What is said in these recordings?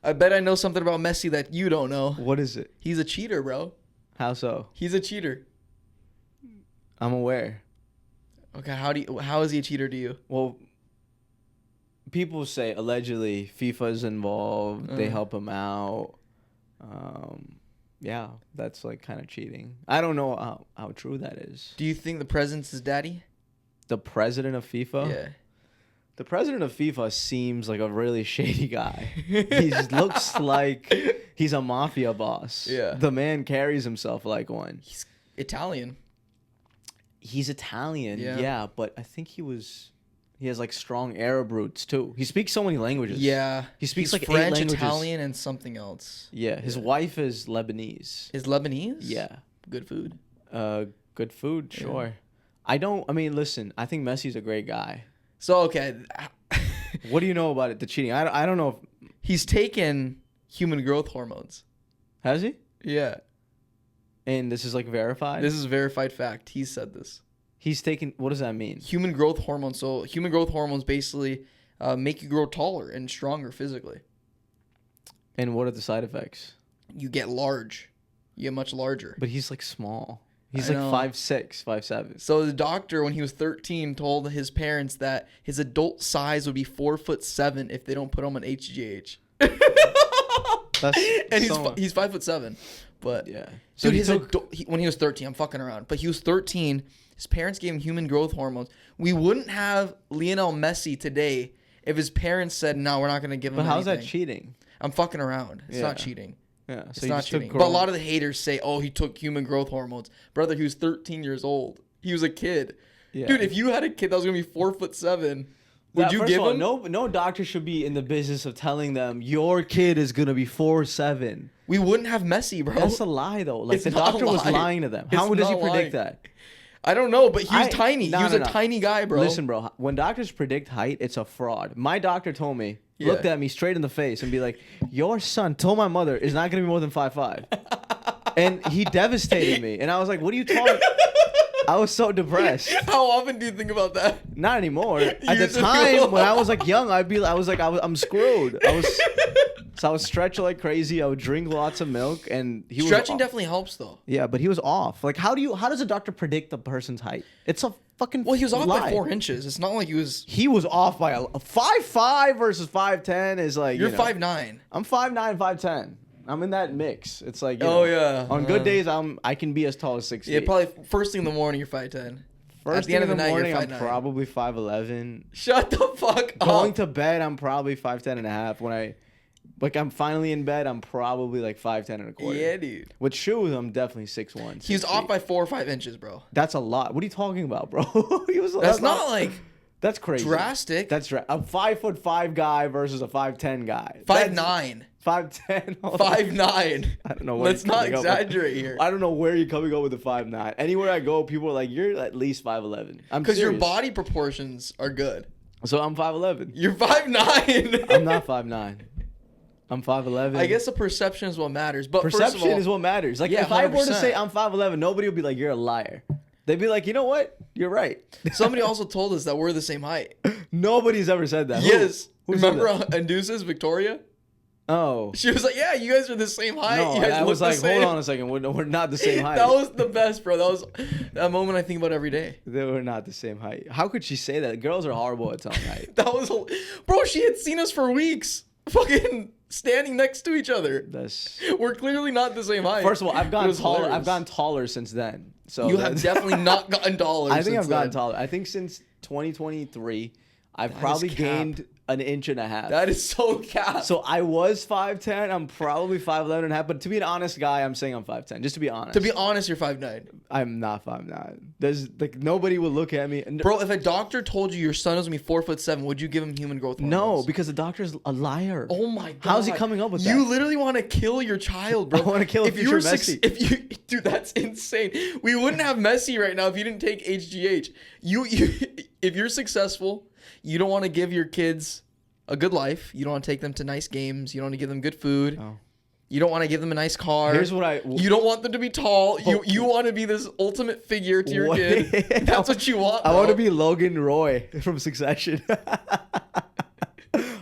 I bet I know something about Messi that you don't know. What is it? He's a cheater, bro. How so? He's a cheater. I'm aware. Okay, how is he a cheater to you? Well, people say allegedly FIFA's involved. They help him out. Yeah, that's like kind of cheating. I don't know how true that is. Do you think the president's his daddy? The president of FIFA? Yeah. The president of FIFA seems like a really shady guy. He looks like he's a mafia boss. Yeah. The man carries himself like one. He's Italian. He's Italian, Yeah. yeah, but I think he has like strong Arab roots too. He speaks so many languages. Yeah. He speaks He's like French, 8 languages. Italian, and something else. Yeah, his wife is Lebanese. Is Lebanese? Yeah. Good food. Good food, sure. I mean, listen, I think Messi's a great guy. So, okay. What do you know about it? The cheating? I don't know if... He's taken human growth hormones. Has he? Yeah. And this is like verified? This is a verified fact. He said this. He's taken... What does that mean? Human growth hormones. So, human growth hormones basically make you grow taller and stronger physically. And what are the side effects? You get large. You get much larger. But he's like small. He's I like know. 5'6", 5'7". So the doctor, when he was 13, told his parents that his adult size would be 4'7" if they don't put him on HGH. That's And so- he's 5'7", but Yeah. so Dude, when he was 13, I'm fucking around, but he was 13. His parents gave him human growth hormones. We wouldn't have Lionel Messi today if his parents said, "No, we're not going to give him." But how's that anything." cheating? I'm fucking around. It's not Yeah. cheating. Yeah. It's So not just took cheating. But a grown- lot of the haters say, "Oh, he took human growth hormones." Brother, he was 13 years old. He was a kid. Yeah. Dude, if you had a kid that was gonna be 4'7", would you first give of all, him? No doctor should be in the business of telling them your kid is gonna be 4'7". We wouldn't have Messi, bro. That's a lie, though. Like It's the not a doctor was lie. lying to them. It's How does he not predict lying. that? I don't know, but he was I- tiny. no, he was no, a no. tiny guy, bro. Listen, bro. When doctors predict height, it's a fraud. My doctor told me, Yeah. looked at me straight in the face and be like, "Your son told my mother is not gonna be more than 5'5", and he devastated me. And I was like, "What are you talking?" I was so depressed. How often do you think about that? Not anymore. At the Years ago. time when I was like young, I'm screwed. I was stretch like crazy. I would drink lots of milk, and he was Stretching off. definitely helps, though. Yeah, but he was off. Like, how does a doctor predict a person's height? It's a fucking Well, he was off lie. by 4 inches. It's not like he was. He was off by a 5'5" versus 5'10" is like You're you know, 5'9". I'm 5'9", 5'10". I'm in that mix. It's like you Oh, know, yeah. On good days, I can be as tall as 6 Yeah, feet. probably first thing in the morning you're 5'10". First At the thing end in of the the night, morning, you're I'm 5'9". probably 5'11". Shut the fuck Going up. to bed, I'm probably 5'10" and a half. When I'm finally in bed, I'm probably like 5'10" and a quarter. Yeah, dude. With shoes, I'm definitely 6'1". He was 6 off feet. by 4 or 5 inches, bro. That's a lot. What are you talking about, bro? That's not like That's crazy. drastic. That's right. A 5'5" guy versus a 5'10" guy. 5'9". 5'10". 5'9". I don't know. Where Let's you're not coming up with- exaggerate here. I don't know where you're coming up with the 5'9". Anywhere I go, people are like, "You're at least 5'11". I'm Because your serious. body proportions are good. So I'm 5'11". You're 5'9". I'm not 5'9". I'm 5'11". I guess the perception is what matters. But first Perception of all, is what matters. Like Yeah, if I were to 100%. say I'm 5'11", nobody would be like, "You're a liar." They'd be like, "You know what? You're right." somebody also told us that we're the same height. Nobody's ever said that. Who? Yes. Who said Remember that? Andusa's Victoria? Oh. She was like, "Yeah, you guys are the same height. No, you guys I look was the like, same." hold on a second. We're not the same height. That was the best, bro. That was that moment I think about every day. They were not the same height. How could she say that? Girls are horrible at telling height. That was, bro. She had seen us for weeks, fucking standing next to each other. That's We're clearly not the same height. first of all, I've It gotten was taller. hilarious. I've gotten taller since then. So You have that's- definitely not gotten taller. I think since I've gotten then. taller. I think since 2023, I've That is probably cap. gained an inch and a half. That is so cap. So I was 5'10". I'm probably 5'11" and a half. But to be an honest guy, I'm saying I'm 5'10". Just to be honest. To be honest, you're 5'9". I'm not 5'9". There's like nobody would look at me. And Bro, if a doctor told you your son was gonna be 4'7", would you give him human growth hormones? no, because the doctor's a liar. Oh my god. How's he coming up with that? You literally want to kill your child, bro. I wanna kill if future you're Messi. If you dude, that's insane. We wouldn't have Messi right now if you didn't take HGH. You if you're successful, you don't want to give your kids a good life. You don't want to take them to nice games. You don't want to give them good food. Oh. You don't want to give them a nice car. Here's what You don't want them to be tall. You want to be this ultimate figure to your kid. That's what you want. I want bro. to be Logan Roy from Succession.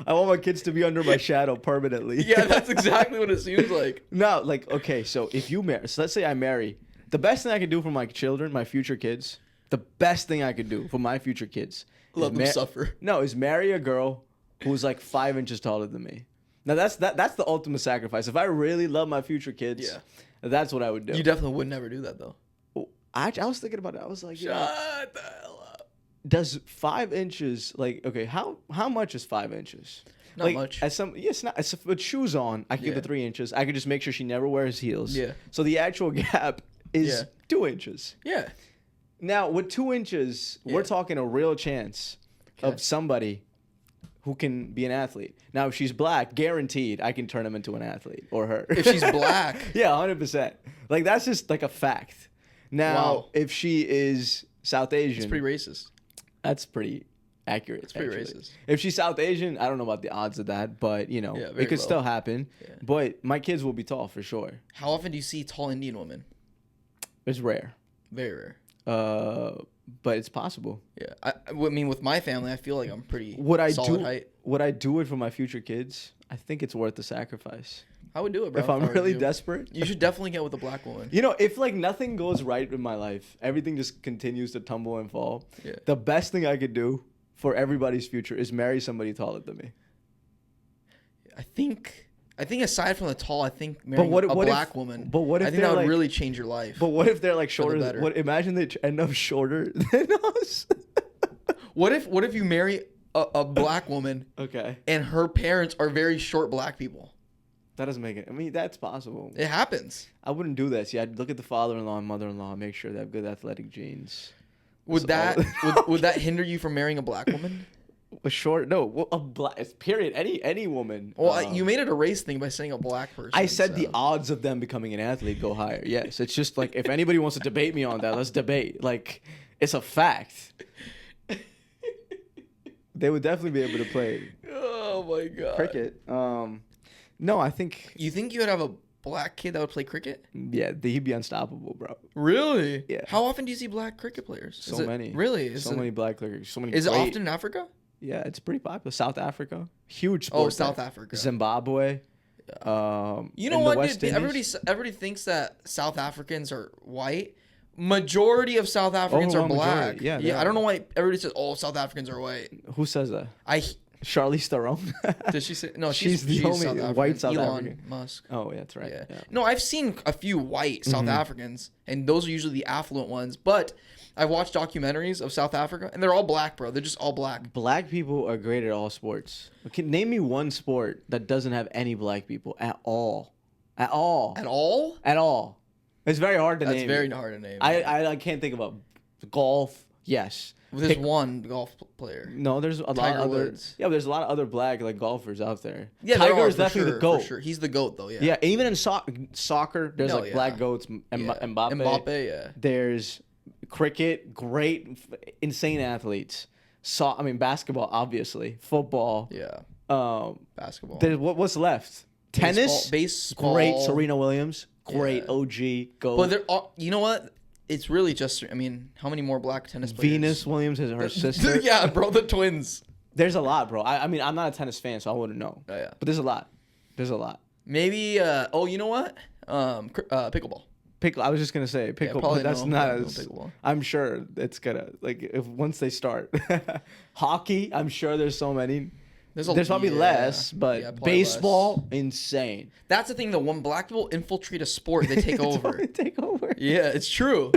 I want my kids to be under my shadow permanently. Yeah, that's exactly what it seems like. No, like, okay, so if you marry, so let's say I marry, the best thing I can do for my children, my future kids, the best thing I could do for my future kids Let them suffer. No, is marry a girl who's like 5 inches taller than me. Now that's the ultimate sacrifice. If I really love my future kids, that's what I would do. You definitely would never do that though. I was thinking about it. I was like, Shut the hell up. does 5 inches, like, okay, how much is 5 inches? Not like, much. It's not. As with shoes on, I could give it 3 inches. I could just make sure she never wears heels. Yeah. So the actual gap is 2 inches. Yeah. Now with 2 inches, we're talking a real chance of somebody who can be an athlete. Now if she's black, guaranteed I can turn him into an athlete or her. If she's black. Yeah, 100%. Like that's just like a fact. Now if she is South Asian, It's pretty racist. that's pretty accurate. It's pretty actually. racist. If she's South Asian, I don't know about the odds of that, but you know, very it could low. still happen. Yeah. But my kids will be tall for sure. How often do you see tall Indian women? It's rare. Very rare. But it's possible. Yeah. I mean, with my family, I feel like I'm pretty Would I solid do height. would I do it for my future kids? I think it's worth the sacrifice. I would do it, bro. If I'm I were really you. desperate. You should definitely get with a black woman. You know, if like nothing goes right in my life, everything just continues to tumble and fall. Yeah. The best thing I could do for everybody's future is marry somebody taller than me. I think aside from the tall, I think marrying a black woman. But what if I think they're that would like, really change your life. But what if they're like the shorter? better. What? Imagine they end up shorter than us. What if you marry a black woman Okay, and her parents are very short black people? that doesn't make it. I mean, that's possible. It happens. I wouldn't do that. See, I'd look at the father-in-law and mother-in-law, make sure they have good athletic genes. Would That's would that hinder you from marrying a black woman? A short? No, a black. Period. Any woman. Well, you made it a race thing by saying a black person. I said the so. odds of them becoming an athlete go higher. Yes, it's just like if anybody wants to debate me on that, let's debate. Like, it's a fact. They would definitely be able to play Oh my god. cricket. No, I think You think you would have a black kid that would play cricket? he'd be unstoppable, bro. Really? Yeah. How often do you see black cricket players? So many. Really? So many black cricketers. So many. Is it great- often in Africa? Yeah, it's pretty popular. South Africa, huge sport. Oh, South there. Africa. Zimbabwe. You know in the what, West dude? Indies. Everybody thinks that South Africans are white. Majority of South Africans are Overwhelming black. majority. Yeah, they I are. don't know why everybody says, "Oh, South Africans are white." Who says that? Charlize Theron. Did she say no? She's the only South African. white South Elon African. Musk. Oh, yeah, that's right. Yeah. Yeah. No, I've seen a few white South Africans, and those are usually the affluent ones. But I've watched documentaries of South Africa, and they're all black, bro. They're just all black. Black people are great at all sports. Okay, name me one sport that doesn't have any black people at all. At all. At all? At all. It's very hard to That's name. very hard to name. I can't think of a golf. Yes. There's one golf player. No, there's a lot Tiger of other. Woods. Yeah, but there's a lot of other black like golfers out there. Yeah, Tiger there are, is definitely for the goat. sure. He's the goat, though. Yeah. Yeah, even in soccer, there's No, like black goats. Yeah. Mbappe. Mbappe, yeah. There's cricket, great, insane athletes. Basketball, obviously. Football. Yeah. Basketball. There's what's left? Tennis. Baseball. Great. Serena Williams. Great. Yeah. OG. Goat. But there are, you know what? It's really just, I mean, how many more black tennis players? Venus Williams is her sister. Yeah, bro, the twins. There's a lot, bro. I mean, I'm not a tennis fan, so I wouldn't know. Oh, yeah. But there's a lot. There's a lot. Maybe, you know what? Pickleball. I was just gonna say pickle, probably but that's no, not no as. pickleball. I'm sure it's gonna if once they start. Hockey, I'm sure there's so many. There's probably less, but Yeah, probably baseball, less. insane. That's the thing, though. When black people infiltrate a sport, they take over. They take over. Yeah, it's true.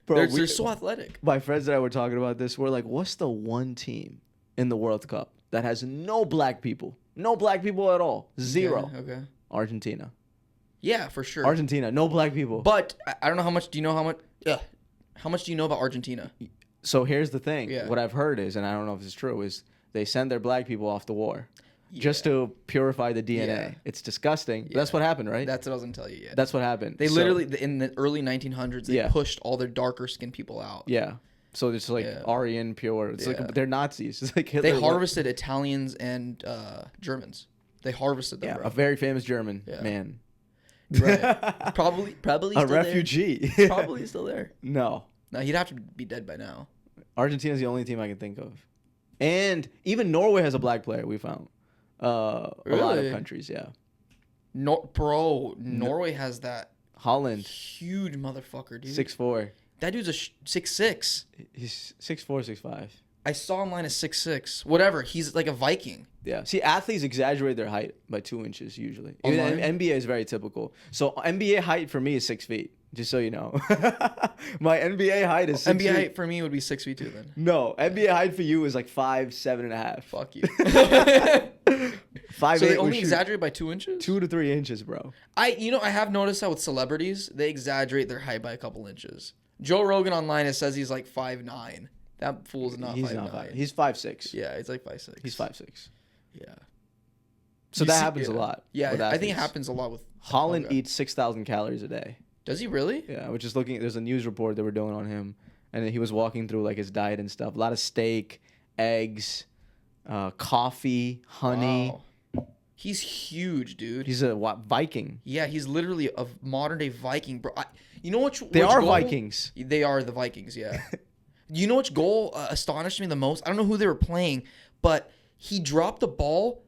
Bro, They're so athletic. My friends that I were talking about this, we're like, what's the one team in the World Cup that has no black people? No black people at all. Zero. Okay. Argentina. Yeah, for sure. Argentina, no black people. But I don't know how much. Do you know how much? How much do you know about Argentina? So here's the thing. Yeah. What I've heard is, and I don't know if it's true, is they send their black people off to war just to purify the DNA. Yeah. It's disgusting. But Yeah. that's what happened, right? That's what I was gonna tell you. Yeah. That's what happened. They So- literally in the early 1900s they Yeah. pushed all their darker skinned people out. Yeah. So it's like Yeah. Aryan pure. It's Yeah. like they're Nazis. It's like Hitler. They harvested Italians and Germans. They harvested them. Yeah, bro. a very famous German Yeah. man. Right. Probably A still refugee. There. Probably still there. No. No, he'd have to be dead by now. Argentina's the only team I can think of. And even Norway has a black player we found. A lot of Really? countries. Yeah. No, bro, Norway has that Holland, huge motherfucker, dude. 6'4". That dude's a 6'6". He's 6'4", 6'5". I saw him line as 6'6". Whatever. He's like a Viking. Yeah. See, athletes exaggerate their height by 2 inches usually. Online? Even NBA is very typical. So NBA height for me is 6 feet. Just so you know, my NBA height is 6 NBA feet. height for me would be 6 feet 2 then. No, NBA height for you is like 5'7.5". Fuck you. 5'8". So they would only shoot exaggerate by 2 inches? 2 to 3 inches, bro. I have noticed that with celebrities, they exaggerate their height by a couple inches. Joe Rogan online says he's like 5'9". That fool's not 5'9". He's not 5. He's 5'6". Yeah, he's like 5'6". He's 5'6". Yeah. So You that see- happens a lot. Yeah, with I think it athletes. happens a lot with Holland okay. eats 6,000 calories a day. Does he really? Yeah, which is looking. There's a news report they were doing on him, and he was walking through like his diet and stuff. A lot of steak, eggs, coffee, honey. Wow. He's huge, dude. He's a Viking. Yeah, he's literally a modern day Viking, bro. You know what? They are goal? Vikings. They are the Vikings, yeah. You know which goal astonished me the most? I don't know who they were playing, but he dropped the ball,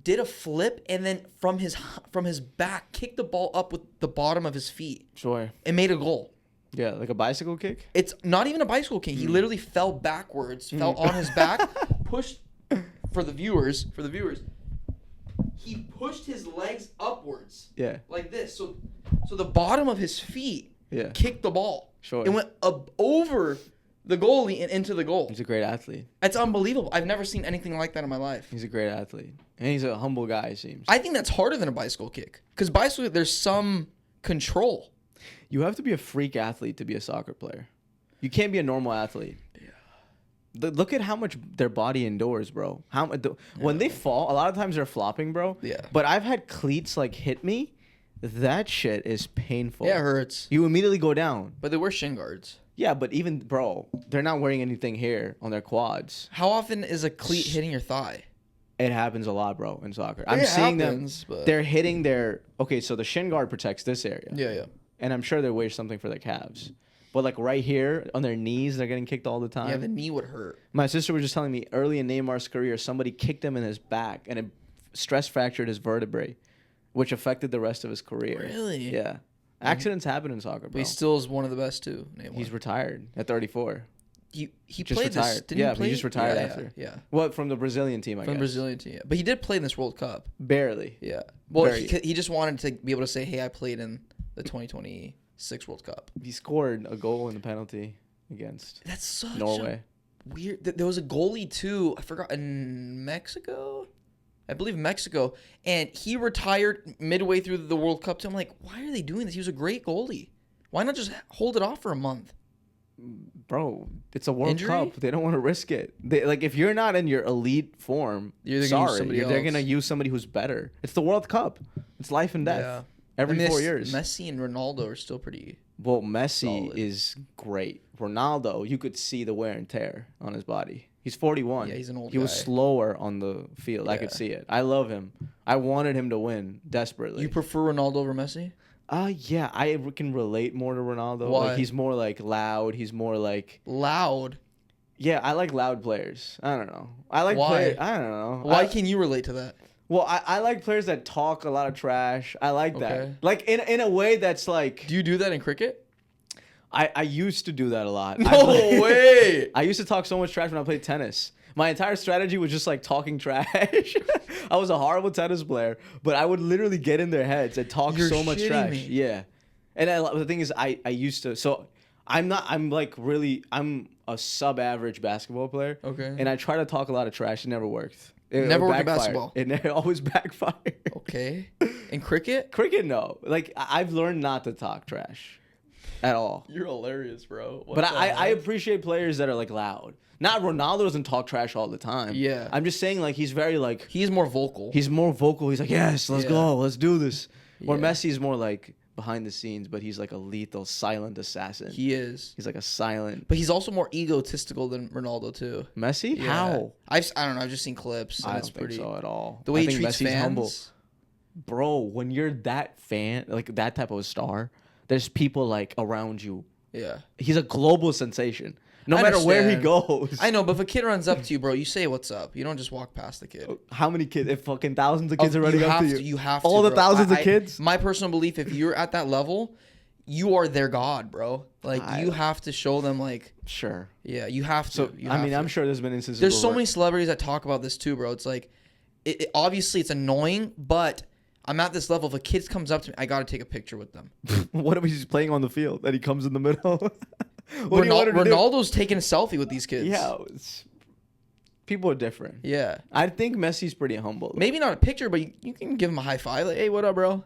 did a flip, and then from his back kicked the ball up with the bottom of his feet Sure. and made a goal. Yeah, like a bicycle kick. It's not even a bicycle kick. He literally fell backwards, fell on his back, pushed for the viewers. He pushed his legs upwards. Yeah. Like this. So the bottom of his feet Yeah. kicked the ball. Sure. It went up over the goalie and into the goal. He's a great athlete. It's unbelievable. I've never seen anything like that in my life. He's a great athlete, and he's a humble guy. It seems. I think that's harder than a bicycle kick because bicycle there's some control. You have to be a freak athlete to be a soccer player. You can't be a normal athlete. Yeah. Look at how much their body endures, bro. When they fall, a lot of times they're flopping, bro. Yeah. But I've had cleats like hit me. That shit is painful. Yeah, it hurts. You immediately go down. But they wear shin guards. Yeah, but even, bro, they're not wearing anything here on their quads. How often is a cleat hitting your thigh? It happens a lot, bro, in soccer. I'm It seeing happens, them. but- They're hitting their. Okay, so the shin guard protects this area. Yeah. And I'm sure they wear something for their calves. But like right here on their knees, they're getting kicked all the time. Yeah, the knee would hurt. My sister was just telling me early in Neymar's career, somebody kicked him in his back and it stress fractured his vertebrae, which affected the rest of his career. Really? Yeah. Accidents happen in soccer, But bro. he still is one of the best too. He's retired at 34. He Just played retired. this. Didn't Yeah, he but play? he just retired Yeah, after. Yeah. What, from the Brazilian team, I From guess? the Brazilian team. Yeah. But he did play in this World Cup. Barely. Yeah. Well, Very. he just wanted to be able to say, "Hey, I played in the 2026 World Cup." He scored a goal in the penalty against That's such Norway. a weird. There was a goalie too. I forgot in Mexico. I believe Mexico, and he retired midway through the World Cup too. I'm like, why are they doing this? He was a great goalie. Why not just hold it off for a month? Bro, it's a World Injury? Cup. They don't want to risk it. Like, if you're not in your elite form, They're gonna use sorry, somebody they're else. gonna use somebody who's better. It's the World Cup. It's life and death. Yeah. Every I mean, 4 years. Messi and Ronaldo are still pretty. Well, Messi Solid. is great. Ronaldo, you could see the wear and tear on his body. He's 41. Yeah, he's an old He was guy. slower on the field. I could Yeah. see it. I love him. I wanted him to win desperately. You prefer Ronaldo over Messi? Yeah, I can relate more to Ronaldo. Why? Like, he's more like loud. He's more like, Loud. yeah, I like loud players. I don't know. I like Why? I don't know. Why can you relate to that? Well, I like players that talk a lot of trash. I like that. Okay. Like in a way that's like Do you do that in cricket? I used to do that a lot. No way. I used to talk so much trash when I played tennis. My entire strategy was just like talking trash. I was a horrible tennis player, but I would literally get in their heads and talk You're so much shitting trash. me. Yeah. And the thing is, I used to. So I'm a sub-average basketball player. Okay. And I try to talk a lot of trash. It never worked. It Never worked in backfired. basketball? It always backfired. Okay. In cricket? Cricket, no. Like, I've learned not to talk trash at all. You're hilarious, bro. But I appreciate players that are like loud. Not Ronaldo doesn't talk trash all the time. Yeah. I'm just saying, like, he's very like He's more vocal. he's more vocal. He's like, yes, let's Yeah. go, let's do this. Or Yeah. Messi is more like behind the scenes, but he's like a lethal, silent assassin. He is. He's like a silent But he's also more egotistical than Ronaldo too. Messi. Yeah. How? I don't know. I've just seen clips. And I it's don't think pretty. so at all. The way I he think treats Messi's fans. humble. Bro, when you're that fan, like that type of a star, there's people like around you. Yeah. He's a global sensation. No I matter where he understand. goes. I know, but if a kid runs up to you, bro, you say what's up. You don't just walk past the kid. How many kids? If fucking thousands of kids are running you up have to you. You have all to, the bro. thousands of kids. My personal belief, if you're at that level, you are their god, bro. Like you have to show them, like, sure. Yeah, you have to. So I'm sure there's been instances. There's so many celebrities that talk about this too, bro. It's like, obviously it's annoying, but I'm at this level. If a kid comes up to me, I gotta take a picture with them. What if he's playing on the field and he comes in the middle? What do you want him to do? Ronaldo's taking a selfie with these kids. Yeah, people are different. Yeah. I think Messi's pretty humble, though. Maybe not a picture, but you can give him a high five. Like, hey, what up, bro?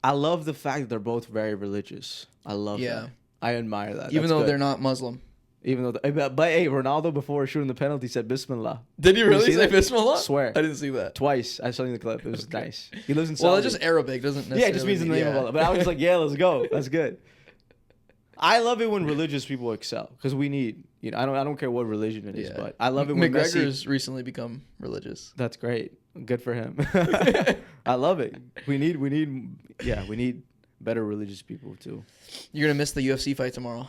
I love the fact that they're both very religious. I love that. I admire that. Even though they're not Muslim. Even though, but hey, Ronaldo before shooting the penalty said Bismillah. Did he really say Bismillah? Swear. I didn't see that. Twice. I saw in the clip. It was nice. He lives in Saudi. Well, it's just Arabic, doesn't necessarily. Yeah, it just means the name of Allah. But I was just like, yeah, let's go. That's good. I love it when religious people excel because we need, I don't care what religion it is, but I love it when McGregor's recently become religious. That's great. Good for him. I love it. We need better religious people too. You're gonna miss the UFC fight tomorrow.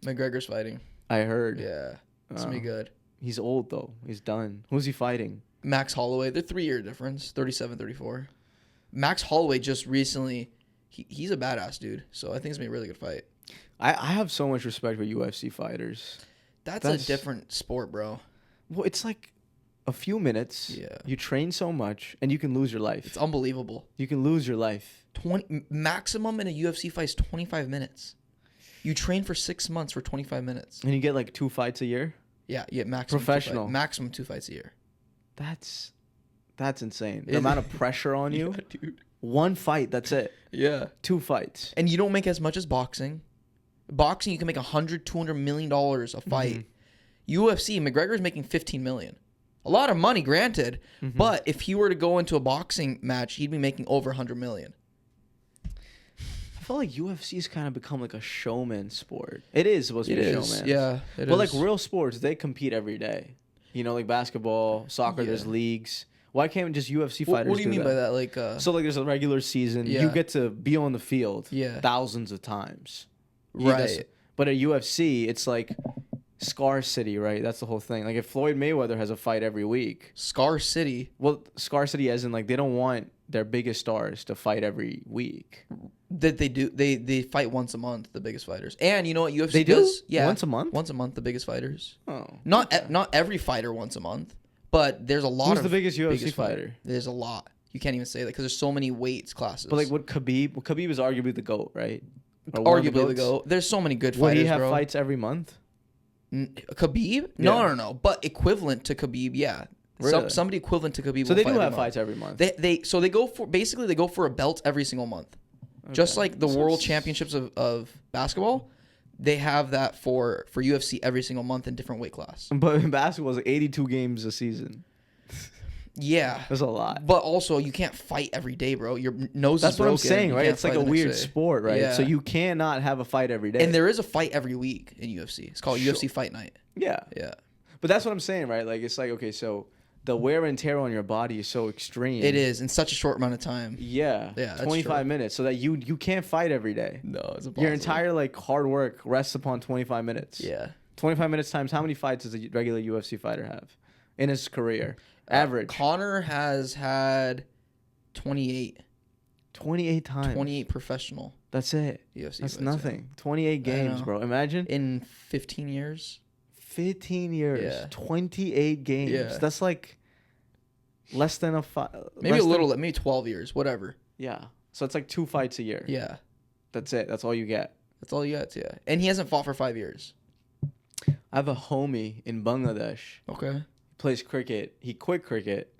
McGregor's fighting. I heard. Yeah, it's gonna be good. He's old though. He's done. Who's he fighting? Max Holloway. They're 3-year difference. 37, 34. Max Holloway just recently. He's a badass dude. So I think it's gonna be a really good fight. I have so much respect for UFC fighters. That's a different sport, bro. Well, it's like a few minutes. Yeah. You train so much, and you can lose your life. It's unbelievable. You can lose your life. Maximum in a UFC fight is 25 minutes. You train for 6 months for 25 minutes. And you get like 2 fights a year? Yeah, maximum. Professional. Maximum 2 fights a year. That's insane. The amount of pressure on you. Yeah, dude. 1 fight, that's it. Yeah. 2 fights. And you don't make as much as boxing. Boxing, you can make $100-200 million a fight. UFC, McGregor's making $15 million. A lot of money, granted, but if he were to go into a boxing match, he'd be making over $100 million. I feel like UFC's kind of become like a showman sport. It is supposed to be a showman. Yeah, it is. But like real sports, they compete every day. Like basketball, soccer, there's leagues. Why can't just UFC fighters What do you mean by that? Like, so like there's a regular season. Yeah. You get to be on the field thousands of times. Right. But at UFC, it's like scarcity, right? That's the whole thing. Like if Floyd Mayweather has a fight every week. Scarcity? Well, scarcity as in like they don't want their biggest stars to fight every week. That they do. They fight once a month, the biggest fighters. And you know what UFC they do? does? Yeah. Once a month? Once a month, the biggest fighters. Oh. Not every fighter once a month, but there's a lot Who's the biggest UFC fighter? There's a lot. You can't even say that because there's so many weights classes. But like what Khabib is arguably the GOAT, right? Arguably the GOAT. There's so many good fighters, Would he have bro. fights every month? Khabib? No. But equivalent to Khabib, yeah. Really? Somebody equivalent to Khabib. So they do have fights every month. They go for a belt every single month. Okay. Just like the world championships of basketball, they have that for UFC every single month in different weight class. But in basketball, it's like 82 games a season. Yeah, that's a lot. But also, you can't fight every day, bro. Your nose is broken. That's what I'm saying, right? It's like a weird sport, right? Yeah. So you cannot have a fight every day. And there is a fight every week in UFC. It's called UFC Fight Night. Yeah. Yeah. But that's what I'm saying, right? Like, it's like, okay, so the wear and tear on your body is so extreme. It is in such a short amount of time. Yeah. 25 minutes. So that you can't fight every day. No, it's impossible. Your entire like hard work rests upon 25 minutes. Yeah. 25 minutes times how many fights does a regular UFC fighter have in his career? Average. Conor has had 28. 28 times. 28 professional. That's it. UFC That's nothing. 28 games, bro. Imagine. In 15 years. 15 years. Yeah. 28 games. Yeah. That's like less than a fight. Maybe a little, maybe 12 years, whatever. Yeah. So it's like 2 fights a year. Yeah. That's it. That's all you get. That's all you get, yeah. And he hasn't fought for 5 years. I have a homie in Bangladesh. Okay. Plays cricket. He quit cricket,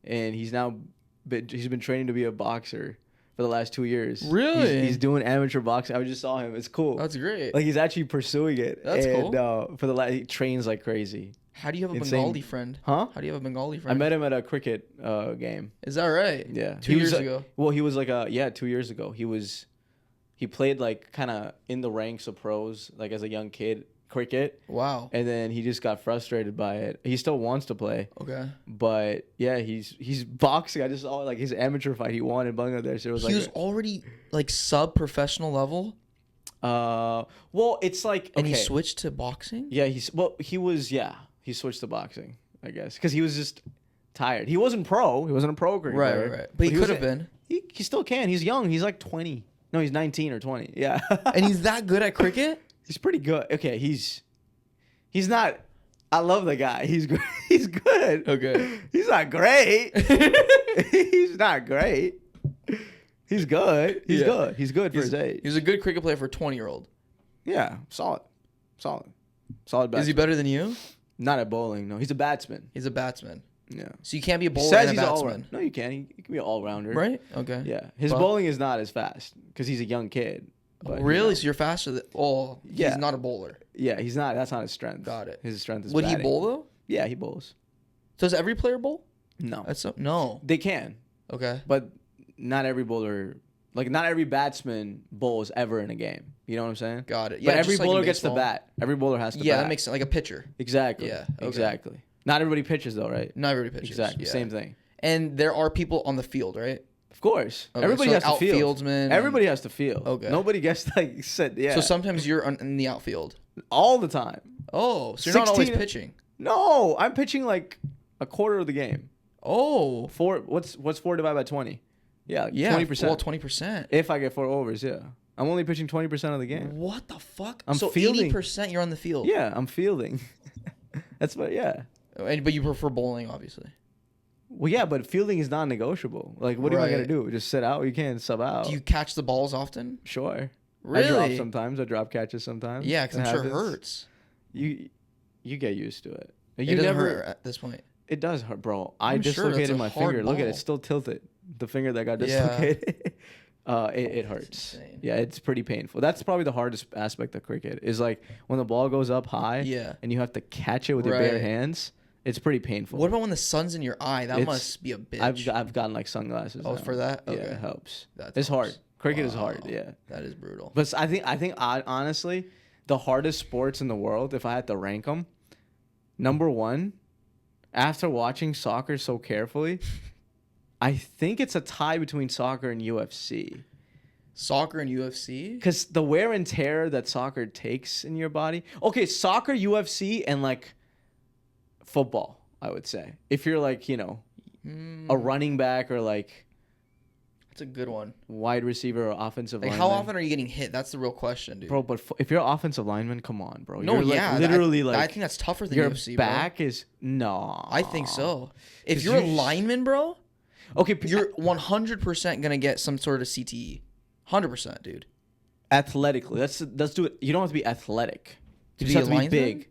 and he's been training to be a boxer for the last 2 years. Really? He's doing amateur boxing. I just saw him. It's cool. That's great. Like he's actually pursuing it. That's cool. He trains like crazy. How do you have a Bengali friend? Huh? How do you have a Bengali friend? I met him at a cricket game. Is that right? Yeah. 2 years ago. Well, he was like 2 years ago. He played like kind of in the ranks of pros, like as a young kid. Cricket. Wow. And then he just got frustrated by it. He still wants to play. Okay. But yeah, he's boxing. I just saw like his amateur fight he won in Bangladesh. It was he was already like sub-professional level. Well, it's like And he okay. switched to boxing? Yeah, he switched to boxing, I guess, because he was just tired. He wasn't pro. He wasn't a pro cricket Right, player. right, right. But he could was have been. He still can. He's young. He's like 20. No, he's 19 or 20. Yeah. And he's that good at cricket? He's pretty good. Okay, he's not. I love the guy. He's good. He's good. Okay. He's not great. He's not great. He's good. He's Yeah. good. He's good for his age. He's a good cricket player for a 20-year-old. Yeah, solid. Batsman. Is he better than you? Not at bowling. No, he's a batsman. He's a batsman. Yeah. So you can't be a bowler Says and a he's all batsman. round. No, you can. He can be an all rounder. Right? Okay. Yeah. His But- bowling is not as fast because he's a young kid. But, Really? you know, So you're faster than... Oh, Yeah. he's not a bowler. yeah, he's not. That's not his strength. Got it. His strength is Would batting. he bowl, though? Yeah, he bowls. Does every player bowl? No. No. They can, Okay. but not every bowler, like not every batsman bowls ever in a game. You know what I'm saying? Got it. But Yeah, every just like in bowler gets to baseball. bat. Every bowler has to Yeah, bat. that makes sense. Like a pitcher. Exactly. Yeah, okay. Exactly. Not everybody pitches though, right? Not everybody pitches. Exactly. Yeah. Same thing. And there are people on the field, right? Of course. Okay, Everybody so has to field. outfieldsmen. Everybody has to field. Okay. Nobody gets like said. Yeah. So sometimes you're in the outfield. all the time. Oh, so you're not always 16 pitching. No, I'm pitching like a quarter of the game. Oh. What's 4 divided by 20? Yeah, like Yeah. 20%. Well, 20%. If I get 4 overs, yeah. I'm only pitching 20% of the game. What the fuck? I'm so fielding. 80% you're on the field. Yeah, I'm fielding. That's what. Yeah. But you prefer bowling, obviously. Well, yeah, but fielding is non-negotiable. Like, what am I gonna Right. do? Just sit out? You can't sub out. Do you catch the balls often? Sure. Really? I drop sometimes. I drop catches sometimes. Yeah, because I'm sure it happens. hurts. You get used to it. It You doesn't never. hurt at this point. It does hurt, bro. I I'm sure dislocated that's a my hard finger. Look at it, ball. it's still tilted. The finger that got Yeah. dislocated. It hurts. insane. Yeah, it's pretty painful. That's probably the hardest aspect of cricket is like when the ball goes up high. Yeah. And you have to catch it with your bare Right. hands. It's pretty painful. What about when the sun's in your eye? That It's- must be a bitch. I've gotten like sunglasses. Oh, now. for that? Yeah, Okay. it helps. That It's hard. helps. Cricket is hard. Wow. Yeah. That is brutal. But honestly, the hardest sports in the world, if I had to rank them, number one, after watching soccer so carefully, I think it's a tie between soccer and UFC. Soccer and UFC? Because the wear and tear that soccer takes in your body. Okay, soccer, UFC, and like football, I would say. If you're like, a running back or like That's a good one. wide receiver or offensive Like, lineman. how often are you getting hit? That's the real question, dude. Bro, but if you're an offensive lineman, come on, bro. No, You're like yeah. literally I like think that's tougher than your UFC, back is no. I think so. If 'Cause you're a you- lineman, bro, Okay, you're 100% going to get some sort of CTE. 100%, dude. athletically. Let's do it. You don't have to be athletic. You To just be have to a be linesman? big.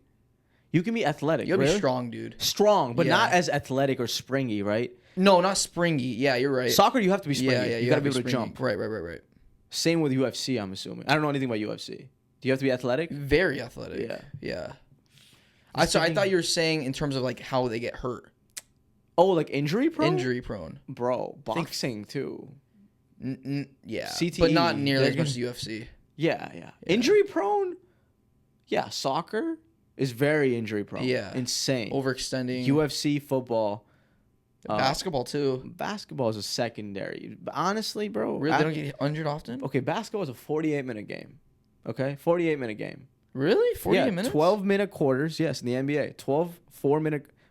You can be athletic. You gotta really? be strong, dude. Strong, but Yeah. not as athletic or springy, right? No, not springy. Yeah, you're right. Soccer, you have to be springy. Yeah, yeah. You gotta be able to springy. jump. Right. Same with UFC, I'm assuming. I don't know anything about UFC. Do you have to be athletic? Very athletic. Yeah. Yeah. I thought you were saying in terms of like how they get hurt. Oh, like injury prone? Injury prone. Bro, boxing too. Yeah. CTE, But not nearly they're as much as UFC. Yeah. Injury prone? Yeah, soccer is very injury prone. Yeah. Insane. Overextending. UFC, football. Basketball too. Basketball is a secondary. But honestly, bro. Really? They don't get injured often? Okay, basketball is a 48-minute game. Okay? 48-minute game. Really? 48 minutes? 12-minute quarters. Yes, in the NBA.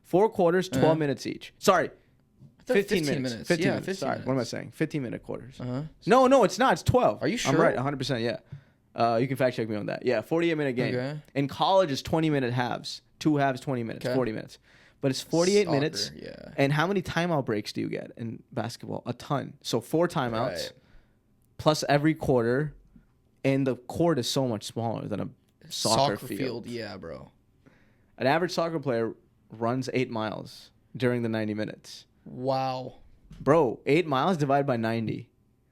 4 quarters, 12 minutes each. Sorry. I thought 15 minutes. 15 Yeah, minutes. 15 Sorry. minutes. What am I saying? 15-minute quarters. Uh-huh. No, it's not. It's 12. Are you I'm sure? right. 100%. Yeah. You can fact check me on that. Yeah, 48-minute game. Okay. In college, it's 20-minute halves. 2 halves, 20 minutes. Okay. 40 minutes. But it's 48 Soccer, minutes. yeah. And how many timeout breaks do you get in basketball? A ton. So 4 timeouts Right. plus every quarter. And the court is so much smaller than a soccer field. Yeah, bro. An average soccer player runs 8 miles during the 90 minutes. Wow. Bro, 8 miles divided by 90.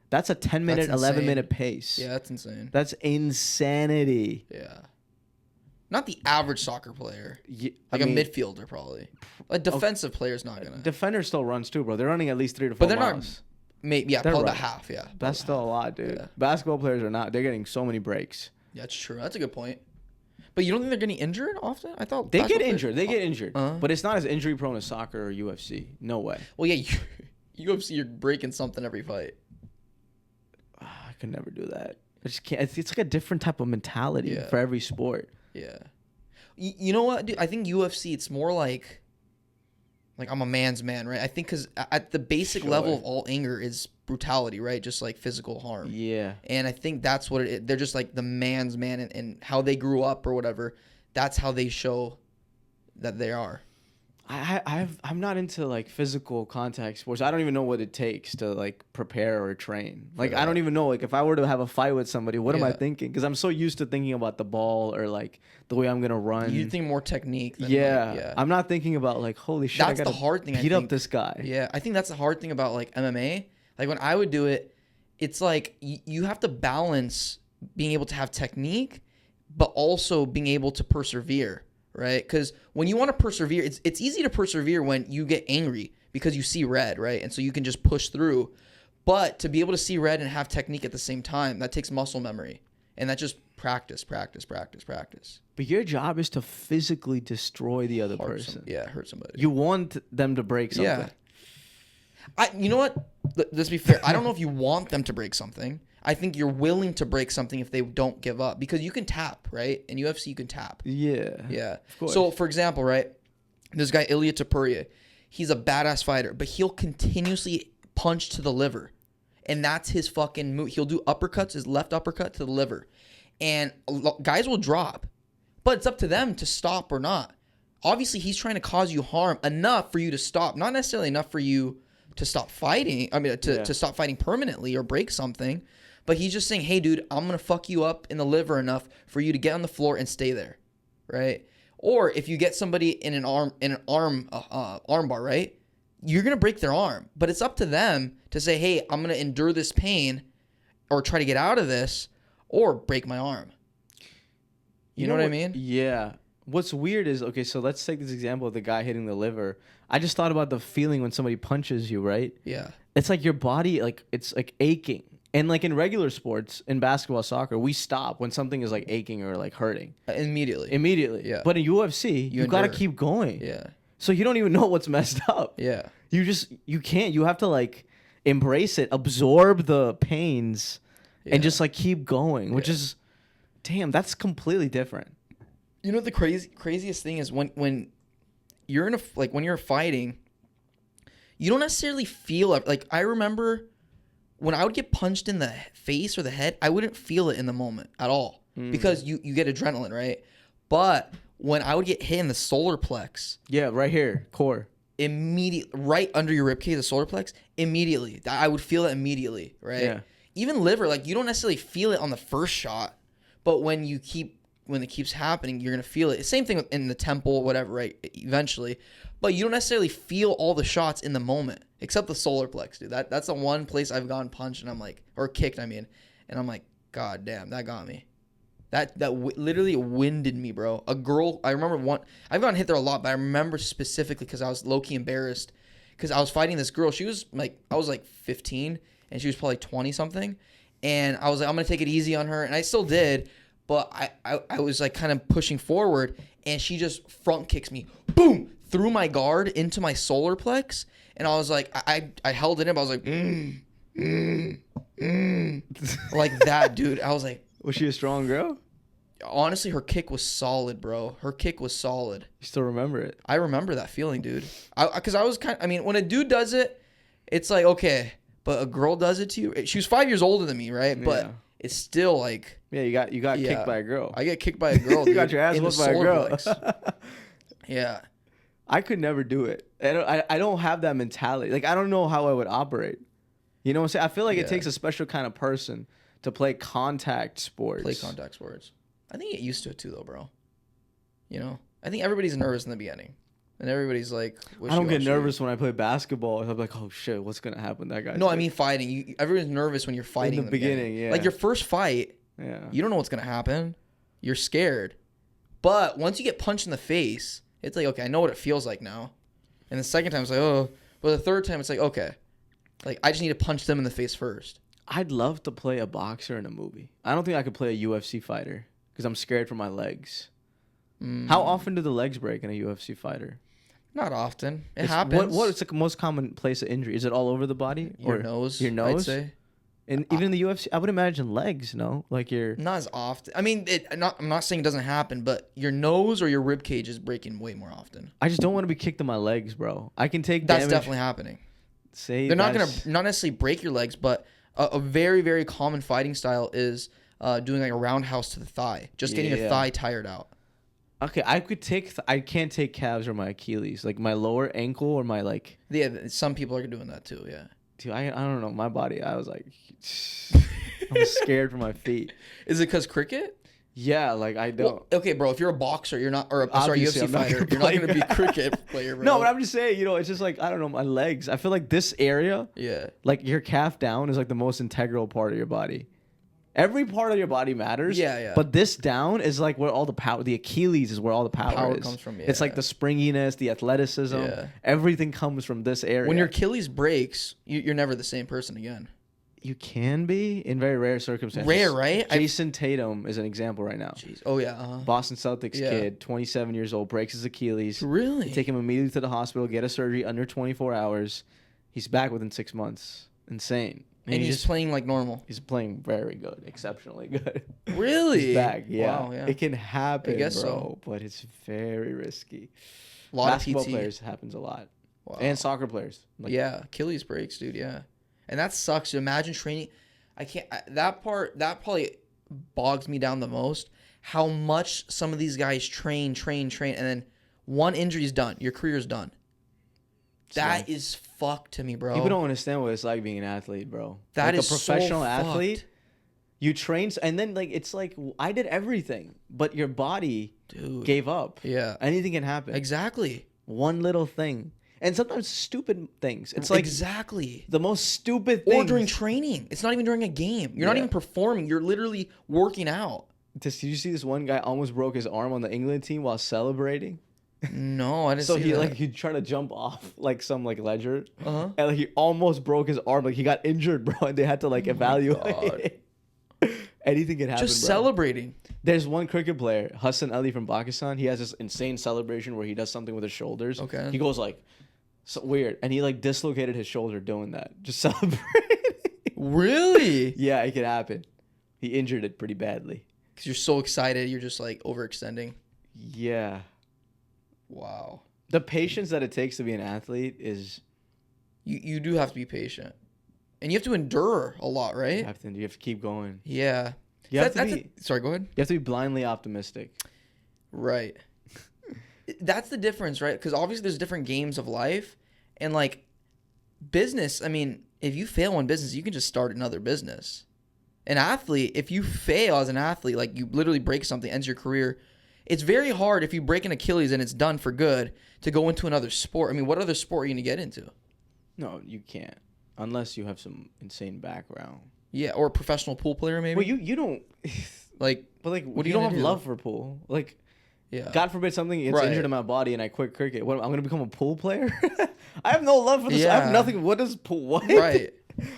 That's a 10-minute, That's 11-minute pace. Yeah, that's insane. That's insanity. Yeah. Not the average soccer player. I Like a mean, midfielder, probably. A defensive player's not going to. defender still runs too, bro. They're running at least 3 to 4 But they're miles. not. Yeah, They're probably about right. half, yeah. That's still a lot, dude. Yeah. Basketball players are not. They're getting so many breaks. Yeah, that's true. That's a good point. But you don't think they're getting injured often? I thought They basketball get players- injured. They get injured. Uh-huh. But it's not as injury prone as soccer or UFC. No way. Well, yeah, UFC, you're breaking something every fight. I could never do that. I just can't. It's like a different type of mentality Yeah. for every sport. Yeah. You know what, dude? I think UFC, it's more like I'm a man's man, right? I think because at the basic level of all anger is brutality, right? Just like physical harm. Yeah. And I think that's what it is. They're just like the man's man, and how they grew up or whatever. That's how they show that they are. I'm not into like physical contact sports. I don't even know what it takes to like prepare or train. Like I don't even know like if I were to have a fight with somebody, what am I thinking? Because I'm so used to thinking about the ball or like the way I'm gonna run. You think more technique. Than yeah. I'm not thinking about like holy shit. That's the hard thing. Beat up this guy. Yeah, I think that's the hard thing about like MMA. Like when I would do it, it's like you have to balance being able to have technique, but also being able to persevere. Right? Because when you want to persevere, it's easy to persevere when you get angry because you see red, right? And so you can just push through. But to be able to see red and have technique at the same time, that takes muscle memory. And that just practice. But your job is to physically destroy the other person. Hurt somebody. You want them to break something. Yeah. You know what? Let's be fair. I don't know if you want them to break something. I think you're willing to break something if they don't give up, because you can tap, right? In UFC, you can tap. Yeah. Of course. So, for example, right, this guy, Ilya Topuria, he's a badass fighter, but he'll continuously punch to the liver. And that's his fucking move. He'll do uppercuts, his left uppercut to the liver. And guys will drop, but it's up to them to stop or not. Obviously, he's trying to cause you harm enough for you to stop, not necessarily enough for you to stop fighting. I mean, to stop fighting permanently or break something. But he's just saying, hey, dude, I'm going to fuck you up in the liver enough for you to get on the floor and stay there, right? Or if you get somebody in an arm bar, right? You're going to break their arm. But it's up to them to say, hey, I'm going to endure this pain or try to get out of this or break my arm. You know what I mean? Yeah. What's weird is, okay, so let's take this example of the guy hitting the liver. I just thought about the feeling when somebody punches you, right? Yeah. It's like your body, like, it's like aching. And like in regular sports, in basketball, soccer, we stop when something is like aching or like hurting. Immediately. Yeah. But in UFC, you got to keep going. Yeah. So you don't even know what's messed up. Yeah. You can't. You have to like embrace it, absorb the pains, and just like keep going, which is, damn, that's completely different. You know what the craziest thing is when you're when you're fighting, you don't necessarily feel it. Like I remember when I would get punched in the face or the head, I wouldn't feel it in the moment at all because you get adrenaline, right? But when I would get hit in the solar plex, right here, core, right under your ribcage, the solar plex, immediately, I would feel it immediately, right? Yeah. Even liver, like you don't necessarily feel it on the first shot, but when it keeps happening, you're gonna feel it. Same thing in the temple, whatever, right? Eventually, but you don't necessarily feel all the shots in the moment, except the solar plex, dude. That's the one place I've gone punched and I'm like, or kicked, I mean, and I'm like, God damn, that got me. Literally winded me, bro. A girl, I remember I've gotten hit there a lot, but I remember specifically because I was low key embarrassed because I was fighting this girl. She was like, I was like 15 and she was probably 20 something, and I was like, I'm gonna take it easy on her, and I still did. But I was like kind of pushing forward, and she just front kicks me, boom, through my guard into my solar plex, and I was like, I held it in, but I was like, like that, dude. I was like, was she a strong girl? Honestly, her kick was solid, bro. Her kick was solid. You still remember it? I remember that feeling, dude. Because I was I mean, when a dude does it, it's like, okay, but a girl does it to you. She was 5 years older than me, right? But it's still like, yeah, you got kicked by a girl. I get kicked by a girl. Dude, you got your ass whooped by a girl. Yeah. I could never do it. I don't have that mentality. Like I don't know how I would operate. You know what I'm saying? I feel like it takes a special kind of person to play contact sports. I think you get used to it too, though, bro. You know, I think everybody's nervous in the beginning, and everybody's like, I don't get nervous when I play basketball. I'm like, oh shit, what's gonna happen? That guy. No, I mean fighting. Everyone's nervous when you're fighting in the beginning. Yeah. Like your first fight. Yeah. You don't know what's gonna happen. You're scared, but once you get punched in the face, it's like, okay, I know what it feels like now. And the second time, it's like, oh. But the third time, it's like, okay, like I just need to punch them in the face first. I'd love to play a boxer in a movie. I don't think I could play a UFC fighter because I'm scared for my legs. How often do the legs break in a UFC fighter? Not often. It happens. What's the most common place of injury? Is it all over the body? Your nose. Your nose? I'd say. And even in the UFC, I would imagine legs, no? Like you're... Not as often. I mean, I'm not saying it doesn't happen, but your nose or your rib cage is breaking way more often. I just don't want to be kicked in my legs, bro. I can take That's damage. definitely happening. Say They're not gonna not necessarily break your legs, but a very, very common fighting style is doing like a roundhouse to the thigh, just getting your thigh tired out. Okay, I could take. I can't take calves or my Achilles, like my lower ankle or my like. Yeah, some people are doing that too. Yeah. Dude, I don't know my body. I was like, I'm scared for my feet. Is it because cricket? Yeah, like I don't. Well, okay, bro. If you're a boxer, you're not, or UFC I'm not fighter, gonna you're not play gonna be a that. cricket player, bro. No, but I'm just saying, it's just like I don't know my legs. I feel like this area, Yeah. like your calf down, is like the most integral part of your body. Every part of your body matters. Yeah, yeah. But this down is like where all the power. The Achilles is where all the power is. comes from. Yeah. It's like the springiness, the athleticism. Yeah. Everything comes from this area. When your Achilles breaks, you're never the same person again. You can be in very rare circumstances. Rare, right? Jason Tatum is an example right now. Jeez. Oh yeah. Boston Celtics kid, 27 years old, breaks his Achilles. Really? They take him immediately to the hospital, get a surgery under 24 hours. He's back within 6 months. Insane. And he's just playing like normal. He's playing very good, exceptionally good. Really? He's back, yeah. Wow, yeah. It can happen, I guess bro, so. but it's very risky. A lot Basketball of PT. players happens a lot. Wow. And soccer players. Like, yeah, Achilles breaks, dude. Yeah, and that sucks. Imagine training. I can't. That part probably bogs me down the most. How much some of these guys train, and then one injury is done. Your career's done. That is fucked to me, bro. People don't understand what it's like being an athlete, bro. That like is a professional so athlete. fucked. You train, and then like it's like I did everything, but your body gave up. Yeah, anything can happen. Exactly. One little thing, and sometimes stupid things. It's like exactly the most stupid things. Or during training. It's not even during a game. You're not even performing. You're literally working out. Did you see this one guy almost broke his arm on the England team while celebrating? No, I didn't. So see he that. like he tried to jump off like some like ledger, Uh-huh. and like he almost broke his arm. Like he got injured, bro, and they had to like evaluate. Anything can happen. Just bro. celebrating. There's one cricket player, Hassan Ali from Pakistan. He has this insane celebration where he does something with his shoulders. Okay. He goes like, so weird, and he like dislocated his shoulder doing that, just celebrating. Really? Yeah, it could happen. He injured it pretty badly. Because you're so excited, you're just like overextending. Yeah. Wow. The patience that it takes to be an athlete is... You do have to be patient. And you have to endure a lot, right? You have to keep going. Yeah. Sorry, go ahead. You have to be blindly optimistic. Right. That's the difference, right? Because obviously there's different games of life. And like business, I mean, if you fail in business, you can just start another business. An athlete, if you fail as an athlete, like you literally break something, ends your career, it's very hard if you break an Achilles and it's done for good to go into another sport. I mean, what other sport are you going to get into? No, you can't. Unless you have some insane background. Yeah, or a professional pool player maybe. Well, you don't... like, but like, what do you you don't have do? love for pool. Like, yeah. God forbid something gets Right. injured in my body and I quit cricket. What, I'm going to become a pool player? I have no love for this. I Yeah. have nothing. What is pool? What? Right.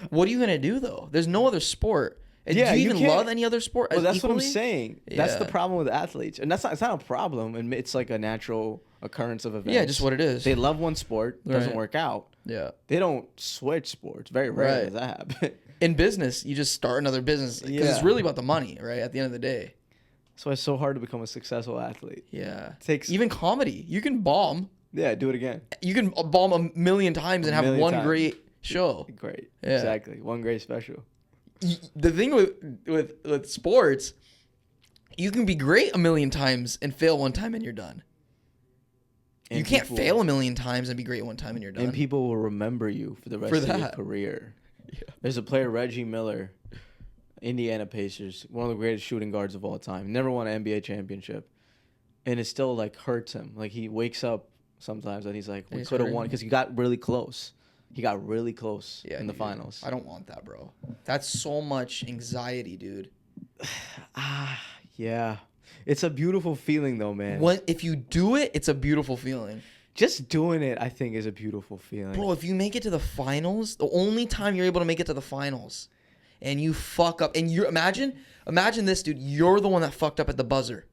What are you going to do, though? There's no other sport. And Yeah, do you you even can't- love any other sport? Well, that's what I'm equally? saying. That's the Yeah. problem with athletes. And it's not a problem. And it's like a natural occurrence of events. Yeah, just what it is. They love one sport, doesn't Right. work out. Yeah. They don't switch sports. Very rare Right. does that happen. In business, you just start another business because it's Yeah. really about the money, right? At the end of the day. That's why it's so hard to become a successful athlete. Yeah. Takes Even comedy. You can bomb. Yeah, do it again. You can bomb a million times and have million one times. great show. Great. Yeah. Exactly. One great special. The thing with sports, you can be great a million times and fail one time and you're done. And you can't people- fail a million times and be great one time and you're done. And people will remember you for the rest For of your that. career. Yeah. There's a player, Reggie Miller, Indiana Pacers, one of the greatest shooting guards of all time. Never won an NBA championship. And it still like hurts him. Like he wakes up sometimes and he's like, we He's could have hurting. won because he got really close. He got really close in the dude. finals. I don't want that, bro. That's so much anxiety, dude. Yeah. It's a beautiful feeling though, man. If you do it, it's a beautiful feeling. Just doing it, I think, is a beautiful feeling. Bro, if you make it to the finals, the only time you're able to make it to the finals and you fuck up and you imagine this, dude, you're the one that fucked up at the buzzer.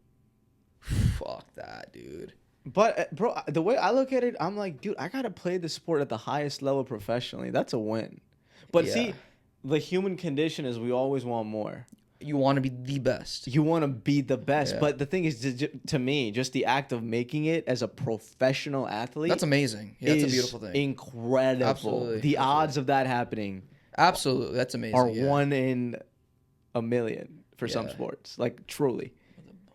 Fuck that, dude. But, bro, the way I look at it, I'm like, dude, I got to play the sport at the highest level professionally. That's a win. But Yeah. see, the human condition is we always want more. You want to be the best. You want to be the best. Yeah. But the thing is, to me, just the act of making it as a professional athlete. That's amazing. Yeah, that's a beautiful thing. Incredible. Absolutely. The odds of that happening Absolutely. That's amazing. are yeah. 1 in a million for some Yeah. sports. Like, truly.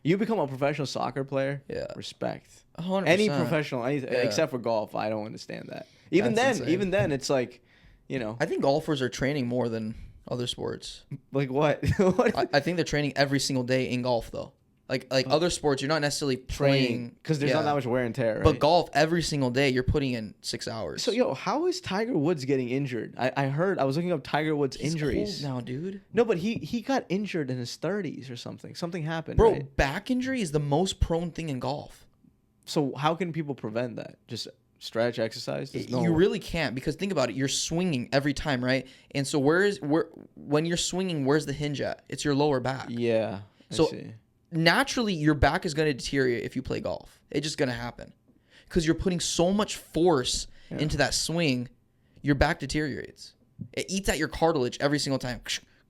You become a professional soccer player, Yeah. respect. 100%. Any professional, Yeah. except for golf, I don't understand that. Even That's then, insane. it's like, you know, I think golfers are training more than other sports. like what? What? I think they're training every single day in golf, though. Like other sports, you're not necessarily playing Because there's not that much wear and tear, right? But golf, every single day, you're putting in 6 hours. So, yo, how is Tiger Woods getting injured? I was looking up Tiger Woods He's injuries. old now, dude. No, but he got injured in his 30s or something. Something happened, Bro, right? back injury is the most prone thing in golf. So how can people prevent that? Just stretch, exercise? You really can't, because think about it. You're swinging every time, right? And so when you're swinging, where's the hinge at? It's your lower back. Yeah. So- I see. Naturally, your back is going to deteriorate if you play golf. It's just going to happen because you're putting so much force into that swing. Your back deteriorates. It eats at your cartilage every single time.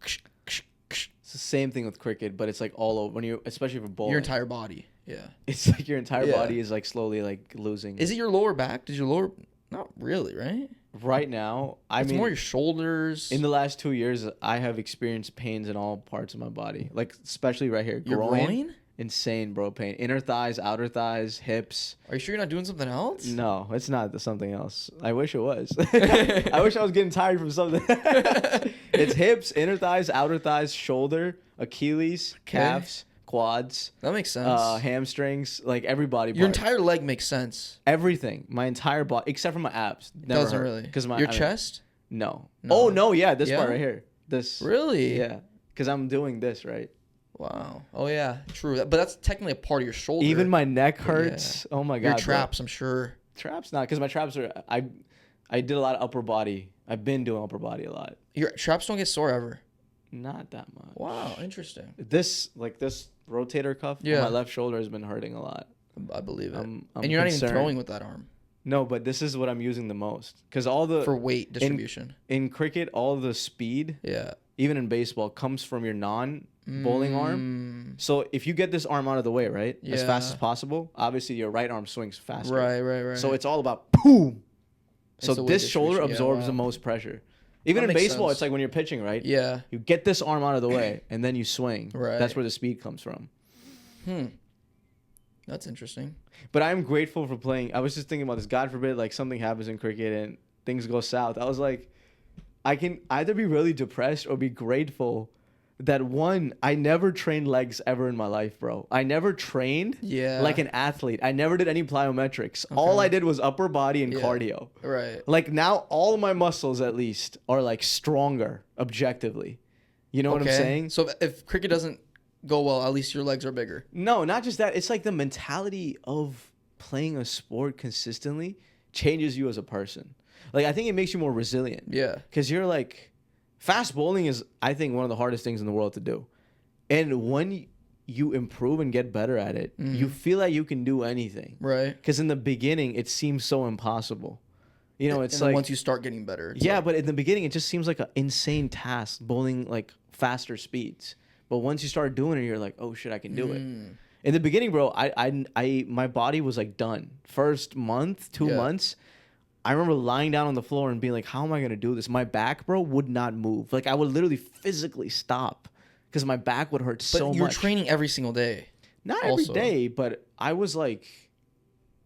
It's the same thing with cricket, but it's like all over when you, especially for bowling. Your entire body. Yeah. It's like your entire Yeah. body is like slowly like losing. Is it your lower back? Did your lower? Not really, right? Right now, I It's mean, more your shoulders. in the last 2 years, I have experienced pains in all parts of my body, like especially right here, your groin? Insane, bro, pain. Inner thighs, outer thighs, hips. Are you sure you're not doing something else? No, it's not something else. I wish it was. I wish I was getting tired from something. It's hips, inner thighs, outer thighs, shoulder, Achilles, calves, quads, That makes sense. hamstrings, like every body part. Your entire leg makes sense. Everything, my entire body, except for my abs. Never Doesn't hurt. really. Because Your chest? No. No. Oh no, yeah, this Yeah? part right here. This. Really? Yeah, because I'm doing this right. Wow. Oh yeah, true. But that's technically a part of your shoulder. Even my neck hurts. Oh my god. your bro. traps, I'm sure. Traps not, because my traps are. I did a lot of upper body. I've been doing upper body a lot. Your traps don't get sore ever. Not that much. Wow, interesting. This rotator cuff on Yeah. my left shoulder has been hurting a lot. I believe it. I'm And you're not even concerned. throwing with that arm No, but this is what I'm using the most, because all the for weight distribution. in cricket, all the speed, Yeah. even in baseball, comes from your non-bowling arm. So if you get this arm out of the way, right, as fast Yeah. as possible, obviously your right arm swings faster. Right. So it's all about boom. So It's the weight this shoulder distribution. Yeah, absorbs the wow. most pressure. Even That in makes baseball, sense. it's like when you're pitching, right? Yeah. You get this arm out of the way, and then you swing. Right. That's where the speed comes from. That's interesting. But I'm grateful for playing. I was just thinking about this. God forbid, like something happens in cricket and things go south. I was like, I can either be really depressed or be grateful that, one, I never trained legs ever in my life, bro. I never trained like an athlete. I never did any plyometrics. All I did was upper body and cardio. Right. Like now, all of my muscles at least are like stronger objectively. You know what I'm saying? So if cricket doesn't go well, at least your legs are bigger. No, not just that. It's like the mentality of playing a sport consistently changes you as a person. Like, I think it makes you more resilient. Yeah. Because you're like, fast bowling is, I think, one of the hardest things in the world to do. And when you improve and get better at it, you feel like you can do anything. Right. Because in the beginning, it seems so impossible. You know, it's and then like, once you start getting better. It's like, but in the beginning, it just seems like an insane task, bowling like faster speeds. But once you start doing it, you're like, oh shit, I can do it. In the beginning, bro, my body was like done. First month, 2 months, I remember lying down on the floor and being like, how am I gonna do this? My back, bro, would not move. Like I would literally physically stop because my back would hurt but so much. you're training every single day. Not also. every day, but I was like,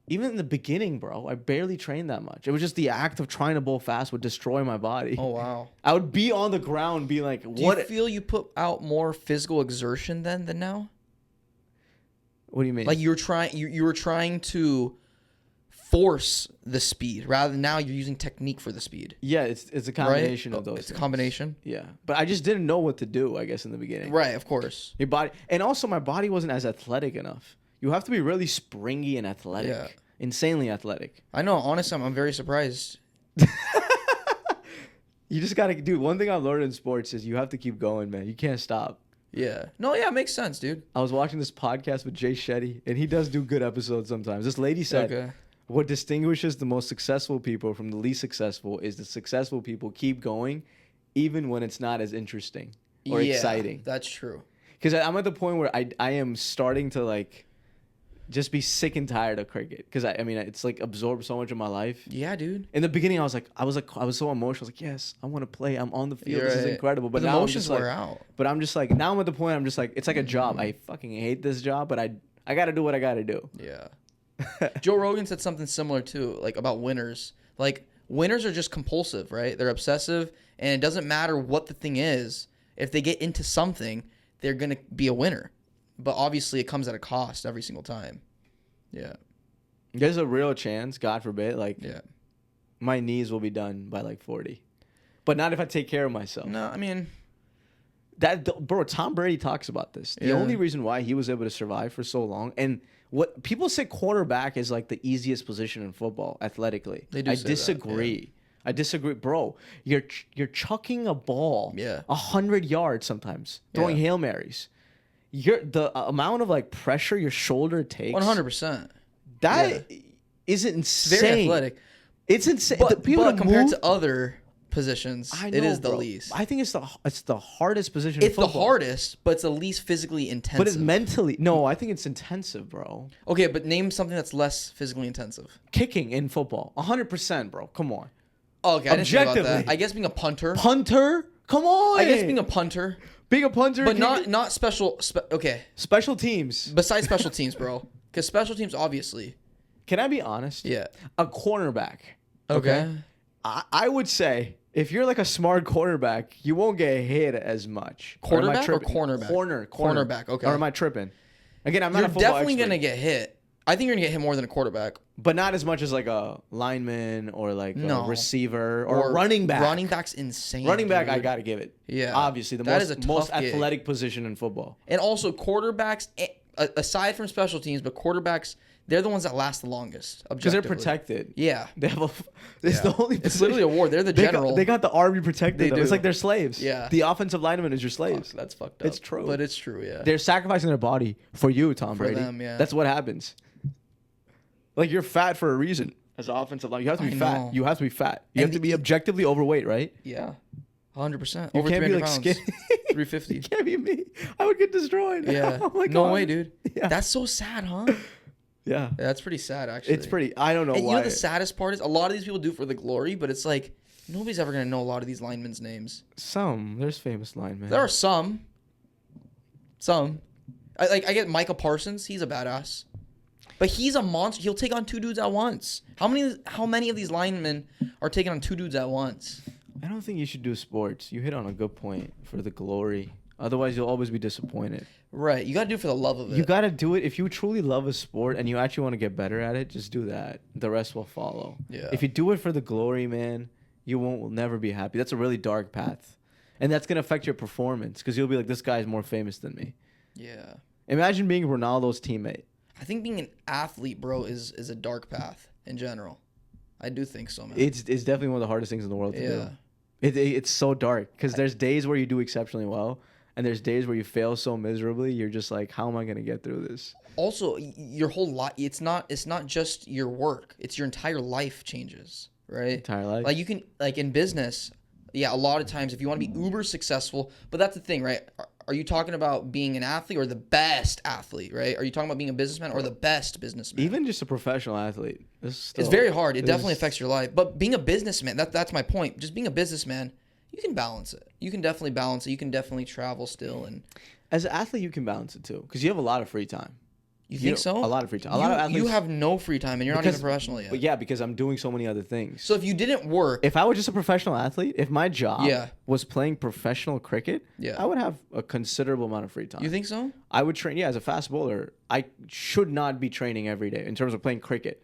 even in the beginning, bro, I barely trained that much. It was just the act of trying to bowl fast would destroy my body. Oh wow. I would be on the ground being like, Do what? you feel you put out more physical exertion then than now? What do you mean? Like you were trying to force the speed rather than now you're using technique for the speed. Yeah, it's a combination Right? of those. It's a things. combination. Yeah, but I just didn't know what to do, I guess, in the beginning. Right, of course. Your body, and also my body wasn't as athletic enough. You have to be really springy and athletic. Yeah. Insanely athletic. I know, honestly, I'm very surprised. You just gotta, dude. One thing I've learned in sports is you have to keep going, man. You can't stop. Yeah. No, yeah, it makes sense, dude. I was watching this podcast with Jay Shetty, and he does do good episodes sometimes. This lady said, Okay. what distinguishes the most successful people from the least successful is the successful people keep going even when it's not as interesting or exciting. That's true. Because I'm at the point where I am starting to like just be sick and tired of cricket. Because I mean, it's like absorbed so much of my life. Yeah, dude. In the beginning, I was so emotional. I was like, yes, I want to play. I'm on the field. You're This is right. incredible. But the now emotions I'm just wear like, out. but I'm just like, now I'm at the point. I'm just like, it's like a job. I fucking hate this job, but I got to do what I got to do. Yeah. Joe Rogan said something similar too, like about winners. Like winners are just compulsive, right? They're obsessive, and it doesn't matter what the thing is. If they get into something, they're gonna be a winner. But obviously, it comes at a cost every single time. Yeah. There's a real chance, God forbid, like Yeah. my knees will be done by like 40, but not if I take care of myself. No, I mean, Bro, Tom Brady talks about this. The Yeah. only reason why he was able to survive for so long, and what people say quarterback is like the easiest position in football athletically. They do I say that, disagree. yeah. I disagree, bro. You're chucking a ball 100 yards sometimes, throwing Yeah. Hail Marys. The amount of like pressure your shoulder takes. 100%. That is insane. Very athletic. It's insane. But, The people that compared move- to other positions, I know, it is the bro. least. I think it's the hardest position. in It's the football. hardest, but it's the least physically intensive. But it's mentally. No, I think it's intensive, bro. Okay, but name something that's less physically intensive. Kicking in football, 100%, bro. Come on. Oh, okay, I didn't think about Objectively. that. I guess being a punter. Punter, come on. I guess being a punter, being a punter, but not special. Okay, special teams. besides special teams, bro. Because special teams, obviously. Can I be honest? Yeah. A cornerback. Okay. I would say if you're like a smart cornerback, you won't get hit as much. Quarterback or cornerback? Corner. Cornerback, okay. Or am I tripping? Again, I'm not You're a football definitely expert, gonna get hit. I think you're gonna get hit more than a quarterback. but not as much as like a lineman or like No. a receiver or running back. Running back's insane. Running back, I dude. gotta give it. Yeah. Obviously, That is a most tough gig. athletic position in football. And also quarterbacks, aside from special teams, but quarterbacks, they're the ones that last the longest. Because they're objectively. protected. Yeah. They have it's the only It's literally a war. They're the They general. got the army protected. They Them. It's do. like they're slaves. Yeah. The offensive lineman is your slaves. Fuck, that's fucked up. It's true. But it's true, yeah. They're sacrificing their body for you, Tom For Brady. them, yeah. That's what happens. Like you're fat for a reason. As an offensive line, you have to be I fat. know. You have to be fat. You And have to be objectively overweight, right? Yeah. 100%. You Over can't 300 be like pounds. skinny. 350. You can't be me. I would get destroyed. Yeah. Oh my No God. way, dude. Yeah. That's so sad, huh? Yeah. Yeah, that's pretty sad, actually. It's pretty. I don't know And why. you know the saddest part is a lot of these people do it for the glory, but it's like nobody's ever gonna know a lot of these linemen's names. There's famous linemen. There are some. I get Micah Parsons. He's a badass, but he's a monster. He'll take on two dudes at once. How many of these linemen are taking on two dudes at once? I don't think you should do sports. You hit on a good point for the glory. Otherwise, you'll always be disappointed. Right. You gotta do it for the love of it. You got to do it. If you truly love a sport and you actually want to get better at it, just do that. The rest will follow. Yeah. If you do it for the glory, man, will never be happy. That's a really dark path. And that's going to affect your performance because you'll be like, this guy's more famous than me. Yeah. Imagine being Ronaldo's teammate. I think being an athlete, bro, is a dark path in general. I do think so, man. It's definitely one of the hardest things in the world to do. It's so dark because there's days where you do exceptionally well. And there's days where you fail so miserably, you're just like, how am I going to get through this? Also, your whole life, it's not just your work. It's your entire life changes, right? Entire life. Like you can, like in business, yeah, a lot of times if you want to be uber successful, but that's the thing, right? Are you talking about being an athlete or the best athlete, right? Are you talking about being a businessman or the best businessman? Even just a professional athlete. It's very hard. It definitely affects your life. But being a businessman, that's my point. Just being a businessman, you can balance it. You can definitely balance it. You can definitely travel still. And as an athlete, you can balance it too because you have a lot of free time. you think so? A lot of free time. A lot of athletes. You have no free time, and you're not even professional yet. But yeah, because I'm doing so many other things. So if you didn't work, If I was just a professional athlete, if my job Yeah. was playing professional cricket, Yeah. I would have a considerable amount of free time. you think so? I would train, as a fast bowler. I should not be training every day in terms of playing cricket.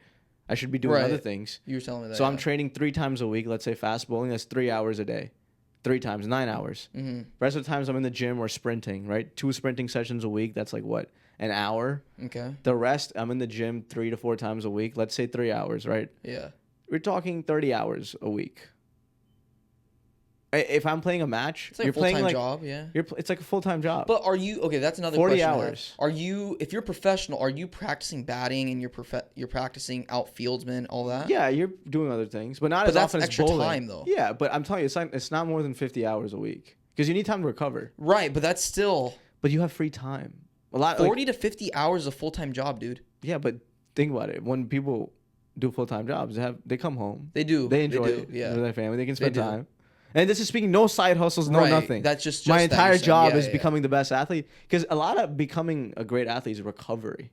I should be doing Right. other things. You were telling me that. So I'm yeah. training 3 times a week. Let's say fast bowling, that's 3 hours a day. 3 times, 9 hours. Mm-hmm. Rest of the times I'm in the gym or sprinting, right? 2 sprinting sessions a week. That's like what? An hour. Okay. The rest, I'm in the gym 3 to 4 times a week. Let's say 3 hours, right? Yeah. We're talking 30 hours a week. If I'm playing a match, It's like you're a full-time playing like job, yeah. it's like a full-time job. But are you okay? That's another 40 question I have. hours. Are you, if you're professional, are you practicing batting and you're practicing outfieldsman, all that? Yeah, you're doing other things, but not But as that's often as extra bowling. time, though. Yeah, but I'm telling you, it's not more than 50 hours a week because you need time to recover. Right, but that's still But you have free time. A lot 40 to 50 hours is a full-time job, dude. Yeah, but think about it. When people do full-time jobs, they come home. They do. They enjoy do, yeah. with their family. They can spend do. time. And this is speaking no side hustles, no Right, nothing. that's just my that entire you're saying. job Yeah, is yeah. becoming the best athlete because a lot of becoming a great athlete is recovery.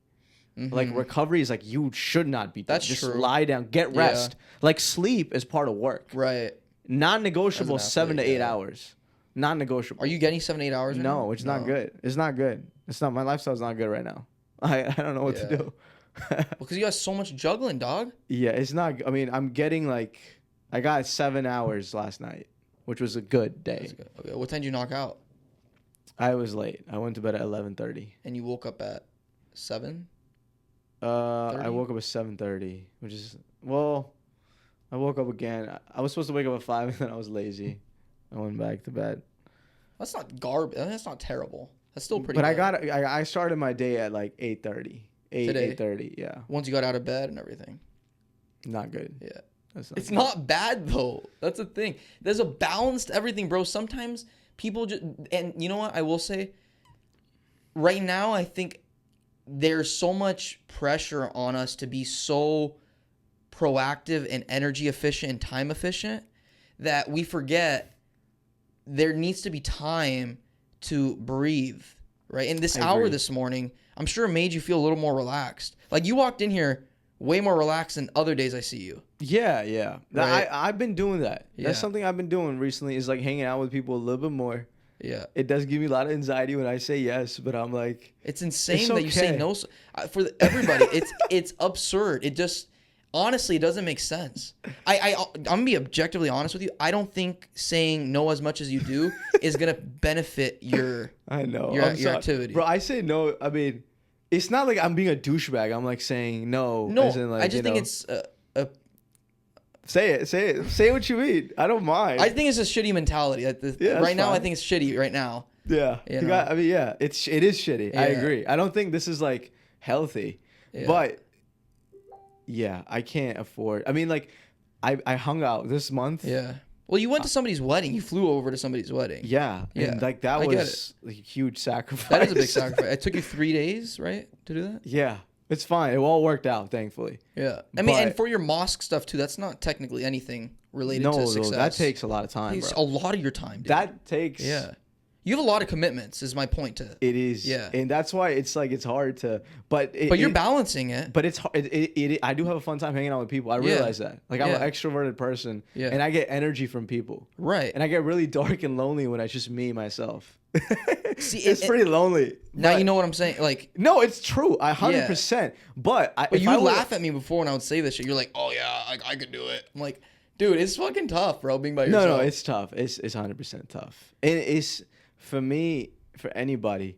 Like recovery is like you should not be. That's just true. lie down, get Yeah. rest. Like sleep is part of work. Right. Non-negotiable As an 7 to athlete, 8 yeah. hours. Non-negotiable. Are you getting 7 8 hours? Right now? No, it's not good. It's not good. It's not. My lifestyle's not good right now. I don't know what to Yeah. do. Because you got so much juggling, dog. Yeah, it's not. I mean, I'm getting like I got 7 hours last night, which was a good day. That's good. Okay, what time did you knock out? I was late. I went to bed at 11:30. And you woke up at 7? I 30? woke up at 7:30, which is I woke up again. I was supposed to wake up at 5, and then I was lazy. I went back to bed. That's not garbage. That's not terrible. That's still pretty. But good. I started my day at like 8:30. Today? 8:30. Yeah, Once you got out of bed and everything. not good. Yeah. That's It's good. not bad though. That's the thing. There's a balance to everything, bro. Sometimes people just, and you know what I will say. Right now, I think there's so much pressure on us to be so proactive and energy efficient and time efficient that we forget there needs to be time to breathe, right? And this I hour agree. this morning, I'm sure it made you feel a little more relaxed. Like you walked in here way more relaxed than other days I see you. Yeah. Right. I've been doing that. Yeah. That's something I've been doing recently is like hanging out with people a little bit more. Yeah. It does give me a lot of anxiety when I say yes, but I'm like, It's insane It's that you say okay. no for everybody. It's absurd. It just honestly it doesn't make sense. I'm gonna be objectively honest with you. I don't think saying no as much as you do is gonna benefit your I know your I'm sorry. activity. Bro, I say no. I mean, it's not like I'm being a douchebag. I'm like saying no. No, as in, like, I just you think know, it's say it. Say what you mean. I don't mind. I think it's a shitty mentality. that's Right now, I fine. think it's shitty. Right now, yeah. you You know. got, I mean, yeah. It is shitty. I Yeah. agree. I don't think this is like healthy, Yeah. but yeah, I can't afford. I mean, like, I hung out this month. yeah. Well, you went to somebody's wedding. You flew over to somebody's wedding. Yeah, Yeah, and like that I get was like, a huge sacrifice. That is a big sacrifice. It took you 3 days, right, to do that? Yeah, it's fine. It all worked out, thankfully. Yeah. I mean, and But- for your mosque stuff too, that's not technically anything related No, to though, success. that takes a lot of time, Takes bro. a lot of your time, dude. That takes. Yeah. You have a lot of commitments, is my point to. It is. Yeah. And that's why it's like it's hard to. But But you're balancing it. But it's I do have a fun time hanging out with people. I Yeah. realize that. Like I'm Yeah. an extroverted person. Yeah. And I get energy from people. Right. And I get really dark and lonely when it's just me myself. See, it's pretty lonely. Now but- you know what I'm saying. Like, No, it's true. 100%. But but you laugh at me before when I would say this shit. You're like, oh yeah, I could do it. I'm like, dude, it's fucking tough, bro, being by yourself. No, it's tough. It's 100% tough. And it's for me, for anybody.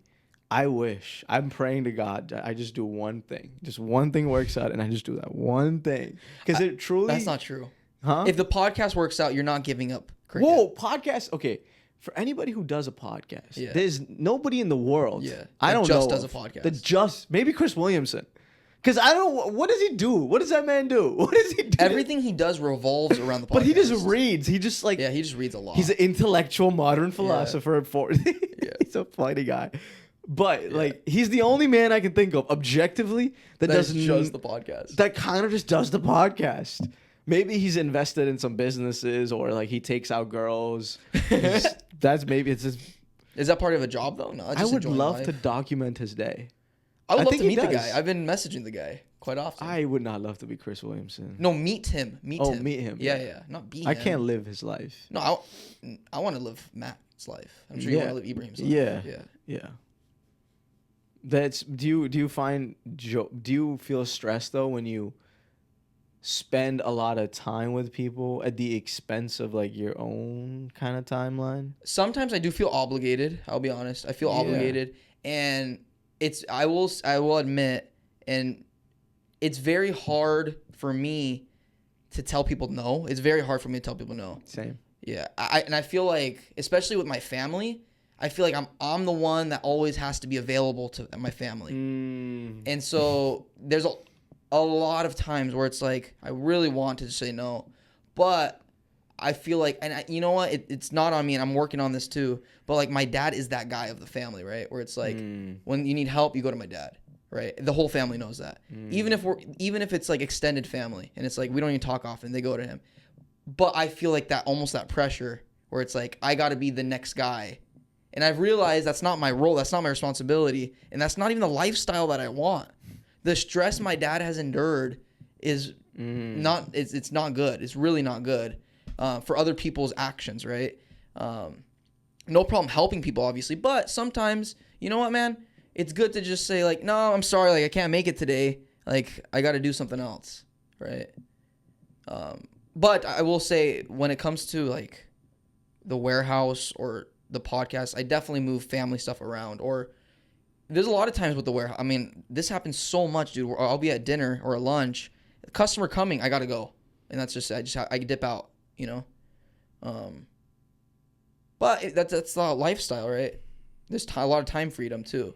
I'm praying to God that I just do one thing. Just one thing works out, and I just do that one thing. Because it truly. That's not true. Huh? If the podcast works out, you're not giving up cricket. Whoa, podcast. Okay, for anybody who does a podcast, Yeah. there's nobody in the world. Yeah, I that don't just know does of a podcast. That just maybe Chris Williamson, because I don't know what does he do. What does that man do? What does he do? Everything he does revolves around the podcast. But he just reads. He just like Yeah, he just reads a lot. he's an intellectual modern philosopher. He's a funny guy. But like he's the only man I can think of objectively that That's doesn't just the podcast. that kind of just does the podcast. Maybe he's invested in some businesses or like he takes out girls. That's maybe it's just. Is that part of a job though? No, I would love to document his day. I would I love think to he meet the does. guy. I've been messaging the guy quite often. I would not love to be Chris Williamson. No, meet him. Meet him. Meet him. Yeah. Not be I him. can't live his life. No, I want to live Matt's life. I'm sure you want to live Ibrahim's life. Yeah. Yeah. Yeah. That's do you find do you feel stressed though when you spend a lot of time with people at the expense of like your own kind of timeline? Sometimes I do feel obligated. I'll be honest. I feel Yeah. obligated, and I will admit, and it's very hard for me to tell people no. It's very hard for me to tell people no. Same. Yeah, I feel like, especially with my family, I feel like I'm the one that always has to be available to my family. And so there's a lot of times where it's like I really want to say no, but I feel like, and you know what, it's not on me, and I'm working on this too, but like my dad is that guy of the family, right? Where it's like when you need help, you go to my dad, right? The whole family knows that. Even if it's like extended family and it's like we don't even talk often, they go to him. But I feel like that pressure where it's like I got to be the next guy. And I've realized that's not my role, that's not my responsibility, and that's not even the lifestyle that I want. The stress my dad has endured is not it's not good. It's really not good for other people's actions, right? No problem helping people, obviously, but sometimes, you know what, man? It's good to just say like, no, I'm sorry, like I can't make it today. Like I got to do something else, right? But I will say when it comes to like the warehouse or the podcast, I definitely move family stuff around. Or there's a lot of times with the warehouse. I mean, this happens so much, dude. Where I'll be at dinner or at lunch, customer coming, I gotta go, and that's just I dip out, you know. But that's the lifestyle, right? There's a lot of time freedom too.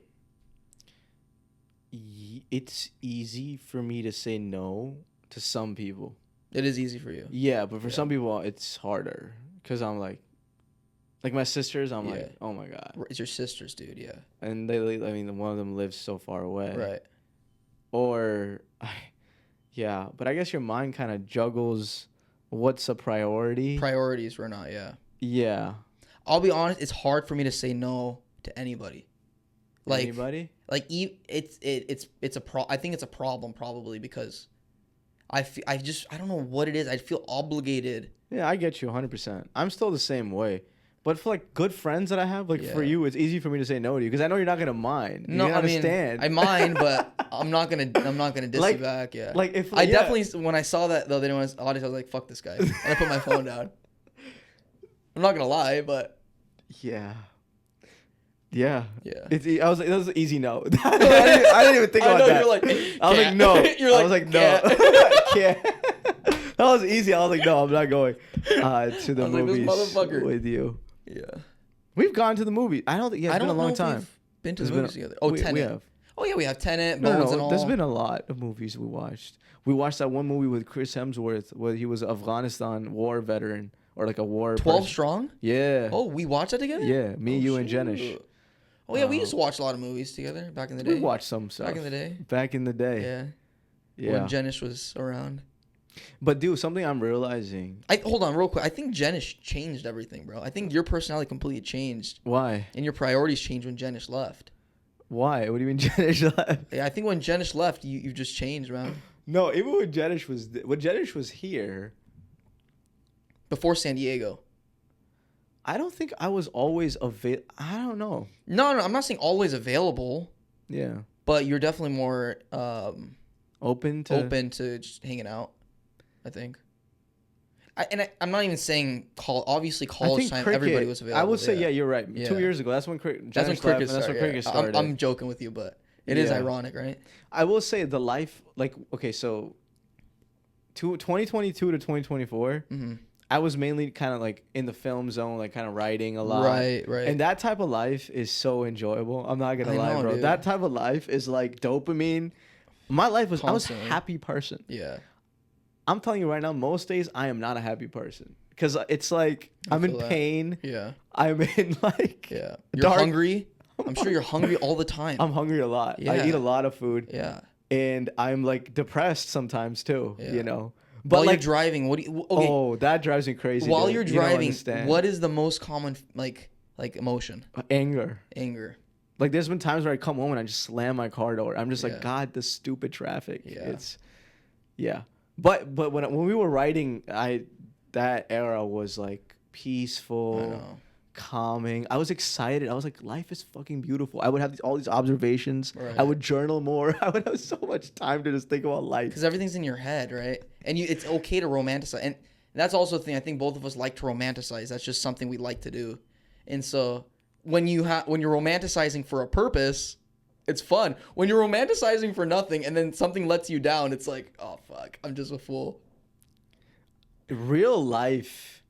It's easy for me to say no to some people. It is easy for you. Yeah, but for some people, it's harder because I'm like my sisters. I'm Yeah. like, oh my god. It's your sisters, dude. Yeah. And I mean, one of them lives so far away. Right. Or, yeah, but I guess your mind kind of juggles what's a priority. Priorities were not. Yeah. Yeah. I'll be honest. It's hard for me to say no to anybody. Like anybody? Like it's I think it's a problem probably because I don't know what it is. I feel obligated. Yeah, I get you 100%. I'm still the same way. But for like good friends that I have, like for Yeah. you, it's easy for me to say no to you because I know you're not gonna mind. No, you I mean, understand. I mind, but I'm not gonna diss Like- you back. Yeah. like if I yeah. definitely, when I saw that though, I was like, fuck this guy, and I put my phone down. I'm not gonna lie, but Yeah. Yeah. yeah. I was like, that was an easy no. I didn't even think I about know, that. you're like, I was like, can't. no. You're I like, was like, no. can't. Can't. That was easy. I was like, no, I'm not going to the I was like, this movies motherfucker. with you. Yeah. We've gone to the movie. I don't think. Yeah, it's I been don't a long know if time. we've been to There's the been movies a- together. Oh, we Tenet. have. Oh yeah, we have Tenet, Bones, and all. There's been a lot of movies we watched. We watched that one movie with Chris Hemsworth where he was an Afghanistan war veteran or like a war 12 person. Strong. Yeah. Oh, we watched that together. Yeah, me, Oh, you, and shoot. Jenish. Oh yeah, we used to watch a lot of movies together back in the day. We watched some stuff. back in the day. Back in the day. Yeah. Yeah. When Jenish was around. But dude, something I'm realizing. Hold on real quick. I think Jenish changed everything, bro. I think your personality completely changed Why? and your priorities changed when Jenish left. Why? What do you mean Jenish left? Yeah, I think when Jenish left, you just changed, man. No, even when Jenish was here, Before San Diego. I don't think I was always I don't know. No, I'm not saying always available, Yeah. but you're definitely more Open to just hanging out, I think. I'm not even saying obviously college time everybody was available. I would say yeah, you're right. Yeah. 2 years ago, that's when That's when Jenish cricket left, and that's when started. cricket Yeah. started. I'm joking with you, but it is Yeah. ironic, right? I will say the life, like, okay, so 2022 to 2024, I was mainly kind of like in the film zone, like kind of writing a lot. Right. And that type of life is so enjoyable. I'm not going to I lie, know, bro. dude. That type of life is like dopamine. My life was, Constantly. I was a happy person. Yeah. I'm telling you right now, most days I am not a happy person because it's like I'm in feel that. pain. Yeah. I'm in like, Yeah. You're dark- hungry. I'm sure you're hungry all the time. I'm hungry a lot. I Yeah. eat a lot of food. Yeah. And I'm like depressed sometimes too, Yeah. you know. But While like, you're driving, what do you? Okay. oh, that drives me crazy. While dude. you're You don't driving, understand. what is the most common like emotion? Anger. Anger. Like there's been times where I come home and I just slam my car door. I'm just Yeah. like, God, the stupid traffic. Yeah. It's, yeah. But when we were writing, that era was like I peaceful, know. calming. I was excited. I was like, life is fucking beautiful. I would have all these observations. Right. I would journal more. I would have so much time to just think about life. Because everything's in your head, right? And it's okay to romanticize. And that's also the thing. I think both of us like to romanticize. That's just something we like to do. And so when you're romanticizing for a purpose, it's fun. When you're romanticizing for nothing and then something lets you down, it's like, oh fuck, I'm just a fool. Real life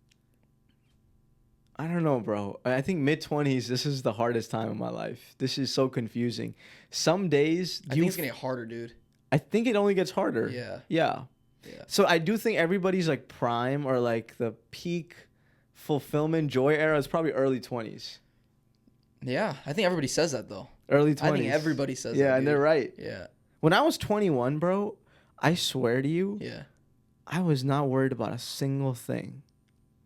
I don't know, bro. I think mid-20s, this is the hardest time of my life. This is so confusing. Some days, I think it's gonna get harder, dude. I think it only gets harder. Yeah. Yeah. Yeah. So I do think everybody's like prime or like the peak fulfillment joy era is probably early 20s. Yeah, I think everybody says that though. Early 20s. I think everybody says that. Yeah, and dude. they're right. Yeah. When I was 21, bro, I swear to you, Yeah. I was not worried about a single thing.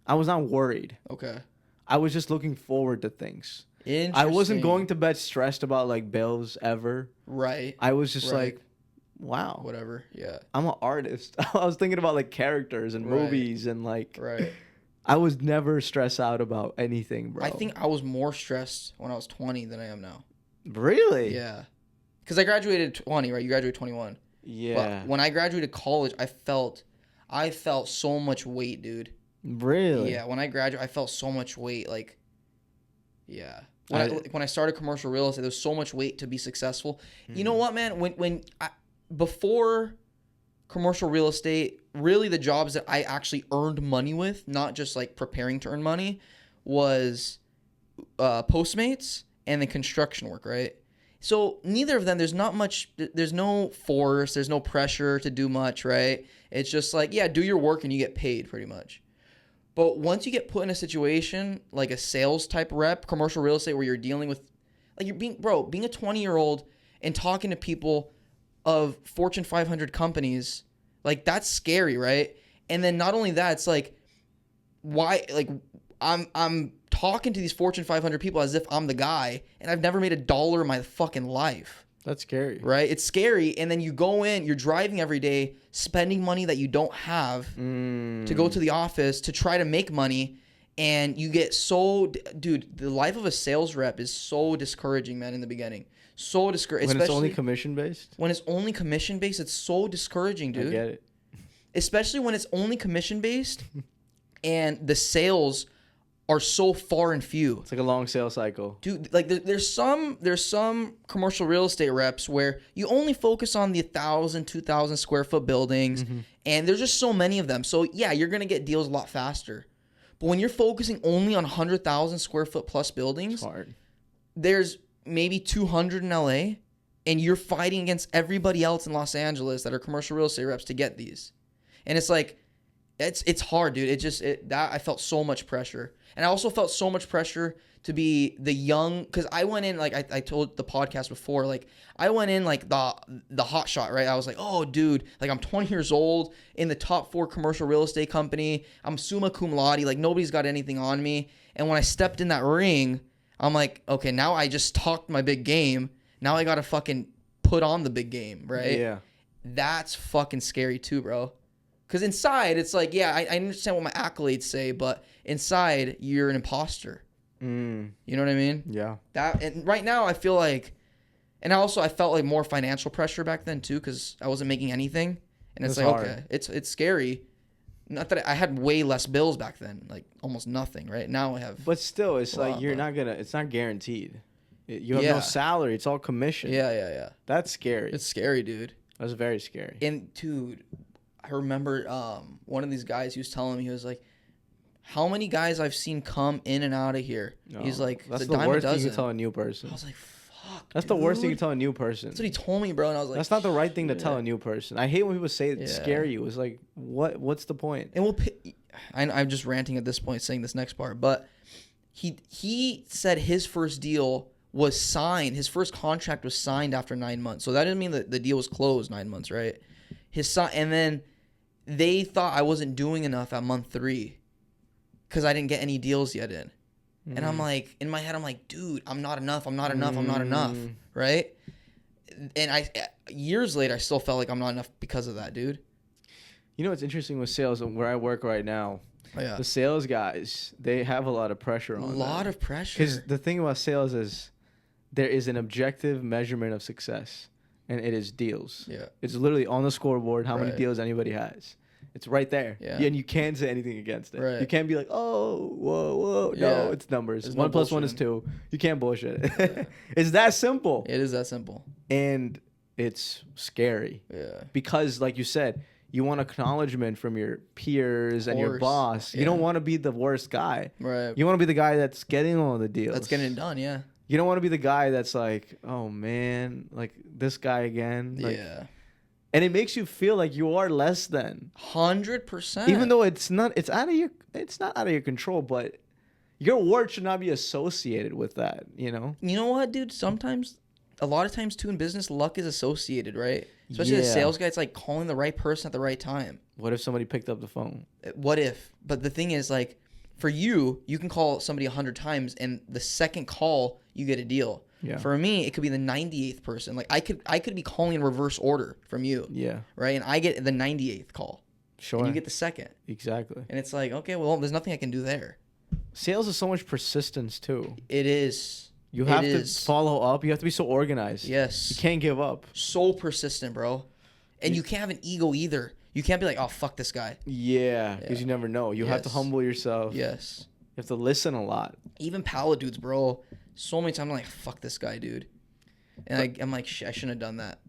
I was not worried. Okay. I was just looking forward to things. Interesting. I wasn't going to bed stressed about like bills ever. Right. I was just Right. like, wow. Whatever. Yeah. I'm an artist. I was thinking about like characters and Right. movies and like Right. I was never stressed out about anything, bro. I think I was more stressed when I was 20 than I am now. Really? Yeah. Because I graduated 20, right? You graduated 21. Yeah. But when I graduated college, I felt so much weight, dude. Really? Yeah. When I graduated, I felt so much weight. Like, yeah. When I started commercial real estate, there was so much weight to be successful. You know what, man? Before commercial real estate, really the jobs that I actually earned money with, not just like preparing to earn money, was Postmates and then construction work, right? So neither of them, there's not much, there's no force, there's no pressure to do much, right? It's just like, yeah, do your work and you get paid pretty much. But once you get put in a situation like a sales type rep, commercial real estate, where you're dealing with, like you're being a 20-year-old and talking to people of Fortune 500 companies, like that's scary, right? And then not only that, it's like, why, like I'm talking to these Fortune 500 people as if I'm the guy, and I've never made $1 in my fucking life. That's scary. Right? It's scary. And then you go in, you're driving every day, spending money that you don't have to go to the office to try to make money. And you get dude, the life of a sales rep is so discouraging, man, in the beginning. So discouraging. When it's only commission based? When it's only commission based, it's so discouraging, dude. I get it. Especially when it's only commission based and the sales are so far and few. It's like a long sales cycle. Dude, like there's some commercial real estate reps where you only focus on the 1,000, 2,000 square foot buildings, and there's just so many of them. So yeah, you're gonna get deals a lot faster. But when you're focusing only on 100,000 square foot plus buildings, It's hard. there's maybe 200 in LA, and you're fighting against everybody else in Los Angeles that are commercial real estate reps to get these. And it's like, it's hard, dude. That I felt so much pressure. And I also felt so much pressure to be the young, because I went in, like I told the podcast before, like I went in like the hot shot, right? I was like, oh, dude, like I'm 20 years old in the top 4 commercial real estate company. I'm summa cum laude, like nobody's got anything on me. And when I stepped in that ring, I'm like, okay, now I just talked my big game. Now I got to fucking put on the big game, right? Yeah. That's fucking scary too, bro. Because inside, it's like, yeah, I understand what my accolades say, but inside, you're an imposter. You know what I mean? Yeah. And right now, I feel like, and I felt like more financial pressure back then too, because I wasn't making anything. And it's like, hard. okay, it's scary. Not that I had way less bills back then, like almost nothing, right? Now I have. But still, it's like lot, it's not guaranteed. You have no salary. It's all commission. Yeah. That's scary. It's scary, dude. That's very scary. And dude, I remember one of these guys, he was telling me, he was like, how many guys I've seen come in and out of here? No, He's like, that's the the dime a worst thing you dozen. can tell a new person. I was like, fuck, That's the worst thing you can tell a new person. That's what he told me, bro. And I was like, That's not the right thing to tell a new person. I hate when people say Yeah. scare you. It's like, what's the point? and I'm just ranting at this point, saying this next part, but he said his first deal was signed. His first contract was signed after 9 months. So that didn't mean that the deal was closed 9 months, right? And then they thought I wasn't doing enough at month 3 because I didn't get any deals yet in. And I'm like, in my head, I'm like, dude, I'm not enough, right? And years later, I still felt like I'm not enough because of that, dude. You know what's interesting with sales and where I work right now? Oh, yeah. The sales guys, they have a lot of pressure on them. A lot of pressure. Because the thing about sales is there is an objective measurement of success, and it is deals. Yeah. It's literally on the scoreboard how many Right. deals anybody has. It's right there. Yeah. And you can't say anything against it. Right. You can't be like, oh, whoa. Yeah. No, it's numbers. There's 1 no + 1 is bullshitting. 2. You can't bullshit it. Yeah. It's that simple. It is that simple. And it's scary. Yeah. Because, like you said, you want acknowledgement from your peers and your course, boss. You don't want to be the worst guy. Right. You want to be the guy that's getting all the deals. That's getting it done. Yeah. You don't want to be the guy that's like, oh man, like this guy again. Like, Yeah. and it makes you feel like you are less than. 100%. Even though it's not out of your control, but your worth should not be associated with that, you know? You know what, dude? Sometimes, a lot of times too in business, luck is associated, right? Especially the sales guy, it's like calling the right person at the right time. What if somebody picked up the phone? What if? But the thing is, like, for you can call somebody 100 times, and the second call, you get a deal. Yeah. For me, it could be the 98th person. Like, I could be calling in reverse order from you. Yeah. Right? And I get the 98th call. Sure. And you get the second. Exactly. And it's like, okay, well, there's nothing I can do there. Sales is so much persistence too. It is. You have to follow up. You have to be so organized. Yes. You can't give up. So persistent, bro. And you can't have an ego either. You can't be like, oh, fuck this guy. Yeah, because you never know. You have to humble yourself. Yes. You have to listen a lot. Even pallet dudes, bro. So many times I'm like, fuck this guy, dude. And I'm like, I shouldn't have done that.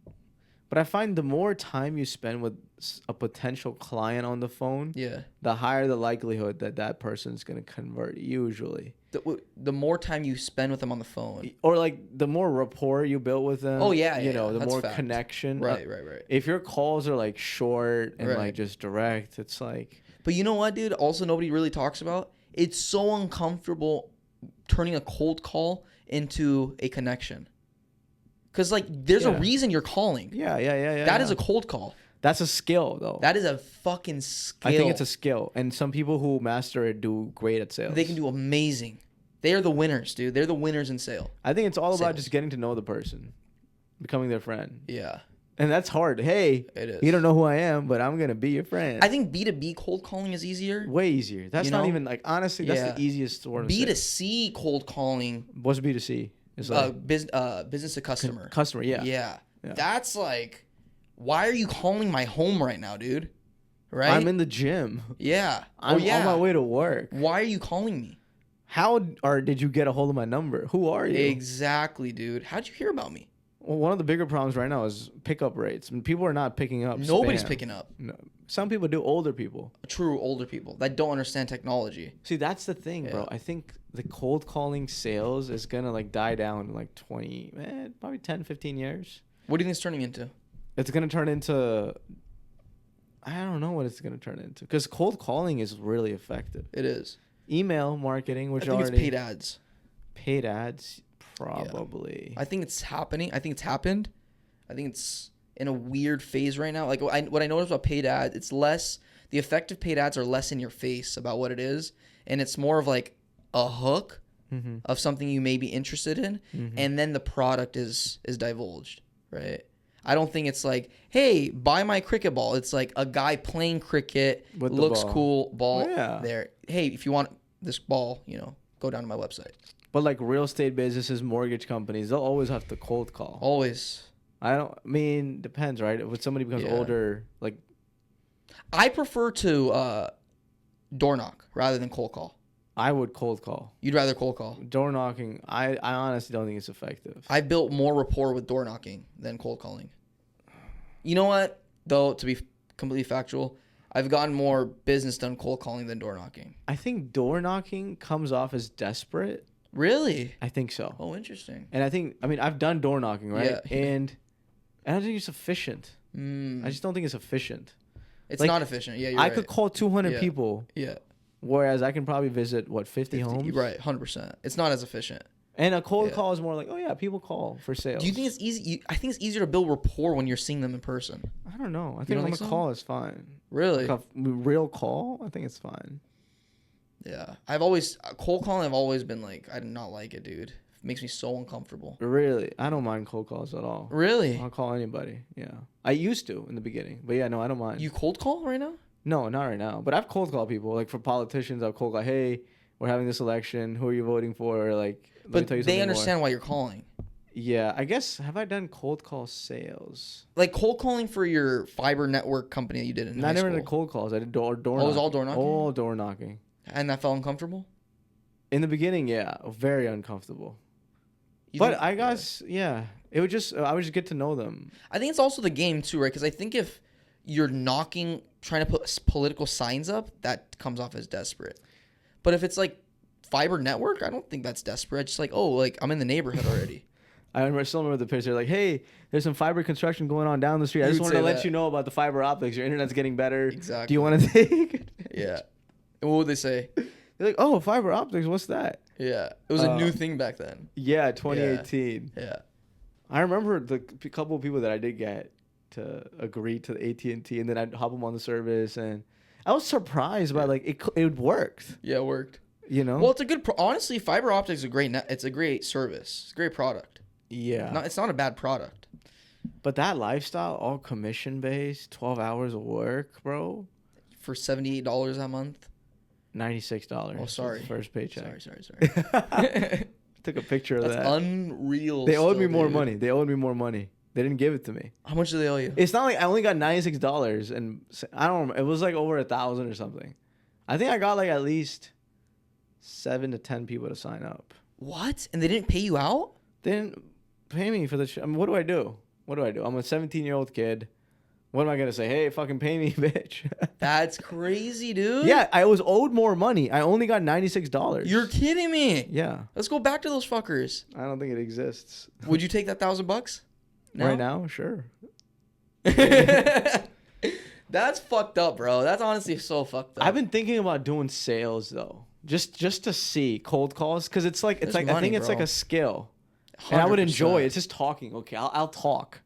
But I find the more time you spend with a potential client on the phone, the higher the likelihood that that person's going to convert, usually. The more time you spend with them on the phone. Or, like, the more rapport you build with them. Oh, yeah, you know, the that's more fact. connection. Right. If your calls are, like, short and, like, just direct, it's like... But you know what, dude? Also, nobody really talks about. It's so uncomfortable turning a cold call into a connection. Because, like, there's a reason you're calling. Yeah. That is a cold call. That's a skill, though. That is a fucking skill. I think it's a skill. And some people who master it do great at sales. They can do amazing. They are the winners, dude. They're the winners in sale. I think it's all about just getting to know the person. Becoming their friend. Yeah. And that's hard. Hey, it is. You don't know who I am, but I'm going to be your friend. I think B2B cold calling is easier. Way easier. That's not even, like, honestly, that's the easiest word to say. B2C cold calling. What's B2C? It's like business to customer. Customer, yeah. Yeah. That's like, why are you calling my home right now, dude? Right? I'm in the gym. Yeah. I'm on my way to work. Why are you calling me? How did you get a hold of my number? Who are you? Exactly, dude. How'd you hear about me? Well, one of the bigger problems right now is pickup rates. I mean, people are not picking up. Nobody's spam. picking up. No. Some people do, older people. True older people that don't understand technology. See, that's the thing, bro. I think the cold calling sales is going to, like, die down in, like, probably 10, 15 years. What do you think it's turning into? It's going to turn into... I don't know what it's going to turn into. Because cold calling is really effective. It is. Email marketing, which I think it's paid ads. Paid ads, probably. I think it's happening. I think it's happened. I think it's in a weird phase right now. Like, what I noticed about paid ads, it's less... The effective paid ads are less in your face about what it is. And it's more of, like, a hook of something you may be interested in. And then the product is divulged, right? I don't think it's like, hey, buy my cricket ball. It's like a guy playing cricket, with looks ball. cool, ball there. Hey, if you want this ball, go down to my website. But, like, real estate businesses, mortgage companies, they'll always have to cold call. Always. Depends, right? If somebody becomes older, like... I prefer to door knock rather than cold call. I would cold call. You'd rather cold call? Door knocking, I honestly don't think it's effective. I built more rapport with door knocking than cold calling. You know what, though, to be completely factual, I've gotten more business done cold calling than door knocking. I think door knocking comes off as desperate. Really? I think so. Oh, interesting. And I've done door knocking, right? Yeah. And I don't think it's efficient. I just don't think it's efficient. It's not efficient. Yeah, you're I right. could call 200 people. Yeah. Whereas I can probably visit, 50 homes? Right, 100%. It's not as efficient. And a cold call is more like, people call for sales. Do you think it's easy? I think it's easier to build rapport when you're seeing them in person. I don't know. I think on a call is fine. Really? Like a real call, I think it's fine. Yeah. Cold calling, I've always been like, I do not like it, dude. It makes me so uncomfortable. Really? I don't mind cold calls at all. Really? I'll call anybody. Yeah. I used to in the beginning. But I don't mind. You cold call right now? No, not right now. But I've cold called people. Like, for politicians, I've cold called, hey, we're having this election. Who are you voting for? Or, like, but they understand why you're calling. Yeah. I guess, have I done cold call sales? Like, cold calling for your fiber network company that you did in high school? I never did cold calls. I did door knocking. Oh, it was all door knocking? All door knocking. And that felt uncomfortable? In the beginning, yeah. Very uncomfortable. But I guess, it would just, I would just get to know them. I think it's also the game, too, right? Because I think if you're trying to put political signs up, that comes off as desperate. But if it's like fiber network, I don't think that's desperate. It's just like, oh, like I'm in the neighborhood already. I still remember the picture. Like, hey, there's some fiber construction going on down the street. I just wanted to let you know about the fiber optics. Your internet's getting better. Exactly. Do you want to take? Yeah. And what would they say? They're like, oh, fiber optics. What's that? Yeah. It was a new thing back then. Yeah, 2018. Yeah. I remember the couple of people that I did get to agree to the AT&T, and then I'd hop them on the service, and I was surprised by like it worked. Yeah, it worked. You know. Well, it's a good. Honestly, fiber optics is a great. It's a great service. It's a great product. Yeah. It's not a bad product. But that lifestyle, all commission based, 12 hours of work, bro. For $78 a month. $96. Oh, sorry. First paycheck. Sorry. Took a picture of That's that. unreal. They owed me still, more dude. money. They owed me more money. They didn't give it to me. How much do they owe you? It's not like I only got $96, and I don't remember. It was like over 1,000 or something. I think I got like at least 7 to 10 people to sign up. What? And they didn't pay you out? They didn't pay me for the. I mean, what do I do? What do I do? I'm a 17-year-old kid. What am I gonna say? Hey, fucking pay me, bitch. That's crazy, dude. Yeah, I was owed more money. I only got $96. You're kidding me. Yeah. Let's go back to those fuckers. I don't think it exists. Would you take that $1,000? Right now? Sure. That's fucked up, bro. That's honestly so fucked up. I've been thinking about doing sales though, just to see cold calls, because it's like There's I money, think it's bro. like a skill, and I would 100%. enjoy it. It's just talking. Okay, I'll talk.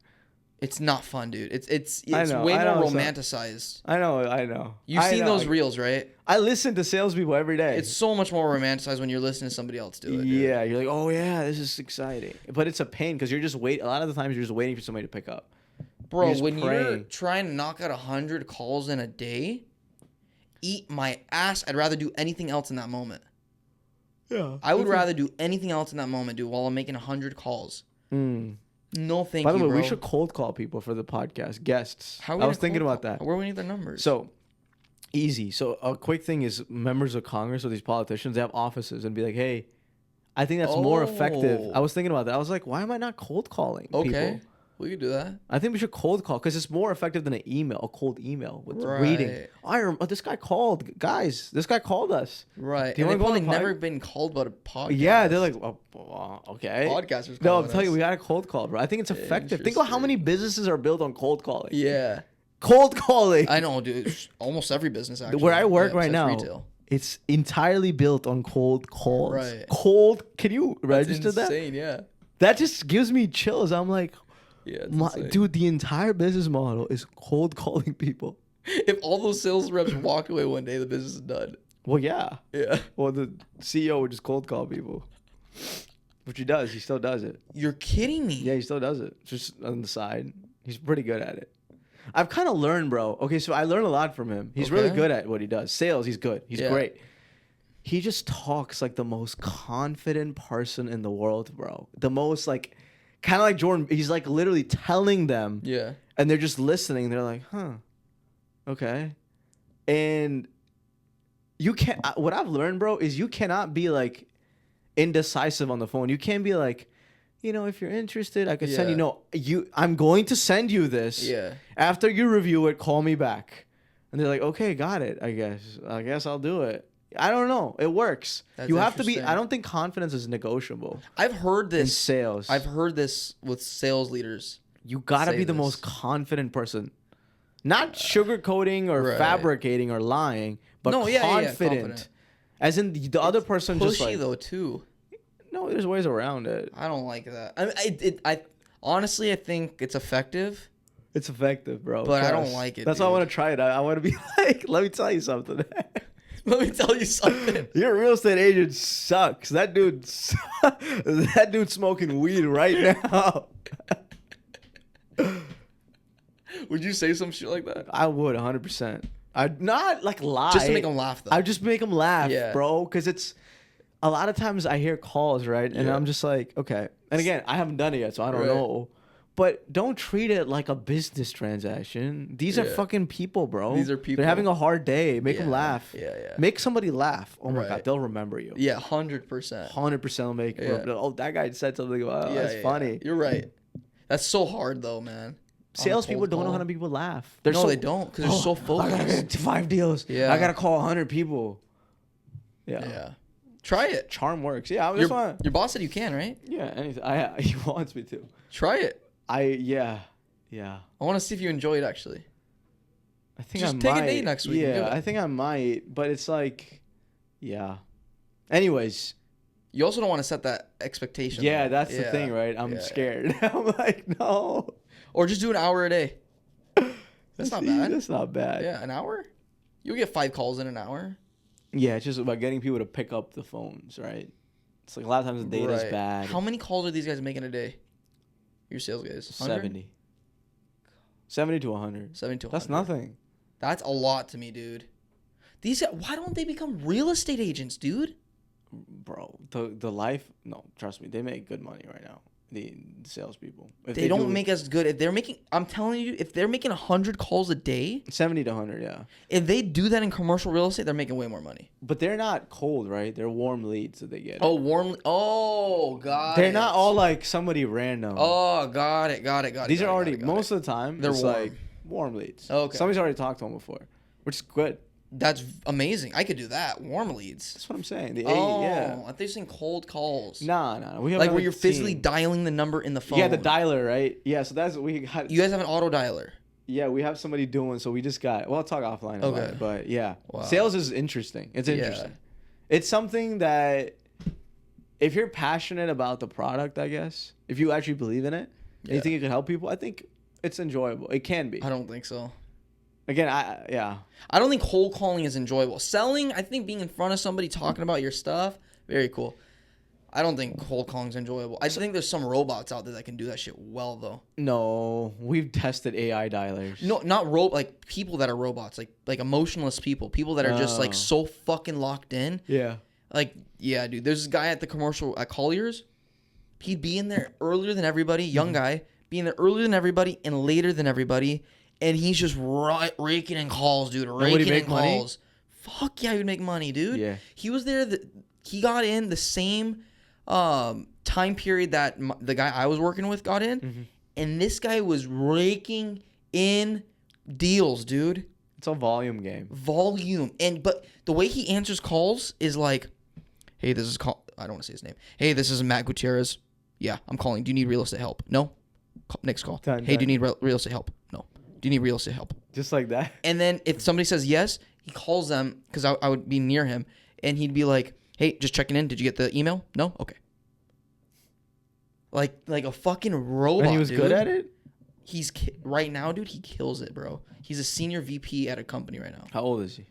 It's not fun, dude. It's I know, way I more know, it's not. romanticized. I know. You've seen know. those reels, right? I listen to salespeople every day. It's so much more romanticized when you're listening to somebody else do it. Dude. Yeah, you're like, oh yeah, this is exciting, but it's a pain because you're just a lot of the times you're just waiting for somebody to pick up. Bro, when you're praying. trying to knock out 100 calls in a day, eat my ass. I'd rather do anything else in that moment. Yeah, I would rather do anything else in that moment, dude, while I'm making 100 calls. No, thank you, By the way, bro. we should cold call people for the podcast guests. How are we I gonna was thinking cold about call? that. Where we need their numbers? So easy. So a quick thing is members of Congress or these politicians, they have offices and be like, hey, I think that's more effective. Oh. I was thinking about that. I was like, why am I not cold calling okay, people? we could do that. I think we should cold call because it's more effective than an email, a cold email with reading. This guy called. Guys, this guy called us. Right. Do you and want to they've go on the never been called about a podcast. Yeah, they're like, okay. Podcasters No, calling I'm telling you, us. we got a cold call, bro. I think it's effective. Think about how many businesses are built on cold calling. Yeah. Cold calling. I know, dude. Almost every business, actually. Where I work right besides now, retail. it's entirely built on cold calls. Right. Cold. Can you That's register that? insane, yeah. That just gives me chills. I'm like, Yeah, it's insane. dude, the entire business model is cold calling people. If all those sales reps walked away one day, the business is done. Well, yeah. Yeah. Well, the CEO would just cold call people. Which he does. He still does it. You're kidding me. Yeah, he still does it. Just on the side. He's pretty good at it. I've kind of learned, bro. Okay, so I learned a lot from him. He's really Okay. good at what he does. Sales, he's good. He's Yeah. great. He just talks like the most confident person in the world, bro. The most like, kind of like Jordan. He's like literally telling them, Yeah. and they're just listening. They're like, huh, okay. And you can't. What I've learned, bro, is you cannot be like indecisive on the phone. You can't be like, if you're interested, I could send you. Yeah. No, I'm going to send you this. Yeah. After you review it, call me back. And they're like, okay, got it. I guess I'll do it. I don't know. It works. That's You have to be. interesting. I don't think confidence is negotiable I've heard in this. sales. I've heard this with sales leaders. You gotta say be the this. most confident person, not sugarcoating or right. fabricating or lying, but confident. As in the other person Pushy just like though too. no. There's ways around it. I don't like that. I mean, I honestly I think it's effective. It's effective, bro. But I Trust. don't like it, That's why I dude. want to try it. I want to be like, let me tell you something. Let me tell you something. Your real estate agent sucks. That dude's smoking weed right now. Would you say some shit like that? I would 100%. I'd not like lie. Just to make them laugh, though. I'd just make them laugh, Yeah. bro. Because it's a lot of times I hear calls, right? And Yeah. I'm just like, okay. And again, I haven't done it yet, so I don't Right. know. But don't treat it like a business transaction. These are Yeah. fucking people, bro. These are people. They're having a hard day. Make them Yeah. laugh. Yeah. Make somebody laugh. Oh my Right. God, they'll remember you. Yeah, 100%. 100% will make Yeah. oh, that guy said something about that's funny. You're right. That's so hard though, man. Salespeople don't know how to call. make people laugh. No, they don't, because they're so I gotta focused. get 5 deals. Yeah. I gotta call 100 people. Yeah. Yeah. Try it. Charm works. Yeah, I just want. Your boss said you can, right? Yeah, anything. He wants me to. Try it. Yeah. I want to see if you enjoy it, actually. I think Just I take might. a date next week and do Yeah, it. I think I might, but it's like, yeah. Anyways, You also don't want to set that expectation. yeah, though. that's the thing, right? I'm Yeah. scared. I'm like, no. Or just do an hour a day. That's not bad. That's not bad. Yeah, an hour? You'll get 5 calls in an hour. Yeah, it's just about getting people to pick up the phones, right? It's like a lot of times the data's Right. bad. How many calls are these guys making a day? Your sales guys? 100? 70. 70 to 100. 70 to 100. That's nothing. That's a lot to me, dude. These guys, why don't they become real estate agents, dude? Bro, the life, no, trust me, they make good money right now. The salespeople. If They don't do make as good. If they're making, I'm telling you, if they're making 100 calls a day, 70 to 100, yeah. if they do that in commercial real estate, they're making way more money. But they're not cold, right? They're warm leads that they get. Oh, warmly. Oh, got it. They're not all like somebody random. Oh, got it. These are already, most of the time, They're it's warm. like warm leads. Okay. Somebody's already talked to them before, which is good. That's amazing. I could do that. Warm leads. That's what I'm saying. The I thought you were saying cold calls. Nah. We have Like another where you're physically team. dialing the number in the phone. Yeah, the dialer, right? Yeah, so that's what we got. You guys have an auto dialer. Yeah, we have somebody doing. So we just got. Well, I'll talk offline about Okay. it. But yeah, Wow. sales is interesting. It's Yeah. interesting. It's something that if you're passionate about the product, I guess, if you actually believe in it, and you think it can help people, I think it's enjoyable. It can be. I don't think so. Again, I don't think cold calling is enjoyable. Selling, I think being in front of somebody talking about your stuff, very cool. I don't think cold calling is enjoyable. I just think there's some robots out there that can do that shit well, though. No, we've tested AI dialers. No, not like people that are robots, like emotionless people that are just like Oh. so fucking locked in. Yeah. Like, yeah, dude. There's this guy at the commercial at Collier's. He'd be in there earlier than everybody, young guy, be in there earlier than everybody and later than everybody, and he's just raking in calls, dude. would he Raking in make money? calls. Fuck yeah, he would make money, dude. Yeah. He was there. He got in the same time period that the guy I was working with got in, and this guy was raking in deals, dude. It's a volume game. Volume. But the way he answers calls is like, hey, this is I don't want to say his name. Hey, this is Matt Gutierrez. Yeah, I'm calling. Do you need real estate help? No. Next call. Done, Hey, done. do you need real estate help? No. Do you need real estate help? Just like that. And then if somebody says yes, he calls them because I would be near him, and he'd be like, hey, just checking in. Did you get the email? No? Okay. Like a fucking robot, And he was dude. good at it? He's right now, dude, he kills it, bro. He's a senior VP at a company right now. How old is he?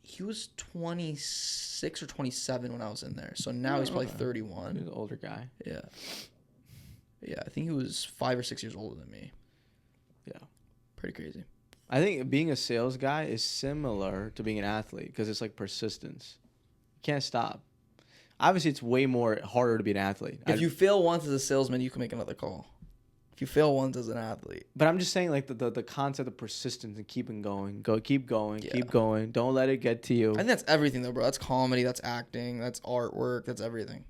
He was 26 or 27 when I was in there. So now he's probably 31. He's an older guy. Yeah. Yeah, I think he was 5 or 6 years older than me. Yeah. Pretty crazy. I think being a sales guy is similar to being an athlete because it's like persistence. You can't stop. Obviously, it's way more harder to be an athlete. If you fail once as a salesman, you can make another call. If you fail once as an athlete. But I'm just saying, like, the concept of persistence and keeping going. Keep going, Yeah. keep going. Don't let it get to you. I think that's everything, though, bro. That's comedy. That's acting. That's artwork. That's everything.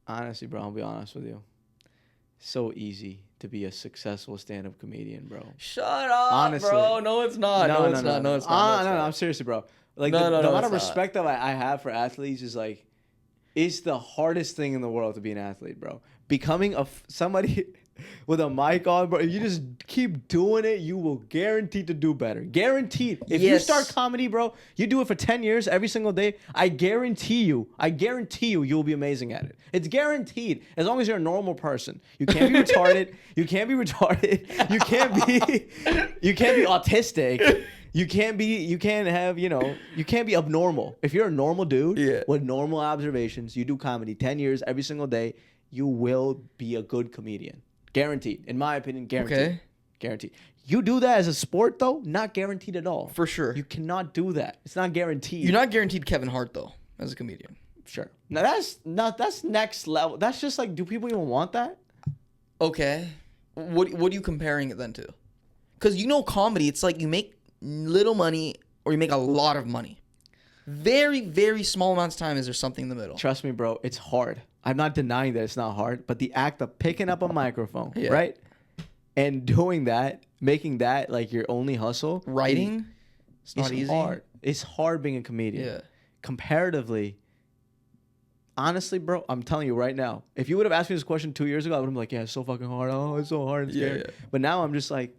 Honestly, bro, I'll be honest with you. So easy to be a successful stand-up comedian, bro. Shut up, Honestly. bro. No, it's not. No, it's not. No, it's not. No, I'm seriously, bro. Like, No, the no, amount it's of not. respect that I have for athletes is like, it's the hardest thing in the world to be an athlete, bro. Becoming somebody with a mic on, bro. If you just keep doing it, you will guaranteed to do better. Guaranteed. If you Yes. start comedy, bro, you do it for 10 years every single day. I guarantee you, you'll be amazing at it. It's guaranteed. As long as you're a normal person. You can't be retarded. You can't be retarded. You can't be autistic. You can't be abnormal. If you're a normal dude Yeah. with normal observations, you do comedy 10 years every single day, you will be a good comedian. Guaranteed. In my opinion, guaranteed. Okay. Guaranteed. You do that as a sport, though, not guaranteed at all. For sure. You cannot do that. It's not guaranteed. You're not guaranteed Kevin Hart, though, as a comedian. Sure. Now, that's next level. That's just like, do people even want that? Okay. What are you comparing it then to? Because comedy, it's like you make little money or you make a lot of money. Very, very small amounts of time is there something in the middle. Trust me, bro. It's hard. I'm not denying that it's not hard, but the act of picking up a microphone, Yeah. right? and doing that, making that like your only hustle. Writing, it's not easy. Hard. It's hard being a comedian. Yeah. Comparatively, honestly, bro, I'm telling you right now, if you would have asked me this question 2 years ago, I would have been like, yeah, it's so fucking hard. Oh, it's so hard and scary. Yeah. But now I'm just like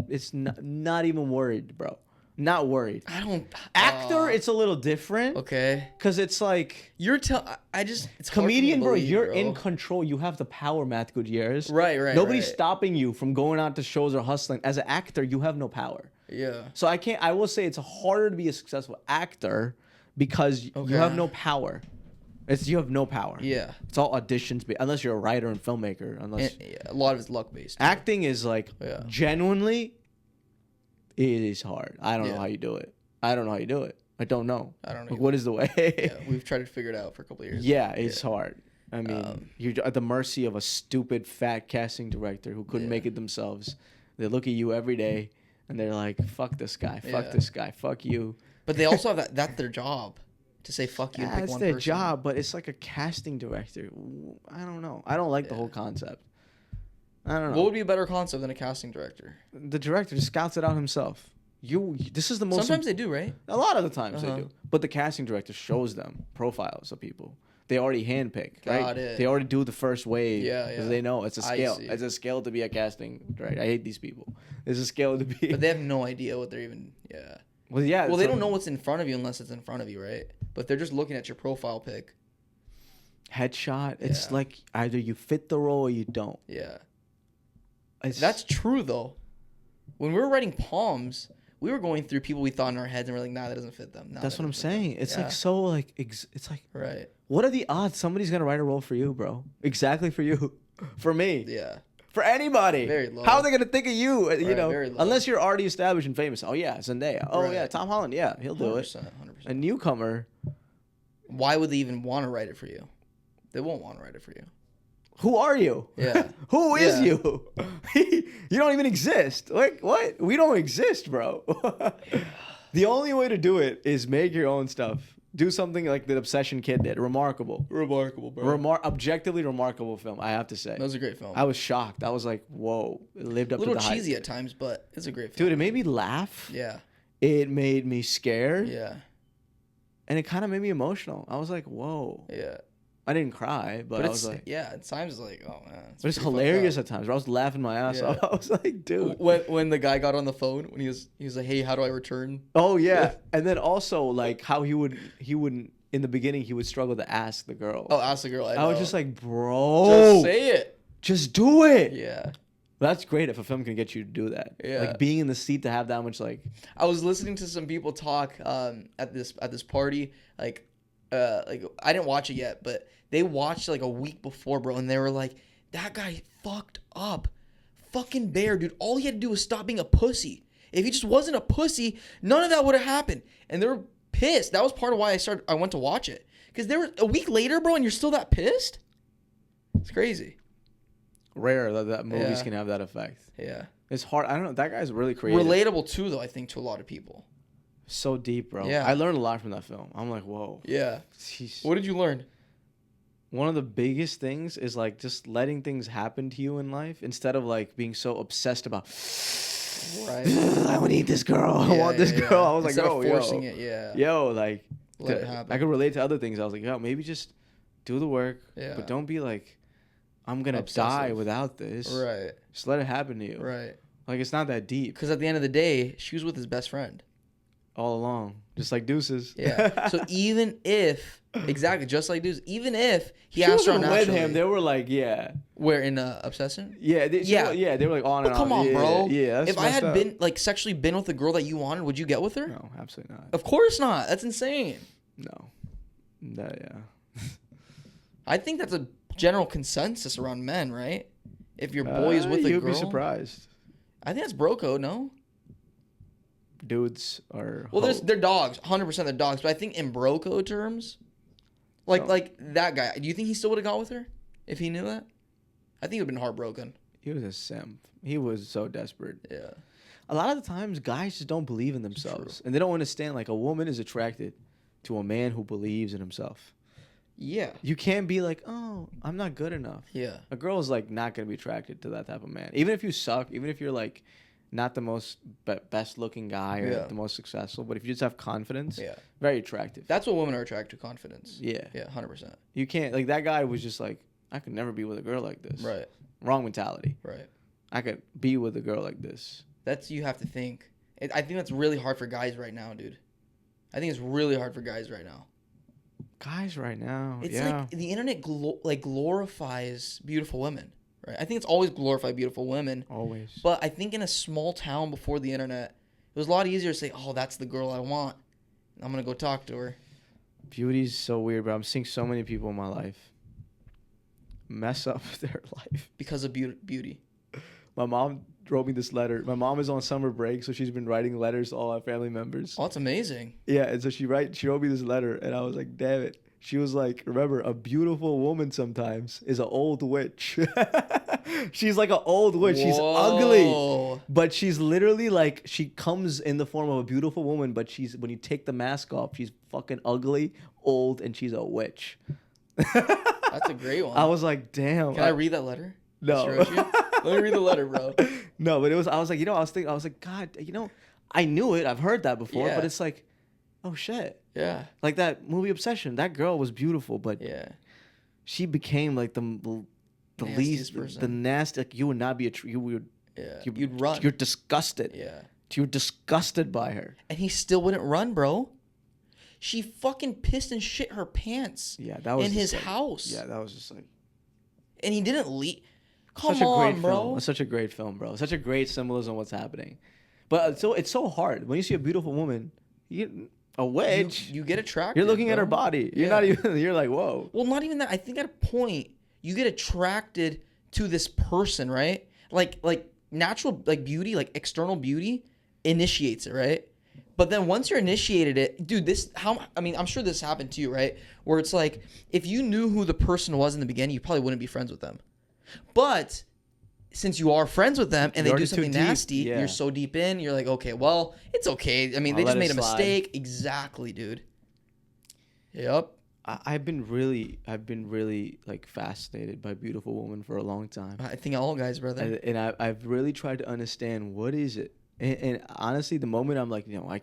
it's not even worried, bro. Not worried. I don't. Actor, it's a little different. Okay. Because it's like I just. It's comedian, hard for me to believe, you're bro. in control. You have the power, Matt Gutierrez. Right. Nobody's stopping you from going out to shows or hustling. As an actor, you have no power. Yeah. So I will say it's harder to be a successful actor because you have no power. You have no power. Yeah. It's all auditions, unless you're a writer and filmmaker. Unless a lot of it's luck based. Acting is like genuinely, it is hard. I don't know how you do it. I don't know. I don't know. Like, what is the way? Yeah, we've tried to figure it out for a couple of years. Yeah, it's hard. I mean, you're at the mercy of a stupid fat casting director who couldn't make it themselves. They look at you every day and they're like, "Fuck this guy. Fuck this guy. Fuck you." But they also have that's their job. To say fuck you and pick it's one their person. job, but it's like a casting director. I don't know. I don't like the whole concept. I don't know. What would be a better concept than a casting director? The director just scouts it out himself. This is the most. Sometimes they do, right? A lot of the times they do. But the casting director shows them profiles of people. They already handpick, right? Got it. They already do the first wave. Yeah. Because they know it's a scale. see. It's a scale to be a casting director. I hate these people. It's a scale to be. But they have no idea what they're even. Yeah. Well, yeah. Well, they don't know what's in front of you unless it's in front of you, right? But they're just looking at your profile pic. Headshot. It's like either you fit the role or you don't. Yeah. That's true, though. When we were writing Palms, we were going through people we thought in our heads and we're like, nah, that doesn't fit them. Nah, that's what I'm saying. It's like so like it's like right. What are the odds somebody's gonna write a role for you, bro? Exactly for you, for me. Yeah. For anybody. Very low. How are they gonna think of you? You know, very low. unless you're already established and famous. Oh yeah, Zendaya. Oh yeah, Tom Holland. Yeah, he'll do it. 100%. A newcomer. Why would they even want to write it for you? They won't want to write it for you. Who are you? Yeah. Who is you? You don't even exist. Like what? We don't exist, bro. The only way to do it is make your own stuff. Do something like the Obsession Kid did. Remarkable, bro. Objectively remarkable film, I have to say. That was a great film. I was shocked. I was like, whoa. It lived up to the hype. A little cheesy at times, but it's a great film. Dude, it made me laugh. Yeah. It made me scared. Yeah. And it kind of made me emotional. I was like, whoa. Yeah. I didn't cry, but I was like... Yeah, at times it's like, oh, man. But it's hilarious at times. I was laughing my ass off. I was like, dude. When the guy got on the phone, when he was like, hey, how do I return? Oh, yeah. And then also, like, how he would in the beginning, he would struggle to ask the girl. Oh, ask the girl. I was just like, bro. Just say it. Just do it. Yeah. That's great if a film can get you to do that. Yeah. Like, being in the seat to have that much, like... I was listening to some people talk at this party. Like, I didn't watch it yet, but they watched like a week before, bro, and they were like, that guy fucked up. Fucking Bear, dude. All he had to do was stop being a pussy. If he just wasn't a pussy, none of that would have happened. And they were pissed. That was part of why I went to watch it. Because they were a week later, bro, and you're still that pissed? It's crazy. Rare that movies can have that effect. Yeah. It's hard. I don't know. That guy's really creative. Relatable, too, though, I think, to a lot of people. So deep, bro. Yeah. I learned a lot from that film. I'm like, whoa. Yeah. Jeez. What did you learn? One of the biggest things is like just letting things happen to you in life instead of like being so obsessed about. Right. I want to eat this girl. I want this girl. I was instead like, of forcing it, like, let it happen. I could relate to other things. I was like, yo, maybe just do the work. Yeah. But don't be like, I'm gonna die without this. Right. Just let it happen to you. Right. Like it's not that deep. Because at the end of the day, she was with his best friend. All along, just like Deuces. Yeah. So even if just like Deuces, even if he she asked her out with naturally, him, they were like, yeah. Where in Obsession? Yeah. They were like on and on. Come on, bro. Yeah. If I had been like sexually been with a girl that you wanted, would you get with her? No, absolutely not. Of course not. That's insane. No. Yeah. I think that's a general consensus around men, right? If your boy is with a girl, you'd be surprised. I think that's bro code, no? Dudes are they're dogs, 100% they're dogs. But I think in bro code terms, like that guy, do you think he still would have got with her if he knew that? I think he would have been heartbroken. He was a simp. He was so desperate. Yeah. A lot of the times, guys just don't believe in themselves, and they don't understand. Like a woman is attracted to a man who believes in himself. Yeah. You can't be like, oh, I'm not good enough. Yeah. A girl is like not gonna be attracted to that type of man, even if you suck, even if you're like not the most best looking guy or Yeah. the most successful, but if you just have confidence, Yeah. very attractive. That's what women are attracted to, confidence. Yeah. Yeah, 100%. You can't like that guy was just like, I could never be with a girl like this. Right. Wrong mentality. Right. I could be with a girl like this. That's you have to think. I think that's really hard for guys right now, dude. I think it's really hard for guys right now. Guys right now, It's yeah. like the internet glorifies beautiful women, right? I think it's always glorified beautiful women. Always. But I think in a small town before the internet, it was a lot easier to say, "Oh, that's the girl I want. I'm gonna go talk to her." Beauty's so weird, bro. I'm seeing so many people in my life mess up their life. Because of beauty. My mom wrote me this letter. My mom is on summer break, so she's been writing letters to all our family members. Oh, that's amazing. Yeah, and so she wrote me this letter, and I was like, damn it. She was like, remember, a beautiful woman sometimes is an old witch. She's like an old witch. She's ugly. Whoa. But she's literally like, she comes in the form of a beautiful woman, but when you take the mask off, she's fucking ugly, old, and she's a witch. That's a great one. I was like, damn. Can I read that letter? No. She wrote you? Let me read the letter, bro. No, but I was like, I was like, God, I knew it. I've heard that before, Yeah. but it's like, oh shit. Yeah. Like that movie Obsession. That girl was beautiful, but Yeah. she became like the Nastiest least, person. the nasty. Like you would not be you would. Yeah. You'd run. You're disgusted. Yeah. You're disgusted by her. And he still wouldn't run, bro. She fucking pissed and shit her pants. Yeah, that was in his just like- house. Yeah, that was just like And he didn't leave. Come such a great on, bro. film. It's such a great film, bro. Such a great symbolism of what's happening. But it's so hard when you see a beautiful woman. A witch. You get attracted. You're looking at bro. her body. You're Yeah. not even. You're like, whoa. Well, not even that. I think at a point you get attracted to this person, right? Like natural like beauty, like external beauty initiates it, right? But then once you're initiated it, dude, I'm sure this happened to you, right? Where it's like if you knew who the person was in the beginning, you probably wouldn't be friends with them. But since you are friends with them and You're they do already too something deep, nasty, yeah. you're so deep in, you're like, okay, well, it's okay. I mean, I'll they just let made it a slide. mistake. Exactly, dude. Yep. I've been really like fascinated by beautiful women for a long time, I think all guys, brother. and I've really tried to understand what is it. And honestly, the moment I'm like, I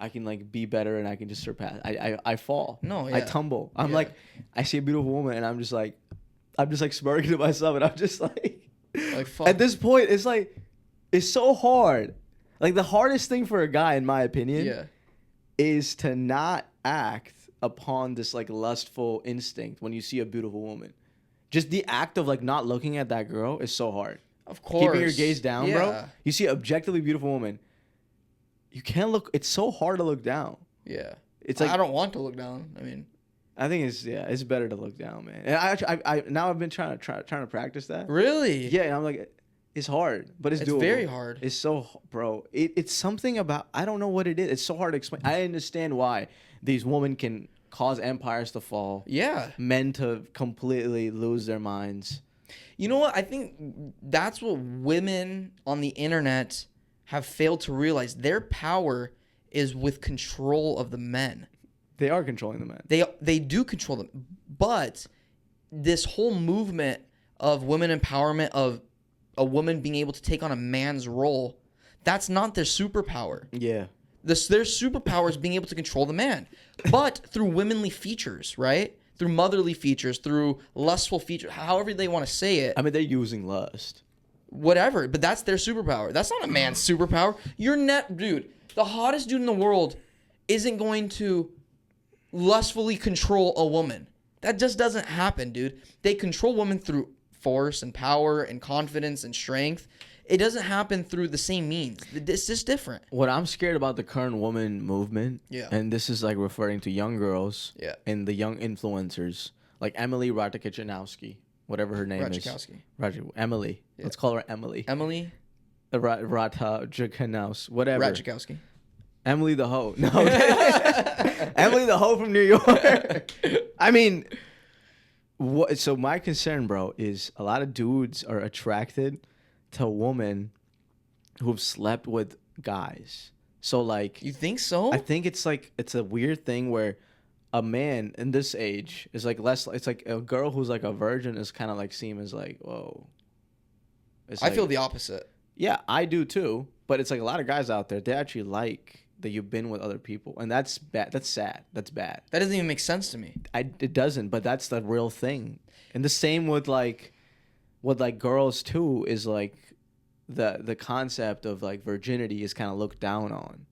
can like be better and I can just surpass. I fall. No, I yeah. tumble. I'm Yeah. like, I see a beautiful woman and I'm just like smirking to myself and I'm just like, Like, fuck. at this point, it's like, it's so hard. Like the hardest thing for a guy, in my opinion, Yeah. is to not act upon this like lustful instinct when you see a beautiful woman. Just the act of like not looking at that girl is so hard. Of course. Keeping your gaze down, bro. Yeah. You see an objectively beautiful woman. You can't look. It's so hard to look down. Yeah. It's like I don't want to look down. I mean, I think it's better to look down, man. And I now I've been trying to practice that. really? Yeah, and I'm like, it's hard, but it's It's doable. very hard. It's so, bro. It's something about, I don't know what it is. It's so hard to explain. I understand why these women can cause empires to fall, Yeah. men to completely lose their minds. You know what? I think that's what women on the internet have failed to realize. Their power is with control of the men. They are controlling the men. They do control them. But this whole movement of women empowerment, of a woman being able to take on a man's role, that's not their superpower. Yeah. Their superpower is being able to control the man, but through womanly features, right? Through motherly features, through lustful features, however they want to say it. I mean, they're using lust. Whatever, but that's their superpower. That's not a man's superpower. Dude, the hottest dude in the world isn't going to lustfully control a woman. That just doesn't happen, dude. They control women through force and power and confidence and strength. It doesn't happen through the same means. It's just different. What I'm scared about the current woman movement, Yeah. and this is like referring to young girls, Yeah. and the young influencers, like Emily Ratajkowski, whatever her name Ratajkowski. is. Emily. Yeah. Let's call her Emily. Emily Ratajkowski, whatever. Ratajkowski. Emily the hoe. No. Emily the hoe from New York. I mean, so my concern, bro, is a lot of dudes are attracted to women who've slept with guys. So like, You think so? I think it's like, it's a weird thing where a man in this age is like less. It's like a girl who's like a virgin is kind of like seen as like, whoa. It's I like, feel the opposite. yeah, I do too. But it's like a lot of guys out there, they actually like that you've been with other people, and that's bad. That's sad. That's bad. That doesn't even make sense to me. It doesn't, but that's the real thing. And the same with girls too is like the concept of like virginity is kind of looked down on.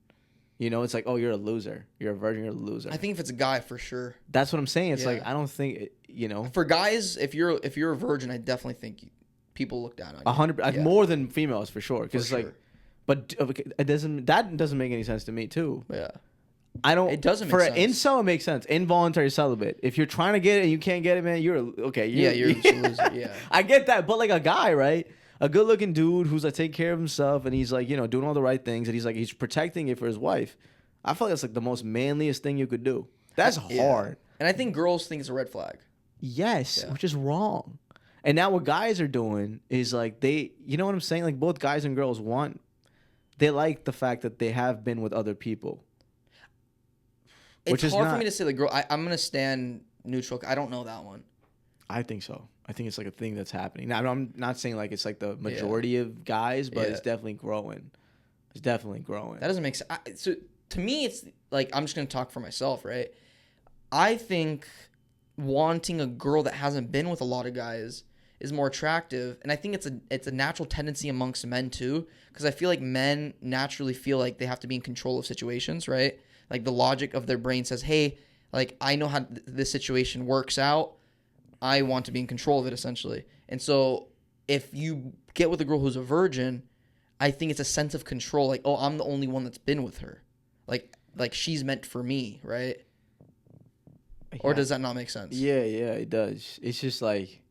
You know, it's like, oh, you're a loser. You're a virgin. You're a loser. I think if it's a guy, for sure. That's what I'm saying. It's Yeah. like I don't think you know. For guys, if you're a virgin, I definitely think people look down on you. 100 Yeah. more than females for sure. Because For like, sure. but it doesn't make any sense to me too. Yeah. I don't. It doesn't make for sense. an incel, it makes sense. Involuntary celibate. If you're trying to get it and you can't get it, man, you're okay. You're a loser. Yeah. I get that, but like a guy, right? A good-looking dude who's like taking care of himself and he's like, you know, doing all the right things and he's protecting it for his wife. I feel like that's like the most manliest thing you could do. That's hard. And I think girls think it's a red flag. Yes, Yeah. which is wrong. And now what guys are doing is like you know what I'm saying? Like both guys and girls they like the fact that they have been with other people. It's hard for me to say the girl. I'm gonna stand neutral. I don't know that one. I think so. I think it's like a thing that's happening. Now, I'm not saying like it's like the majority of guys, but it's definitely growing. It's definitely growing. That doesn't make sense. So to me, it's like, I'm just gonna talk for myself, right? I think wanting a girl that hasn't been with a lot of guys is more attractive, and I think it's a natural tendency amongst men too, because I feel like men naturally feel like they have to be in control of situations, right? Like the logic of their brain says, hey, like I know how this situation works out. I want to be in control of it, essentially. And so if you get with a girl who's a virgin, I think it's a sense of control. Like, oh, I'm the only one that's been with her. Like she's meant for me, right? Or does that not make sense? Yeah, it does. It's just like,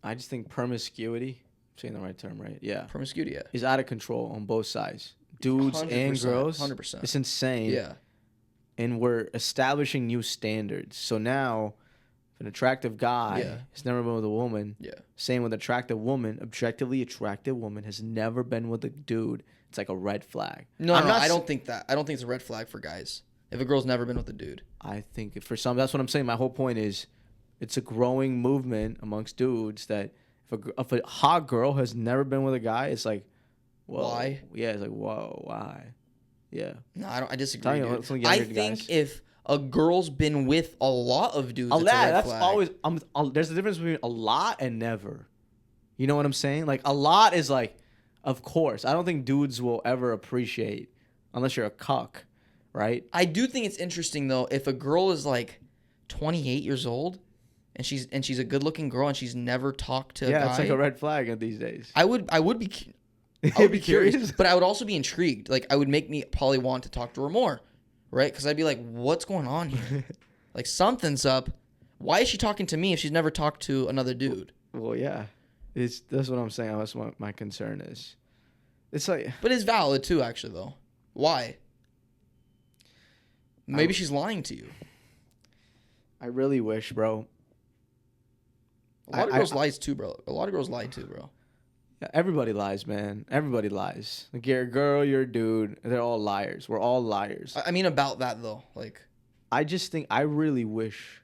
I just think promiscuity, I'm saying the right term, right? Yeah. Promiscuity, yeah. Is out of control on both sides. Dudes and 100%, girls. 100%. It's insane. Yeah. And we're establishing new standards. So now, if an attractive guy has never been with a woman, same with an attractive woman, objectively attractive woman has never been with a dude, it's like a red flag. No, I don't think that. I don't think it's a red flag for guys. If a girl's never been with a dude. I think for some, that's what I'm saying. My whole point is it's a growing movement amongst dudes that if a hot girl has never been with a guy, it's like, whoa. Why? Yeah, it's like, whoa, why? Yeah. No, I disagree. Dude. I think if a girl's been with a lot of dudes, it's a red that's flag. always. There's a difference between a lot and never. You know what I'm saying? Like a lot is like, of course. I don't think dudes will ever appreciate unless you're a cuck, right? I do think it's interesting though if a girl is like 28 years old and she's a good-looking girl and she's never talked to a guy. It's like a red flag these days. I would be curious, but I would also be intrigued. Like I would make me probably want to talk to her more, right? Because I'd be like, what's going on here? Like something's up. Why is she talking to me if she's never talked to another dude? Well, yeah. That's what I'm saying. That's what my concern is. It's like, but it's valid too, actually. Though, why? Maybe she's lying to you. I really wish, bro. A lot of girls lie too, bro. A lot of girls lie too, bro. Yeah, everybody lies, man. Everybody lies. Like you're a girl, you're a dude. They're all liars. We're all liars. I mean, about that though, like. I just think I really wish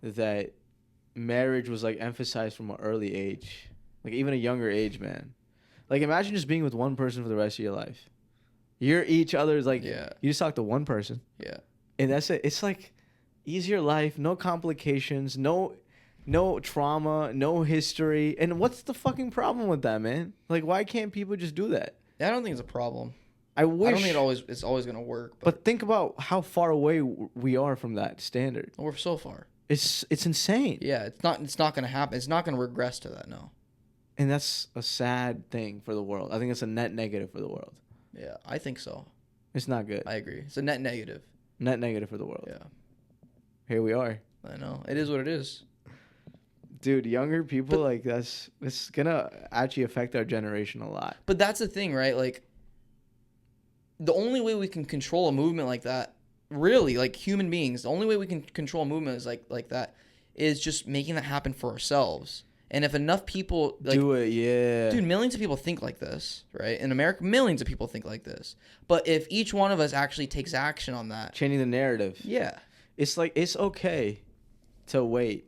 that marriage was like emphasized from an early age, like even a younger age, man. Like imagine just being with one person for the rest of your life. You're each other's like you just talk to one person. Yeah. And that's it. It's like easier life, no complications, no trauma, no history. And what's the fucking problem with that, man? Like why can't people just do that? I don't think it's a problem. I wish. I don't think it's always gonna work. But think about how far away we are from that standard. We're so far. It's insane. Yeah, it's not gonna happen. It's not gonna regress to that. No. And that's a sad thing for the world. I think it's a net negative for the world. Yeah, I think so. It's not good. I agree. It's a net negative. Net negative for the world. Yeah. Here we are. I know. It is what it is. Dude, younger people, it's gonna actually affect our generation a lot. But that's the thing, right? Like, the only way we can control a movement like that, really, like human beings, the only way we can control a movement is like that, is just making that happen for ourselves. And if enough people do it, yeah. Dude, millions of people think like this, right? In America, millions of people think like this. But if each one of us actually takes action on that, changing the narrative. yeah. it's like it's okay to wait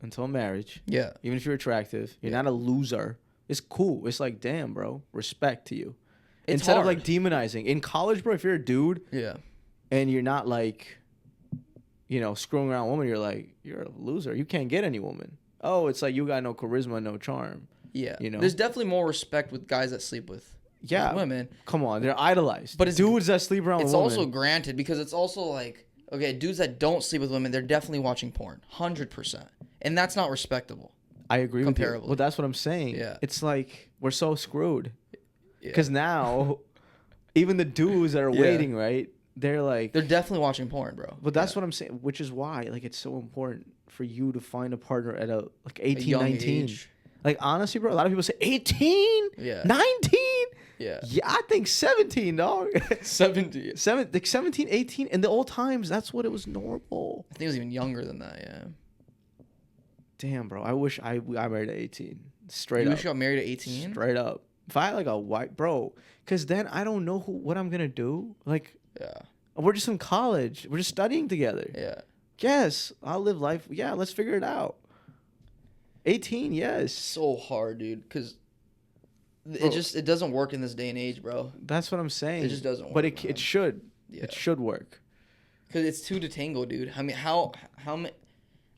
until marriage. Yeah. Even if you're attractive, you're not a loser. It's cool. It's like, damn, bro, respect to you. It's Instead hard. of like demonizing. In college, bro, if you're a dude Yeah. and you're not like, screwing around women, you're a loser. You can't get any woman. Oh, it's like you got no charisma, no charm. Yeah. You know? There's definitely more respect with guys that sleep with women. Come on, they're idolized. But it's dudes that sleep around with It's women. also granted because it's also like, okay, dudes that don't sleep with women, they're definitely watching porn. 100%. And that's not respectable. I agree with you. Comparably. Well, that's what I'm saying. Yeah. It's like we're so screwed. Yeah. Because now, even the dudes that are waiting, right? They're like... They're definitely watching porn, bro. But that's what I'm saying, which is why like it's so important for you to find a partner at a 18, young 19. age. Like, honestly, bro, a lot of people say 18? Yeah. 19? Yeah. Yeah, I think 17, dog. 70. 17, 18. In the old times, that's what it was normal. I think it was even younger than that, yeah. Damn, bro. I wish I married at 18. Straight You up. wish you got married at 18? Straight up. If I had like a white, bro, because then I don't know what I'm going to do. Like, Yeah. we're just in college. We're just studying together. Yeah. Yes, I'll live life. Yeah, let's figure it out. 18, yes. So hard, dude, because it doesn't work in this day and age, bro. That's what I'm saying. It just doesn't work. But man. it should. Yeah. It should work. Because it's two to tango, dude. I mean, how many...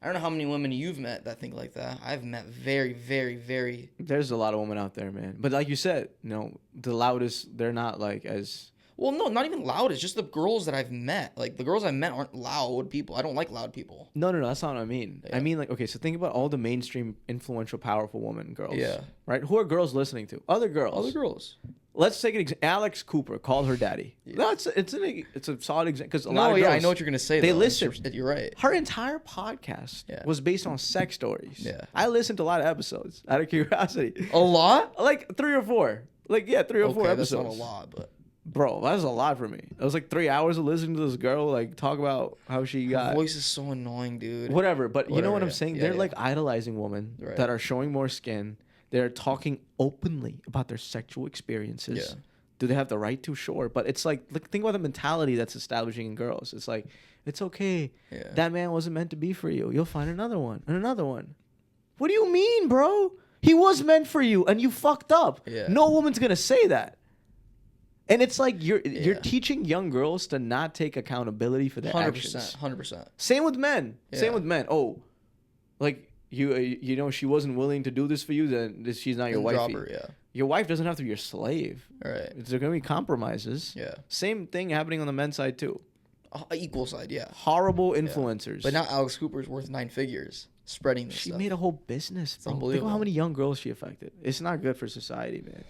I don't know how many women you've met that think like that. I've met very, very, very... There's a lot of women out there, man. But like you said, the loudest, they're not like as... Well, no, not even loud. It's just the girls that I've met. Like, the girls I've met aren't loud people. I don't like loud people. No, that's not what I mean. Yeah. I mean, like, okay, so think about all the mainstream, influential, powerful women, girls. Yeah. Right? Who are girls listening to? Other girls. Other girls. Let's take an example. Alex Cooper called her daddy. Yeah. No, it's a solid example. Because a lot No, of yeah, girls, I know what you're going to say, they though. listen. You're right. Her entire podcast was based on sex stories. Yeah. I listened to a lot of episodes out of curiosity. A lot? Like 3 or 4. Like, yeah, 3 or 4 episodes. That's not a lot, but... Bro, that was a lot for me. It was like 3 hours of listening to this girl like talk about how she Her got voice is so annoying, dude. whatever. But you know what I'm yeah. saying? Yeah, They're yeah. like idolizing women Right. that are showing more skin. They're talking openly about their sexual experiences. Yeah. Do they have the right to? Sure. But it's like think about the mentality that's establishing in girls. It's like, it's okay. Yeah. That man wasn't meant to be for you. You'll find another one and another one. What do you mean, bro? He was meant for you and you fucked up. Yeah. No woman's gonna say that. And it's like you're Yeah. teaching young girls to not take accountability for their 100%. actions. 100%. Same with men. Same Yeah. with men. Oh, like she wasn't willing to do this for you, then she's not your And wife. drop her, yeah. Your wife doesn't have to be your slave. All right. There are gonna be compromises. Yeah. Same thing happening on the men's side too. Equal side, yeah. Horrible influencers. But now Alex Cooper's worth 9 figures spreading this she stuff. made a whole business. Bro. Think unbelievable. about how many young girls she affected. It's not good for society, man.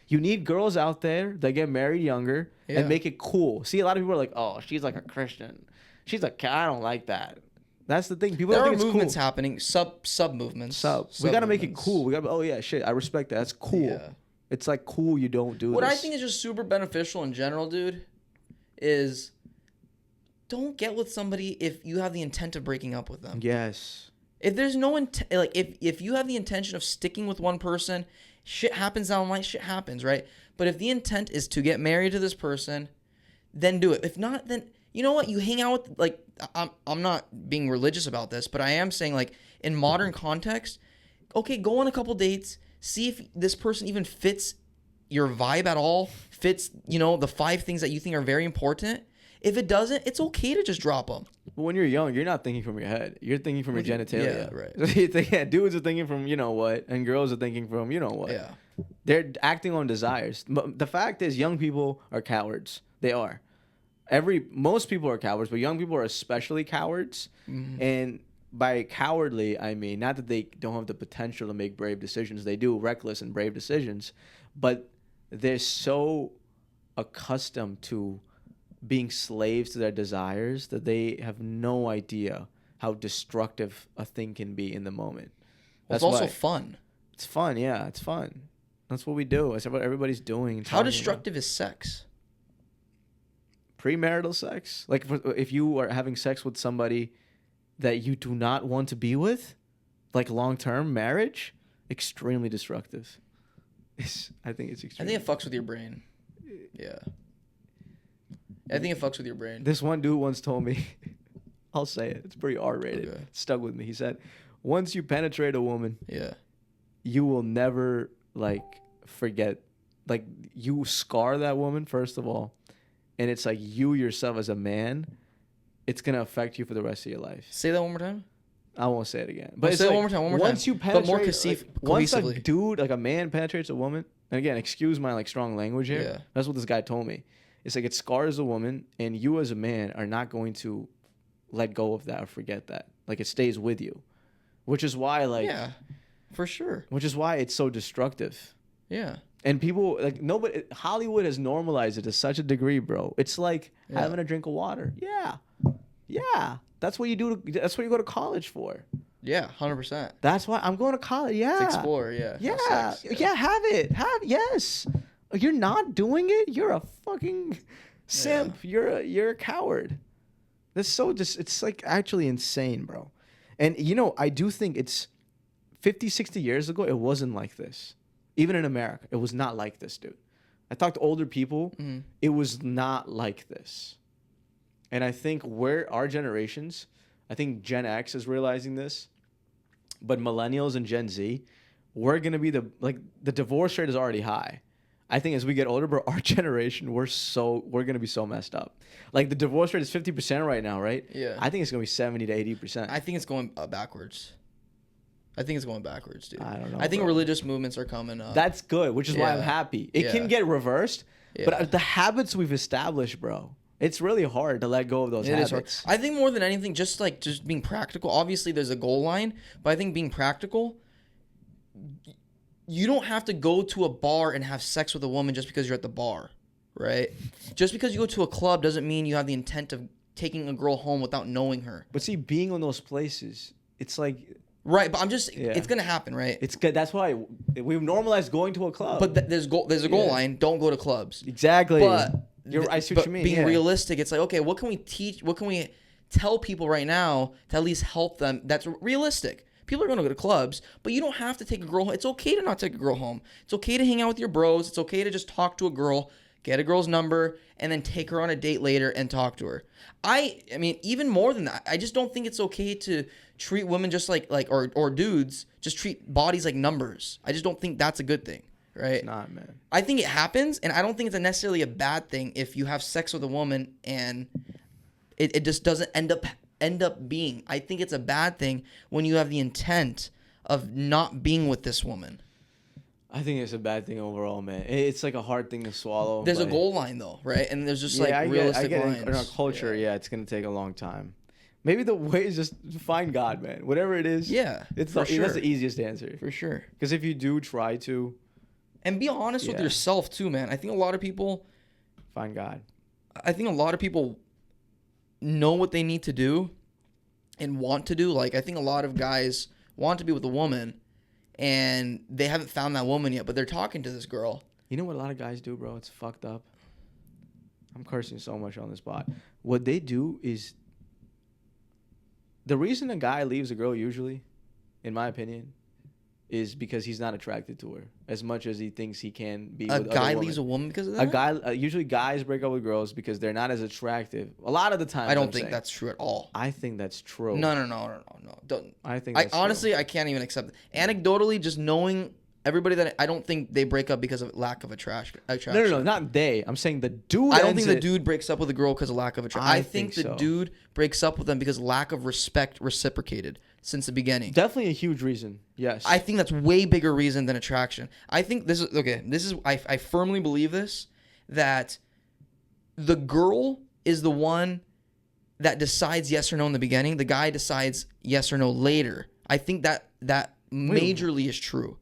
You need girls out there that get married younger Yeah. and make it cool. See, a lot of people are like, "Oh, she's like a Christian. She's like, I don't like that." That's the thing. People There don't are think it's movements cool. happening, sub movements. We gotta make it movements. cool. We gotta. Oh yeah, shit. I respect that. That's cool. Yeah. It's like cool. You don't do What this. I think is just super beneficial in general, dude, is don't get with somebody if you have the intent of breaking up with them. Yes. If there's no intent, like if you have the intention of sticking with one person, shit happens down the line, shit happens, right? But if the intent is to get married to this person, then do it. If not, then you know what? You hang out with, like, I'm not being religious about this, but I am saying, like, in modern context, okay, go on a couple dates, see if this person even fits your vibe at all, fits, the 5 things that you think are very important. If it doesn't, it's okay to just drop them. But when you're young, you're not thinking from your head. You're thinking from your genitalia. Yeah, right. Yeah, dudes are thinking from you know what, and girls are thinking from you know what. Yeah. They're acting on desires. But the fact is, young people are cowards. They are. Most people are cowards, but young people are especially cowards. Mm-hmm. And by cowardly, I mean not that they don't have the potential to make brave decisions. They do reckless and brave decisions, but they're so accustomed to being slaves to their desires that they have no idea how destructive a thing can be in the moment. It's also fun. It's fun, yeah. It's fun. That's what we do. That's what everybody's doing. How destructive is sex? Premarital sex? Like if you are having sex with somebody that you do not want to be with, like long-term marriage, extremely destructive. I think it's extremely. I think it fucks with your brain. Yeah. I think it fucks with your brain. This one dude once told me, I'll say it. It's pretty R-rated. Okay. Stuck with me. He said, once you penetrate a woman, Yeah. you will never like forget. Like you scar that woman first of all, and it's like you yourself as a man, it's gonna affect you for the rest of your life. Say that one more time. I won't say it again. But it's say it like, one more time. One more once time. you penetrate, but more once a cohesively. dude, like a man, penetrates a woman, and again, excuse my like strong language here. Yeah. That's what this guy told me. It's like it scars a woman, and you as a man are not going to let go of that or forget that. Like it stays with you, which is why like Yeah, for sure. which is why it's so destructive. Yeah. And people like nobody. Hollywood has normalized it to such a degree, bro. It's like having a drink of water. Yeah. That's what you do. That's what you go to college for. Yeah, 100%. That's why I'm going to college. Yeah. To explore, yeah. Yeah. Have sex, Yeah. Have it. Yes. You're not doing it. You're a fucking simp. You're a coward. That's so just. It's like actually insane, bro. And you know, I do think it's 50, 60 years ago. It wasn't like this. Even in America, it was not like this, dude. I talked to older people. Mm-hmm. It was not like this. And I think where our generations, I think Gen X is realizing this, but millennials and Gen Z, we're going to be the divorce rate is already high. I think as we get older, bro, our generation, we're going to be so messed up. Like the divorce rate is 50% right now, right? Yeah. I think it's going to be 70 to 80%. I think it's going backwards. I think it's going backwards, dude. I don't know, I think bro. religious movements are coming up. That's good, which is why I'm Yeah. happy. It can Yeah. get reversed, Yeah. but the habits we've established, bro, it's really hard to let go of those It is hard. habits. I think more than anything, just being practical. Obviously, there's a goal line, but I think being practical, you don't have to go to a bar and have sex with a woman just because you're at the bar, right? Just because you go to a club doesn't mean you have the intent of taking a girl home without knowing her. But see, being in those places, it's like Right, but I'm just, Yeah. it's going to happen, right? it's good. That's why we've normalized going to a club. But there's a goal Yeah. line. Don't go to clubs. exactly. But I see what you mean. Being yeah. realistic, it's like, okay, what can we teach? What can we tell people right now to at least help them? That's realistic. People are going to go to clubs, but you don't have to take a girl home. It's okay to not take a girl home. It's okay to hang out with your bros. It's okay to just talk to a girl, get a girl's number, and then take her on a date later and talk to her. I mean, even more than that, I just don't think it's okay to treat women just like or dudes just treat bodies like numbers. I just don't think that's a good thing, right? It's not, man. I think it happens, and I don't think it's necessarily a bad thing if you have sex with a woman and it just doesn't end up being. I think it's a bad thing when you have the intent of not being with this woman. I think it's a bad thing overall, man. It's like a hard thing to swallow. There's a but- goal line though, right? And there's just Yeah, realistic I get lines. in our culture, yeah, it's gonna take a long time. Maybe the way is just find God, man. Whatever it is. Yeah, It's for that's sure. the easiest answer. For sure. Because if you do try to And be honest with Yeah. yourself too, man. I think a lot of people find God, know what they need to do and want to do. Like, I think a lot of guys want to be with a woman and they haven't found that woman yet, but they're talking to this girl. you know what a lot of guys do, bro? It's fucked up. I'm cursing so much on the spot. What they do is the reason a guy leaves a girl usually, in my opinion, is because he's not attracted to her as much as he thinks he can be. A with guy other leaves a women. woman because of that? A guy usually guys break up with girls because they're not as attractive. A lot of the time, I don't I'm think saying. that's true at all. I think that's true. No. Don't. I think. I That's true. honestly, I can't even accept it. Anecdotally, just knowing everybody that I don't think they break up because of lack of attraction. No, not they. I'm saying the dude. I don't ends think the it- dude breaks up with a girl because of lack of attraction. I I think think the so. dude breaks up with them because lack of respect reciprocated since the beginning. Definitely a huge reason. Yes. I think that's way bigger reason than attraction. I think this is okay. I firmly believe this, that the girl is the one that decides yes or no in the beginning. The guy decides yes or no later. I think that majorly is true.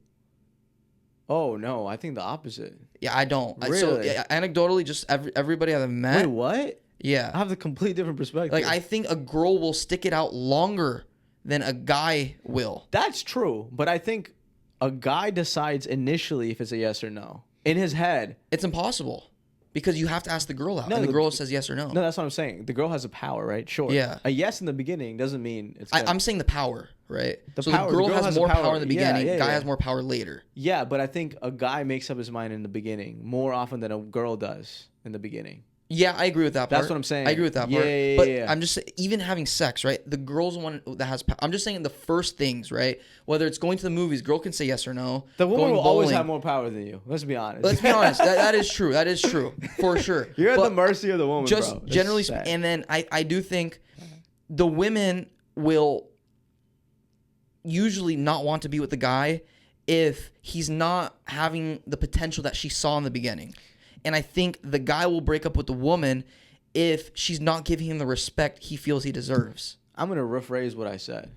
Oh no, I think the opposite. Yeah, I don't. So Really? anecdotally, just everybody I've Wait, met. what? Yeah. I have the complete different perspective. Like, I think a girl will stick it out longer than a guy will. That's true, but I think a guy decides initially if it's a yes or no in his head. It's impossible because you have to ask the girl out, No, and the the- girl says yes or no. No, that's what I'm saying. The girl has a power, right? Sure. Yeah. A yes in the beginning doesn't mean it's. Gonna, I'm saying the power, right? The so power- the girl, the girl has has more the power. power. in the Yeah, beginning. yeah, Guy yeah. has more power later. Yeah, but I think a guy makes up his mind in the beginning more often than a girl does in the beginning. Yeah, I agree with that part. That's what I'm saying. I agree with that part. Yeah, But yeah. I'm just even having sex, right? The girl's the one that has. I'm just saying the first things, right? Whether it's going to the movies, girl can say yes or no. The woman Going will always bowling- have more power than you. Let's be honest. Let's be honest. That is true. That is true for sure. You're at But the mercy of the woman, just bro. It's generally, sad. and then I do think the women will usually not want to be with the guy if he's not having the potential that she saw in the beginning. And I think the guy will break up with the woman if she's not giving him the respect he feels he deserves. I'm gonna rephrase what I said.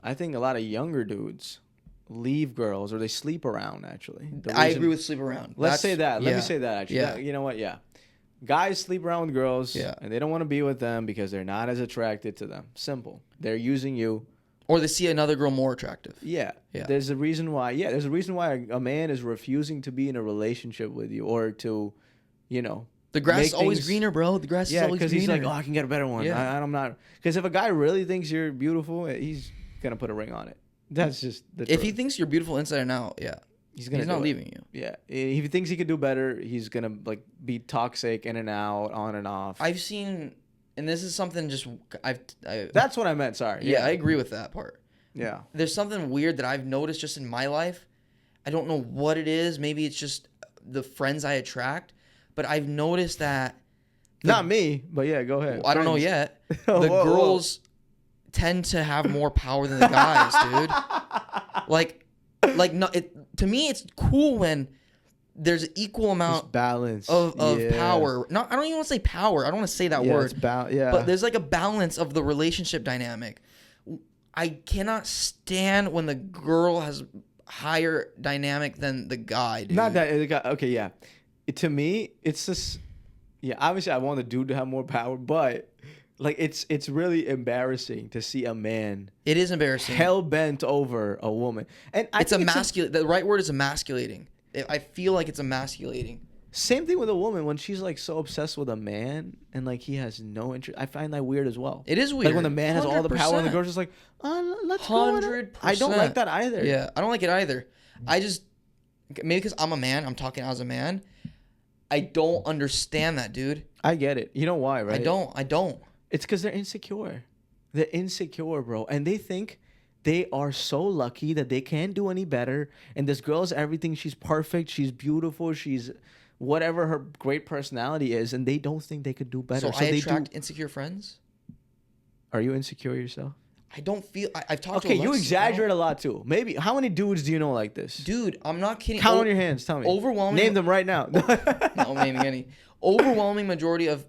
I think a lot of younger dudes leave girls or they sleep around. Actually, I agree with sleep around. Let's say that. Let yeah. me say that. Actually, Yeah. You know what? Yeah, guys sleep around with girls. Yeah. And they don't want to be with them because they're not as attracted to them. Simple. They're using you. Or they see another girl more attractive. Yeah. Yeah. There's a reason why. Yeah. There's a reason why a man is refusing to be in a relationship with you or to, you know. The grass make is always things- greener, bro. The grass is Yeah, always greener. because he's like, oh, I can get a better one. Yeah. I'm not. Because if a guy really thinks you're beautiful, he's gonna put a ring on it. That's just the if he truth. thinks you're beautiful inside and out, yeah, he's he's not do it. leaving you. Yeah, if he thinks he could do better, he's gonna like be toxic in and out, on and off. I've seen, and this is something just I That's what I meant. Sorry. yeah, I agree with that part. Yeah. There's something weird that I've noticed just in my life. I don't know what it is. Maybe it's just the friends I attract, but I've noticed that Not me, but yeah, go ahead. I don't know Friends. yet. Whoa, The whoa. girls tend to have more power than the guys, dude. Like no, to me it's cool when there's an equal It's amount balance of Yeah. power. No, I don't even want to say power. I don't want to say that Yeah, word. it's yeah. But there's like a balance of the relationship dynamic. I cannot stand when the girl has higher dynamic than the guy, dude. Not that okay, yeah. To me, it's just yeah. Obviously, I want the dude to have more power, but like it's really embarrassing to see a man It is embarrassing. hell bent over a woman, and I It's think emasculating. The right word is emasculating. I feel like it's emasculating. Same thing with a woman when she's like so obsessed with a man and like he has no interest. I find that weird as well. It is weird. Like when the man has all the power and the 100%. girl's just like, let's go. 100%. I don't like that either. Yeah, I don't like it either. I just maybe because I'm a man. I'm talking as a man. I don't understand that, dude. I get it. You know why, right? I don't. It's because they're insecure. They're insecure, bro. And they think they are so lucky that they can't do any better. And this girl's everything. She's perfect. She's beautiful. She's whatever her great personality is. And they don't think they could do better. So I they attract insecure friends. Are you insecure yourself? I don't feel. I've talked to Okay, you Alexis, exaggerate a lot too. Maybe. How many dudes do you know like this? dude. I'm not kidding. Count on your hands. Tell me. Overwhelming. Name them right now. Not naming any. Overwhelming majority of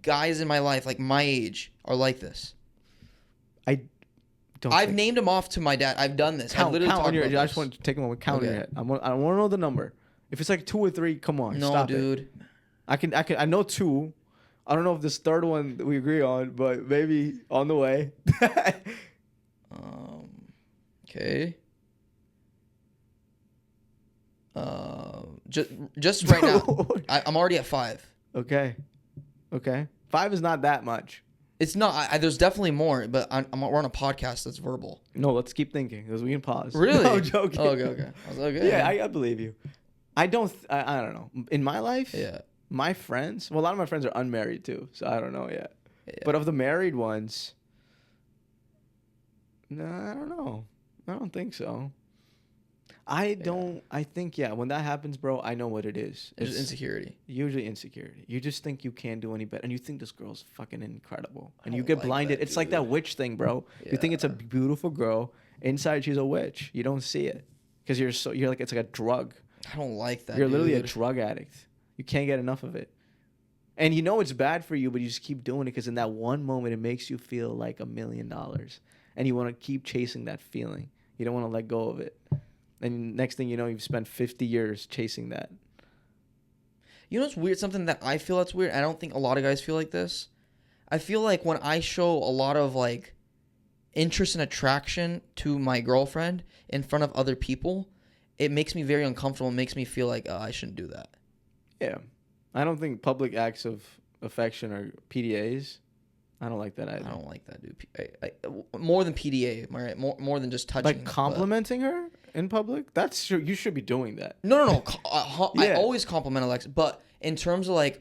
guys in my life, like my age, are like this. I don't. I've think- named them off to my dad. I've done this. I've count literally on talked your. about I this. just want to take a moment. Count on your Okay. head. I want to know the number. If it's like 2 or 3, come on. No, stop it. dude. I know 2. I don't know if this third one we agree on, but maybe on the way. Okay. Just right now, I'm already at 5. Okay. 5 is not that much. It's not. There's definitely more, but we're on a podcast that's verbal. No, let's keep thinking because we can pause. Really? No, I'm joking. Oh, okay. I was like, okay. Yeah, I believe you. I don't. I don't know. In my life, Yeah. my friends. Well, a lot of my friends are unmarried too, so I don't know yet. Yeah. But of the married ones, no, I don't know. I don't think so. I think when that happens, bro, I know what it is. There's insecurity. Usually insecurity. You just think you can't do any better, and you think this girl's fucking incredible, and you don't get like blinded. that, It's like that dude. witch thing, bro. You think it's a beautiful girl, inside she's a witch. You don't see it because you're like it's like a drug. I don't like that. You're literally a dude. drug addict. You can't get enough of it. And you know it's bad for you, but you just keep doing it because in that one moment it makes you feel like $1 million. And you want to keep chasing that feeling. You don't want to let go of it. And next thing you know, you've spent 50 years chasing that. You know what's weird? Something that I feel that's weird. I don't think a lot of guys feel like this. I feel like when I show a lot of like interest and attraction to my girlfriend in front of other people, it makes me very uncomfortable. It makes me feel like I shouldn't do that. Yeah. I don't think public acts of affection are PDAs. I don't like that either. I don't like that, dude. More than PDA, right? More than just touching. Like complimenting her in public? You should be doing that. No. I Yeah. always compliment Alexa, but in terms of like,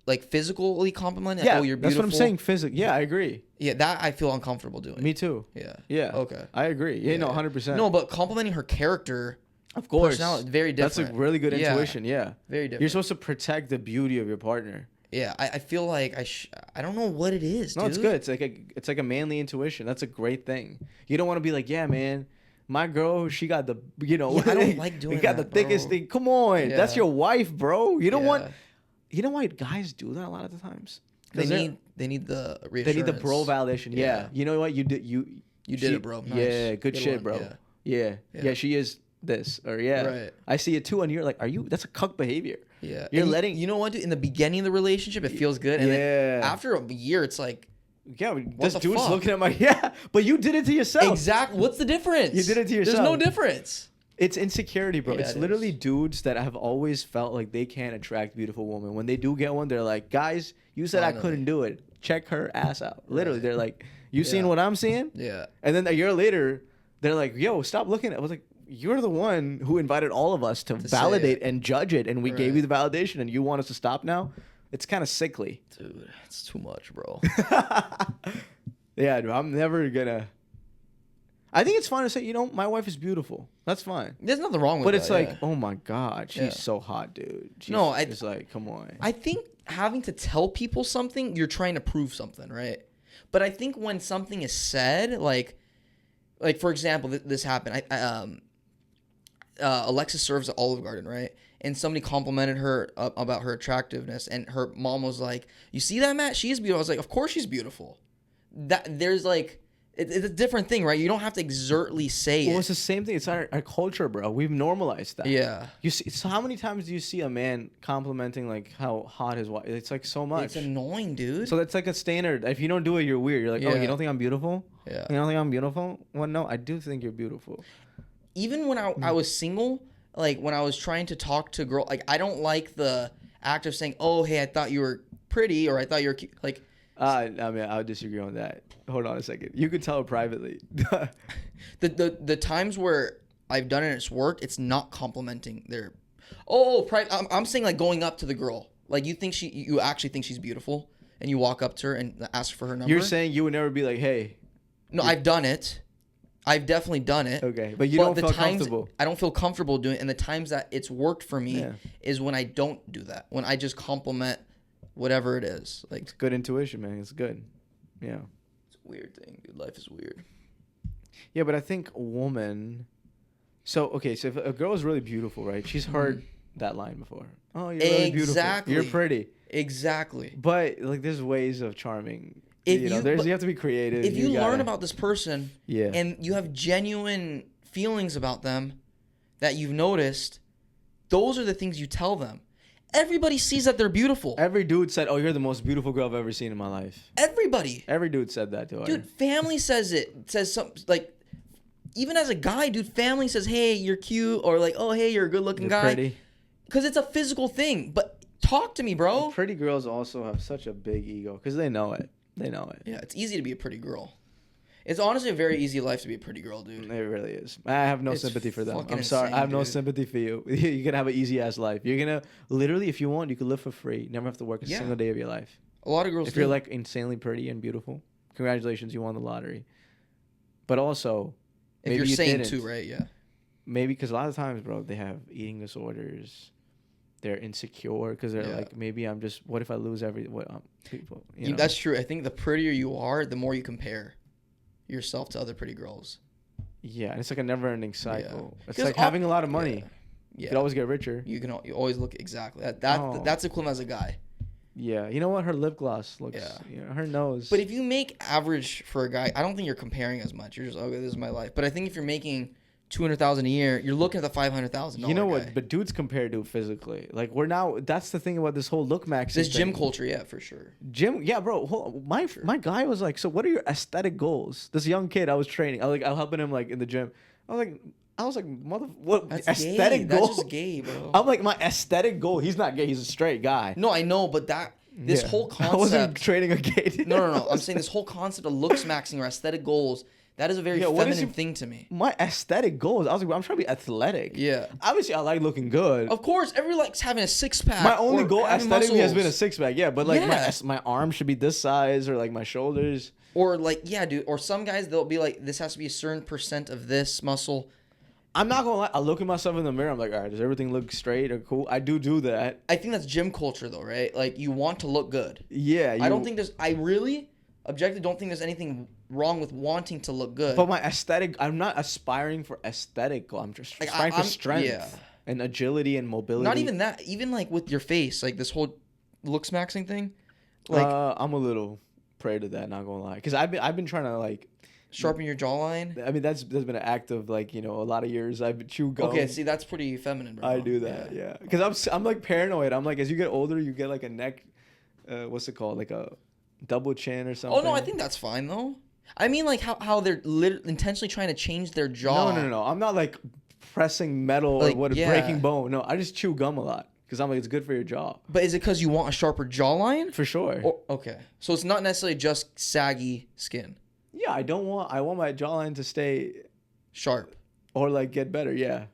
like physically compliment. Yeah, Oh, you're that's beautiful. what I'm saying. Physical. Yeah, I agree. Yeah, that I feel uncomfortable doing. Me too. Yeah. Yeah. Okay. I agree. Yeah, no, 100%. No, but complimenting her character, of course, personality, very different. That's a really good intuition. Yeah. Very different. You're supposed to protect the beauty of your partner. Yeah, I feel like I don't know what it is. No, dude. it's good. It's like a manly intuition. That's a great thing. You don't want to be like, yeah, man, my girl, she got the, Yeah, I don't like doing you got that, the thickest bro. thing. Come on, Yeah. that's your wife, bro. You don't Yeah. want. You know why guys do that a lot of the times? They need the reassurance. They need the bro validation. Yeah. Yeah. You know what you did? You did she- it, bro. Nice. Yeah, good shit, one. bro. Yeah. Yeah, she is this or yeah. Right. I see it too, and you're like, are you? That's a cuck behavior. Yeah. You're And letting. you know what, dude? In the beginning of the relationship, it feels good, and then Yeah. after a year, it's like Yeah, this the dude's fuck? looking at my yeah, but you did it to yourself. exactly. What's the difference? You did it to There's yourself. no difference. It's insecurity, bro. Yeah, It's it literally is. dudes that have always felt like they can't attract beautiful women. When they do get one, they're like, guys, you said I Finally. couldn't do it. Check her ass out. Literally, Right. they're like, you seeing Yeah. what I'm seeing? Yeah. And then a year later, they're like, yo, stop looking at it. I was like, you're the one who invited all of us to say validate it. and judge it, and we gave Right. you the validation, and you want us to stop now? It's kind of sickly. Dude, it's too much, bro. Yeah, dude, I'm never gonna. I think it's fine to say, you know, my wife is beautiful. That's fine. There's nothing wrong with But that. it's like, yeah. oh my God, she's Yeah. so hot, dude. She's, No, it's like, come on. I think having to tell people something, you're trying to prove something, right? But I think when something is said, like for example, this happened. Alexis serves at Olive Garden, right? And somebody complimented her about her attractiveness, and her mom was like, "You see that, Matt? She is beautiful." I was like, "Of course she's beautiful." That there's like, it's a different thing, right? You don't have to exertly say Well, it. it's the same thing. It's our culture, bro. We've normalized that. Yeah, You see, so how many times do you see a man complimenting like how hot his wife? It's like so much. it's annoying, dude. So that's like a standard. If you don't do it, you're weird. You're like, oh, Yeah. you don't think I'm beautiful? Yeah. You don't think I'm beautiful? Well, no, I do think you're beautiful. Even when I was single, like when I was trying to talk to a girl, like I don't like the act of saying, "Oh, hey, I thought you were pretty," or "I thought you were cute." Like, I mean, I would disagree on that. Hold on a second. You could tell privately. the times where I've done it and it's worked, it's not complimenting their. I'm saying like going up to the girl, like you actually think she's beautiful, and you walk up to her and ask for her number. You're saying you would never be like, hey. No, I've done it. I've definitely done it. Okay, but you don't the feel times comfortable. I don't feel comfortable doing it, and the times that it's worked for me Yeah. is when I don't do that. When I just compliment whatever it is. Like, Good intuition, man. It's good. Yeah. it's a weird thing, dude. Life is weird. Yeah, but I think a woman. So okay, so if a girl is really beautiful, right? She's heard that line before. Oh, you're really beautiful. Exactly. You're pretty. Exactly. But like, there's ways of charming. If You have to be creative. If you learn gotta- about this person Yeah. and you have genuine feelings about them that you've noticed, those are the things you tell them. Everybody sees that they're beautiful. Every dude said, "Oh, you're the most beautiful girl I've ever seen in my life." Everybody. Every dude said that to her. Dude, family says it. Says something like, even as a guy, dude, family says, "Hey, you're cute," or like, "Oh, hey, you're a good-looking You're guy," pretty. because it's a physical thing. But talk to me, bro. Pretty girls also have such a big ego because they know it. They know it. Yeah, it's easy to be a pretty girl. It's honestly a very easy life to be a pretty girl, dude. It really is. I have no It's sympathy for them. fucking I'm sorry. I have insane, no dude. sympathy for you. You're gonna have an easy ass life. You're gonna literally, if you want, you could live for free. Never have to work a Yeah. single day of your life. A lot of girls If do. you're like insanely pretty and beautiful, congratulations, you won the lottery. But also, if maybe you're you sane didn't. too, right? Yeah. Maybe because a lot of times, bro, they have eating disorders. They're insecure because they're Yeah. like, maybe I'm just. What if I lose people? You know? That's true. I think the prettier you are, the more you compare yourself to other pretty girls. Yeah, and it's like a never-ending cycle. It's 'Cause like having a lot of money. Yeah. You could always get richer. You always look exactly Oh. that's equivalent as a guy. Yeah, you know what? Her lip gloss looks. Yeah. You know, her nose. But if you make average for a guy, I don't think you're comparing as much. You're just, okay, this is my life. But I think if you're making $200,000 a year, you're looking at the $500,000. you know what? guy. But dudes compare to physically. Like we're now. That's the thing about this whole look maxing. This gym thing. culture, yeah, for sure. Gym, yeah, bro. My guy was like, so what are your aesthetic goals? This young kid I was training. I was helping him like in the gym. I was like, what That's aesthetic gay. goal? That's just gay, bro. I'm like, my aesthetic goal. He's not gay. He's a straight guy. No, I know, but this Yeah. whole I wasn't concept. training a gay. No. I'm saying this whole concept of looks maxing or aesthetic goals. That is a very feminine thing to me. My aesthetic goals. I was like, I'm trying to be athletic. Yeah. Obviously, I like looking good. Of course, everyone likes having a six-pack. My only goal aesthetically has been a muscles. six-pack. Yeah, but like my arm should be this size, or like my shoulders. Or like, yeah, dude. Or some guys, they'll be like, this has to be a certain percent of this muscle. I'm not gonna lie. I look at myself in the mirror. I'm like, all right, does everything look straight or cool? I do that. I think that's gym culture, though, right? Like, you want to look good. Yeah. I don't think there's. I really, objectively, don't think there's anything wrong with wanting to look good. But my aesthetic, I'm not aspiring for aesthetic. I'm just Like, aspiring for strength yeah. and agility and mobility. Not even that. Even like with your face, like this whole looks maxing thing. Like, I'm a little prey to that. Not gonna lie, because I've been trying to like sharpen your jawline. I mean, that's been an act of like, a lot of years. I've chewed gum. Okay, see, that's pretty feminine, bro. I do that, yeah. Because I'm like paranoid. I'm like, as you get older, you get like a neck, what's it called, like a double chin or something. Oh no, I think that's fine though. I mean, like how they're intentionally trying to change their jaw. No. I'm not like pressing metal Like, or yeah. breaking bone. No, I just chew gum a lot because I'm like, it's good for your jaw. But is it because you want a sharper jawline? For sure. Okay, so it's not necessarily just saggy skin. Yeah, I want my jawline to stay Sharp. or like get better. Yeah.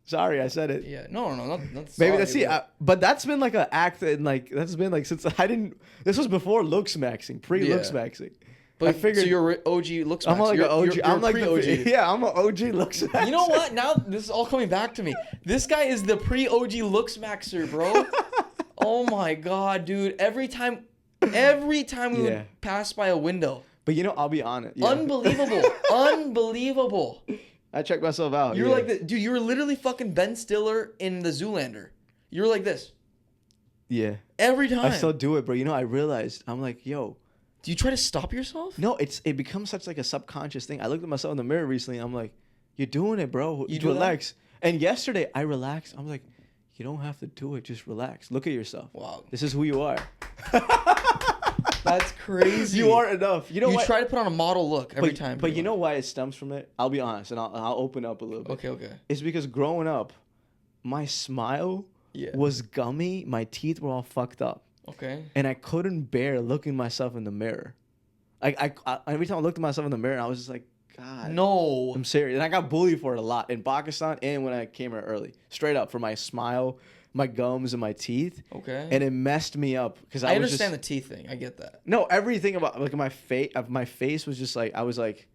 Sorry, I said it. Yeah. No. That's Maybe that's it. But that's been like an act, and like that's been like since I didn't. This was before looks maxing, pre-looks maxing. But I figured so you're OG looks. I'm like an OG. You're I'm like pre-OG. Yeah, I'm an OG looks maxer. You know what? Now this is all coming back to me. This guy is the pre-OG looks maxer, bro. Oh my god, dude! Every time we would pass by a window. But I'll be honest. Yeah. Unbelievable. I checked myself out. You were like dude. You were literally fucking Ben Stiller in the Zoolander. You were like this. Yeah. Every time. I still do it, bro. I realized I'm like, yo. Do you try to stop yourself? No, it becomes such like a subconscious thing. I looked at myself in the mirror recently. I'm like, you're doing it, bro. You relax. And yesterday I relaxed. I'm like, you don't have to do it. Just relax. Look at yourself. Wow. This is who you are. That's crazy. You are enough. You know what? You try to put on a model look every time. But you know why it stems from it? I'll be honest, and I'll open up a little bit. Okay. It's because growing up, my smile was gummy. My teeth were all fucked up. Okay. And I couldn't bear looking myself in the mirror. I every time I looked at myself in the mirror, I was just like, God. No. I'm serious. And I got bullied for it a lot in Pakistan and when I came here early. Straight up for my smile, my gums, and my teeth. Okay. And it messed me up because I understand the teeth thing. I get that. No, everything about like my face was just like I was like,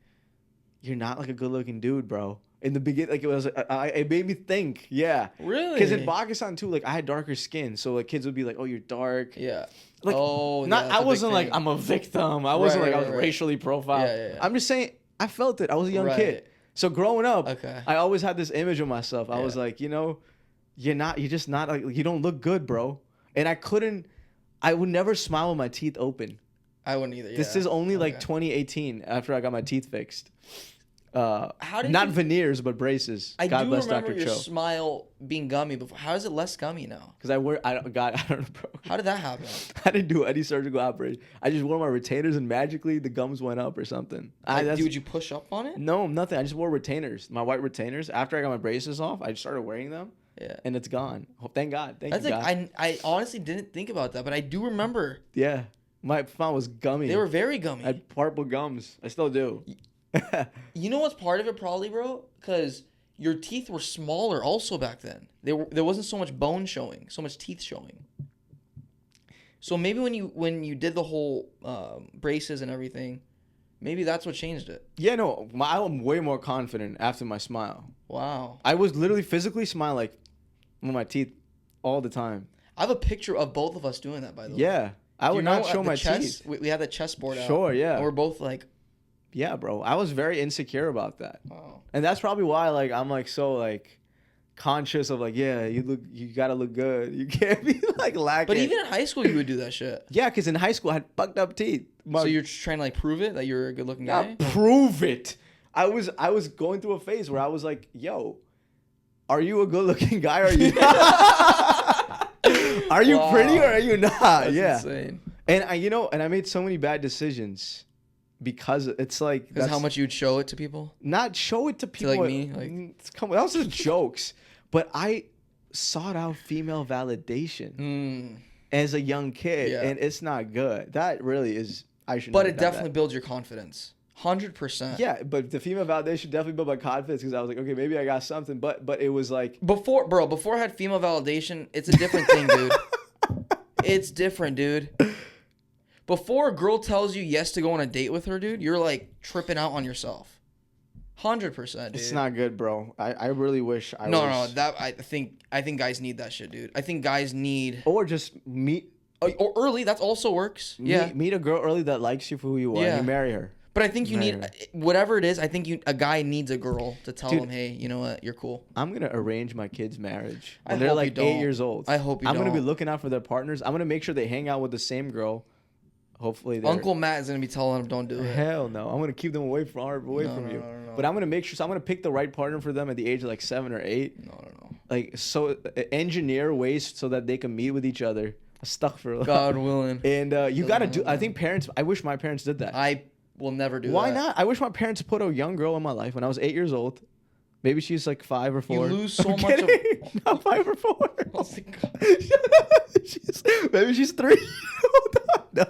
you're not like a good looking dude, bro. In the beginning, like it made me think, yeah. Really? Because in Pakistan too, like I had darker skin, so like kids would be like, "Oh, you're dark." Yeah. Like, I wasn't like I'm a victim. I wasn't like I was racially profiled. Yeah. I'm just saying I felt it. I was a young kid, so growing up, I always had this image of myself. I was like, you're just not like you don't look good, bro. And I would never smile with my teeth open. I wouldn't either. This is only like 2018 after I got my teeth fixed. Not veneers, but braces. I God do bless remember Dr. your Cho. smile being gummy before. How is it less gummy now? Because I don't know, bro. How did that happen? I didn't do any surgical operation. I just wore my retainers and magically the gums went up or something. Would you push up on it? No, nothing. I just wore retainers, my white retainers. After I got my braces off, I just started wearing them. Yeah. And it's gone. Oh, thank God. Thank you, God. I honestly didn't think about that, but I do remember. Yeah. My smile was gummy. They were very gummy. I had purple gums. I still do. You know what's part of it probably, bro? Because your teeth were smaller also back then. There wasn't so much bone showing, so much teeth showing. So maybe when you did the whole braces and everything, maybe that's what changed it. Yeah, no, I'm way more confident after my smile. Wow. I was literally physically smiling like with my teeth all the time. I have a picture of both of us doing that, by the way. Yeah. I would not show my teeth. We had the chessboard out. Sure, yeah. And we're both like... Yeah, bro. I was very insecure about that. Wow. And that's probably why like I'm like so like conscious of like, yeah, you gotta look good. You can't be like lacking. But even in high school you would do that shit. Yeah, because in high school I had fucked up teeth. So you're trying to like prove it that you're a good looking guy? Prove it. I was going through a phase where I was like, yo, are you a good looking guy or are you not? Are you pretty or are you not? That's insane. And I made so many bad decisions. Because it's like... Because how much you'd show it to people? Not show it to people. To like me? Like, that was just jokes. But I sought out female validation as a young kid. Yeah. And it's not good. That really is... But it definitely builds your confidence. 100%. Yeah, but the female validation definitely built my confidence because I was like, okay, maybe I got something. But it was like Before I had female validation, it's a different thing, dude. It's different, dude. Before a girl tells you yes to go on a date with her, dude, you're like tripping out on yourself. 100%, dude. It's not good, bro. I really wish I No, was. that I think guys need that shit, dude. I think guys need Or just meet or early. That also works. Yeah, meet a girl early that likes you for who you are. Yeah. And you marry her. but I think you need whatever it is. I think a guy needs a girl to tell Dude, him, hey, you know what, you're cool. I'm gonna arrange my kids' marriage I when they're hope like you 8 don't. years old. I hope you I'm gonna be don't. looking out for their partners. I'm gonna make sure they hang out with the same girl. Hopefully, they're... Uncle Matt is gonna be telling him, don't do it. Hell no! I'm gonna keep them away from you. No. But I'm gonna make sure. So I'm gonna pick the right partner for them at the age of like 7 or 8. No. Like so, engineer ways so that they can meet with each other. Stuck for God willing. And you gotta do. I think parents. I wish my parents did that. I will never do that. Why not? I wish my parents put a young girl in my life when I was 8 years old. Maybe she's like 5 or 4. You lose so I'm much of. kidding. Not 5 or 4. Oh my God. Maybe she's 3. No.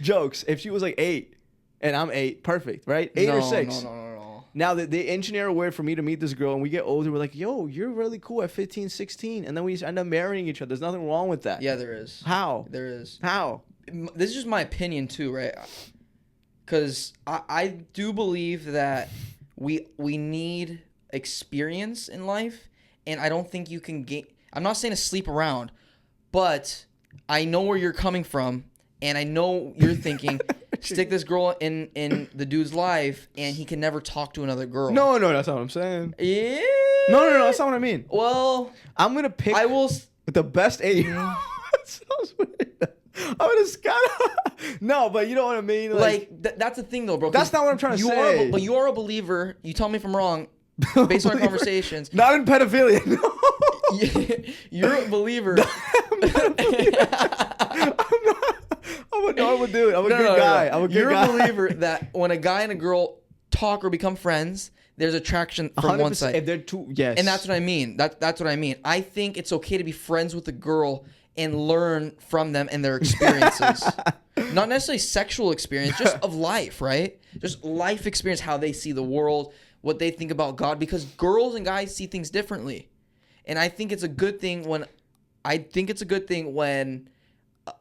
Jokes. If she was like 8 and I'm 8, perfect, right? 8 or 6. No. Now they engineer a way for me to meet this girl, and we get older. We're like, yo, you're really cool at 15, 16. And then we just end up marrying each other. There's nothing wrong with that. Yeah, there is. How? There is. How? This is just my opinion too, right? Because I do believe that we need experience in life, and I don't think you can gain. I'm not saying to sleep around, but I know where you're coming from, and I know you're thinking. Stick this girl in the dude's life, and he can never talk to another girl. No, that's not what I'm saying. Yeah. No, that's not what I mean. Well, I'm gonna pick. I will. The best 8. That sounds weird. I'm gonna scout. No, but you know what I mean. That's the thing, though, bro. That's not what I'm trying to say. But you are a believer. You tell me if I'm wrong, based on our conversations. Not in pedophilia. No. You're a believer. I'm a normal dude. I'm a good guy. I'm a good You're guy. a believer that when a guy and a girl talk or become friends, there's attraction from one side. If they're two, yes. And that's what I mean. That's what I mean. I think it's okay to be friends with a girl and learn from them and their experiences. Not necessarily sexual experience, just of life, right? Just life experience, how they see the world, what they think about God, because girls and guys see things differently. And I think it's a good thing when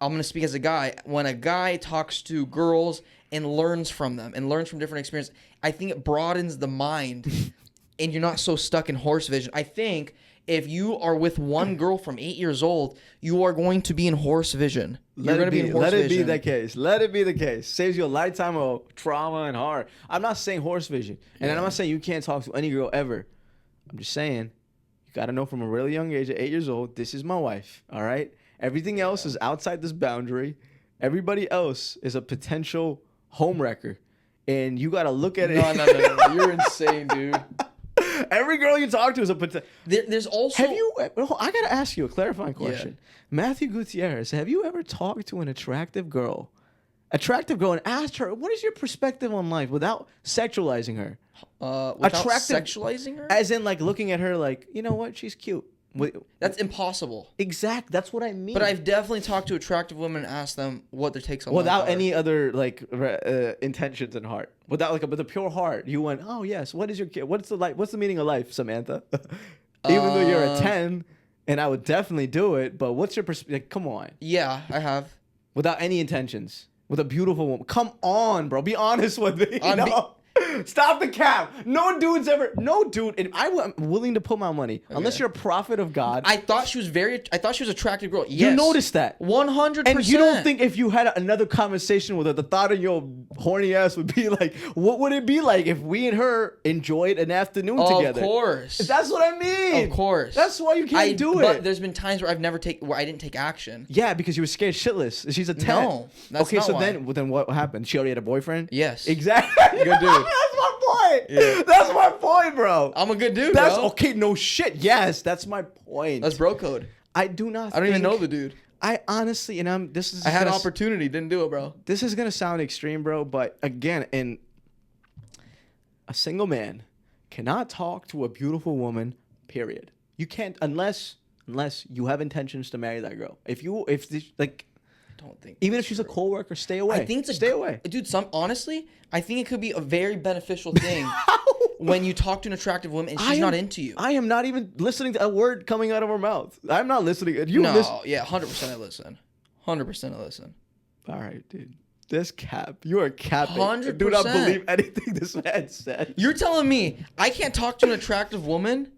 I'm going to speak as a guy, when a guy talks to girls and learns from them and learns from different experiences, I think it broadens the mind and you're not so stuck in horse vision. I think if you are with one girl from 8 years old, you are going to be in horse vision. You're going to be in horse vision. Let it be the case. Let it be the case. Saves you a lifetime of trauma and horror. I'm not saying horse vision. And I'm not saying you can't talk to any girl ever. I'm just saying you got to know from a really young age at 8 years old, this is my wife, all right? Everything else is outside this boundary. Everybody else is a potential homewrecker. And you got to look at it. No. You're insane, dude. Every girl you talk to is a potential. There's also... I got to ask you a clarifying question. Yeah. Matthew Gutierrez, have you ever talked to an attractive girl and asked her, what is your perspective on life without sexualizing her? Without sexualizing her? As in, like, looking at her like, you know what, she's cute. That's impossible. Exact. That's what I mean. But I've definitely talked to attractive women and asked them what their takes on without any other intentions in heart. Without with a pure heart, you went, oh yes. What is your what's the meaning of life, Samantha? Even though you're a 10, and I would definitely do it. But what's your perspective? Come on. Yeah, I have. Without any intentions, with a beautiful woman. Come on, bro. Be honest with me. Stop the cap. No dude. And I'm willing to put my money unless you're a prophet of God. I thought she was an attractive girl. Yes. You noticed that 100%. And you don't think if you had another conversation with her, the thought of your horny ass would be like, what would it be like if we and her enjoyed an afternoon together? Of course. That's what I mean. Of course. That's why you can't do it. But there's been times where I didn't take action. Yeah, because you were scared shitless. She's a 10. No, that's okay. Not So why. then what happened? She already had a boyfriend. Yes. Exactly. Good dude. That's my point. Yeah. That's my point, bro. I'm a good dude. That's bro. okay. No shit. Yes, that's my point. That's bro code. I do not. I don't even know the dude. I honestly, I had an opportunity, didn't do it, bro. This is gonna sound extreme, bro, but again, a single man cannot talk to a beautiful woman. Period. You can't unless you have intentions to marry that girl. If don't think. Even if that's she's true. a coworker, stay away. I think it's stay away. dude. Honestly, I think it could be a very beneficial thing when you talk to an attractive woman and she's not into you. I am not even listening to a word coming out of her mouth. I'm not listening. Yeah, 100% I listen. 100% I listen. All right, dude. This cap. You are capping. 100%. Do not believe anything this man said. You're telling me I can't talk to an attractive woman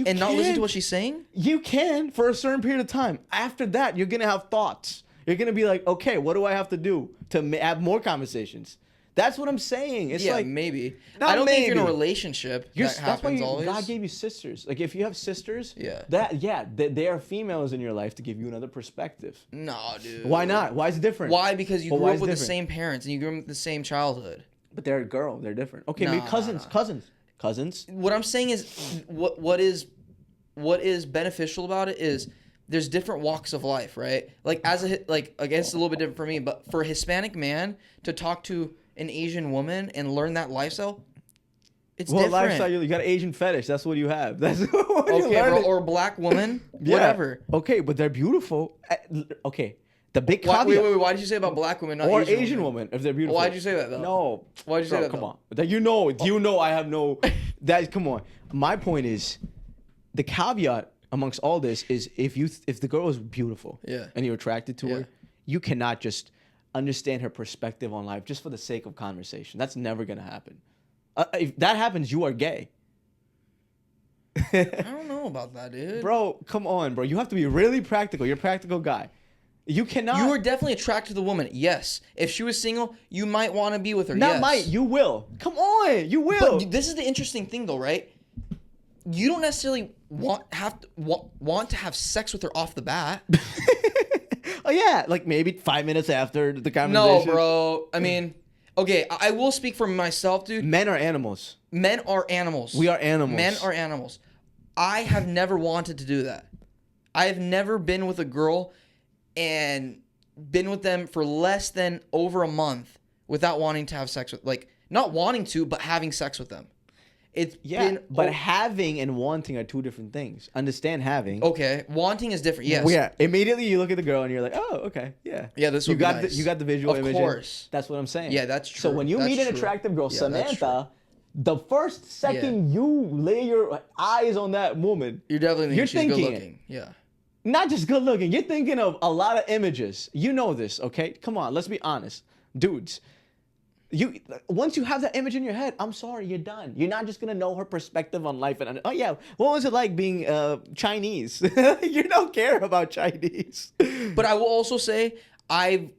and not listen to what she's saying? You can for a certain period of time. After that, you're going to have thoughts. You're going to be like, okay, what do I have to do to have more conversations? That's what I'm saying. It's like maybe. Not I don't think if you're in a maybe. relationship that's that why happens always. God gave you sisters. Like if you have sisters, Yeah. they are females in your life to give you another perspective. No, dude. Why not? Why is it different? Why? Because you Well, grew why up is it with the different? same parents and you grew up with the same childhood. But they're a girl. They're different. Okay, maybe Nah, cousins. nah. Cousins. What I'm saying is what is beneficial about it is there's different walks of life, right? Like I guess it's a little bit different for me, but for a Hispanic man to talk to an Asian woman and learn that lifestyle, it's What different. lifestyle? You got an Asian fetish. That's what you have. That's what you Okay, learned. or a black woman, Yeah. whatever. Okay, but they're beautiful. Okay, the big Why, caveat. wait, why did you say about black women, not Or Asian, Asian woman if they're beautiful. Why'd you say that though? No. Why'd you say Bro, that come though? on. That you know I have no that come on. My point is the caveat amongst all this is if the girl is beautiful Yeah. and you're attracted to Yeah. her, you cannot just understand her perspective on life just for the sake of conversation. That's never going to happen. If that happens, you are gay. I don't know about that, dude. Bro, come on, bro. You have to be really practical. You're a practical guy. You cannot. You were definitely attracted to the woman. Yes. If she was single, you might want to be with her. Not yes. might. You will. Come on. You will. But this is the interesting thing, though, right? You don't necessarily want to have sex with her off the bat. Oh yeah, like maybe 5 minutes after the No, conversation. bro. I mean, okay, I will speak for myself, dude. Men are animals. Men are animals. We are animals. Men are animals. I have never wanted to do that. I have never been with a girl and been with them for less than over a month without wanting to have sex with, like, not wanting to, but having sex with them. It's been but having and wanting are two different things. Understand having. okay. Wanting is different. Yes. Well, yeah. Immediately you look at the girl and you're like, oh, okay, yeah. Yeah, this you would be got nice. you got the visual Of image. course. That's what I'm saying. Yeah, that's So true. when you That's meet an true. attractive girl, Yeah, that's Samantha, the first second you lay your eyes on that woman, You're definitely You're thinking she's thinking good it. looking. Yeah. not just good looking, you're thinking of a lot of images. You know this, okay? Come on, let's be honest. Dudes, once you have that image in your head, I'm sorry, you're done. You're not just gonna know her perspective on life and oh yeah, what was it like being Chinese? You don't care about Chinese. But I will also say I've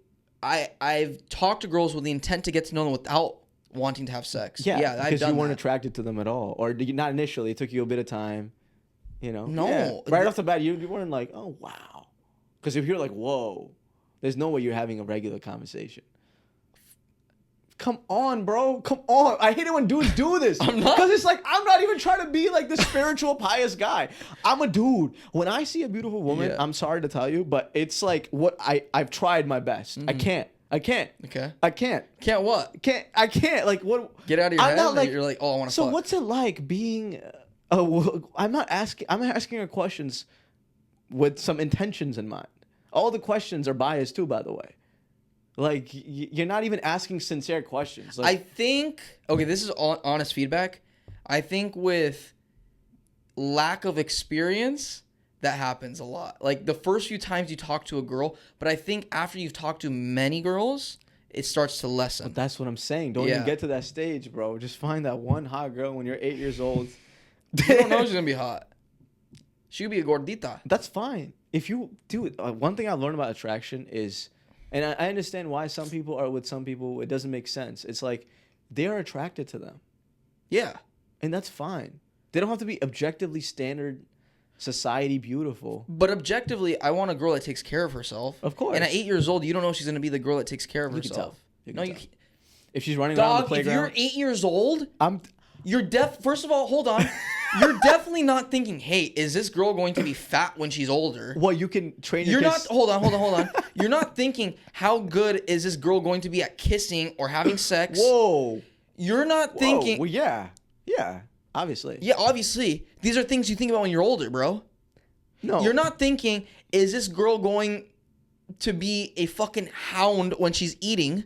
talked to girls with the intent to get to know them without wanting to have sex. Yeah, I've because done you weren't that. attracted to them at all, or not initially. It took you a bit of time. You know. No. Yeah. Right off the bat, you weren't like, oh wow, because if you're like, whoa, there's no way you're having a regular conversation. Come on, bro. Come on. I hate it when dudes do this. I'm not. Because it's like, I'm not even trying to be like the spiritual, pious guy. I'm a dude. When I see a beautiful woman, Yeah. I'm sorry to tell you, but it's like what I've tried my best. I can't. Okay. I can't. Can't what? I can't. Like, what? Get out of your I'm head. not and like- you're like, oh, I want to So fuck. what's it like being? I'm asking her questions with some intentions in mind. All the questions are biased too, by the way. Like you're not even asking sincere questions. I Like, think, okay, this is honest feedback. I think with lack of experience, that happens a lot. Like the first few times you talk to a girl, but I think after you've talked to many girls, it starts to lessen. that's what I'm saying. Don't Yeah. even get to that stage, bro. Just find that one hot girl when you're 8 years old. You don't know she's gonna be hot. She could be a gordita. That's fine. If you do it, one thing I've learned about attraction is, and I understand why some people are with some people, it doesn't make sense. It's like they are attracted to them. Yeah. And that's fine. They don't have to be objectively standard society beautiful. But objectively, I want a girl that takes care of herself. Of course. And at 8 years old, you don't know if she's gonna be the girl that takes care of You can herself. tell. You No, can you tell. can't. If she's running around the Dog, if playground, you're 8 years old, I'm you're first of all, hold on. You're definitely not thinking, hey, is this girl going to be fat when she's older? well, you can train your You're not, kids. hold on. You're not thinking, how good is this girl going to be at kissing or having sex? Whoa. You're not thinking, Well, yeah. Yeah. Obviously. yeah, obviously, these are things you think about when you're older, bro. No. You're not thinking, is this girl going to be a fucking hound when she's eating.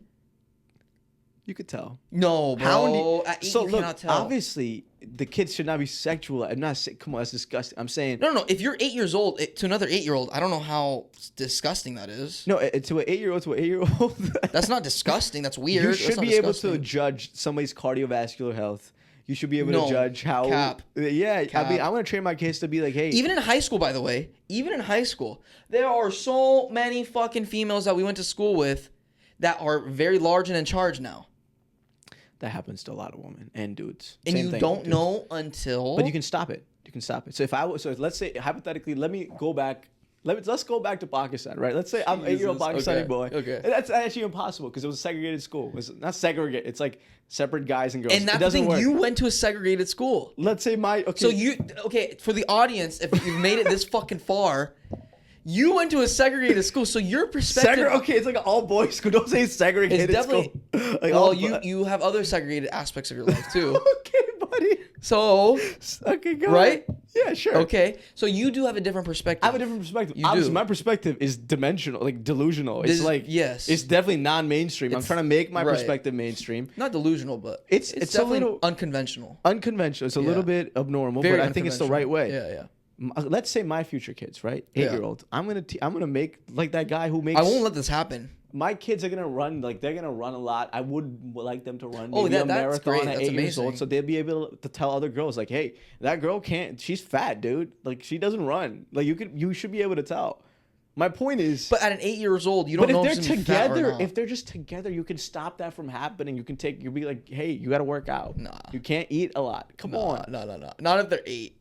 You could tell. No, bro. At 8, So you look, cannot tell. obviously, the kids should not be sexual. I'm not saying, come on, that's disgusting. I'm saying No. If you're 8 years old to another 8-year-old, I don't know how disgusting that is. no to an 8-year-old. That's not disgusting. That's weird. You That's should not be able to disgusting. judge somebody's cardiovascular health. You should be able No. to judge how. Cap. Yeah, Cap. I mean, I want to train my kids to be like, hey. Even in high school, by the way, there are so many fucking females that we went to school with that are very large and in charge now. That happens to a lot of women and dudes. And Same you thing, don't dudes. know until. But you can stop it. You can stop it. So let's say hypothetically, let me go back. Let's go back to Pakistan, right? Let's say I'm an 8-year-old Jesus. Pakistani Okay. boy. Okay. And that's actually impossible because it was a segregated school. It's not segregated. It's like separate guys and girls. And that's it the doesn't thing. work. You went to a segregated school. Let's say So for the audience, if you've made it this fucking far, you went to a segregated school. So your perspective. Okay, it's like an all boys school. Don't say segregated. It's definitely. School. Like Well, all you have other segregated aspects of your life too. Okay, buddy. So. Okay, go Right? ahead. Yeah, sure. Okay. So you do have a different perspective. I have a different perspective. You Obviously, do. my perspective is dimensional, like delusional. It's Yes. it's definitely non-mainstream. I'm It's- trying to make my right. perspective mainstream. Not delusional, but It's definitely a little unconventional. unconventional. It's a little bit abnormal, Very but I think it's the right way. Yeah. Let's say my future kids, right? Yeah. 8-year-old. I'm gonna make like that guy who makes. I won't let this happen. My kids are gonna run, like they're gonna run a lot. I would like them to run Oh, maybe a that's marathon great. at That's 8 years old, amazing. so they'll be able to tell other girls like, "Hey, that girl can't. She's fat, dude. Like she doesn't run. Like you should be able to tell." My point is, But at an 8 years old, you don't but know if if they're she's fat or together, not. if they're just together, you can stop that from happening. You'll be like, "Hey, you got to work out. Nah. You can't eat a lot. Come on." No. Not if they're 8.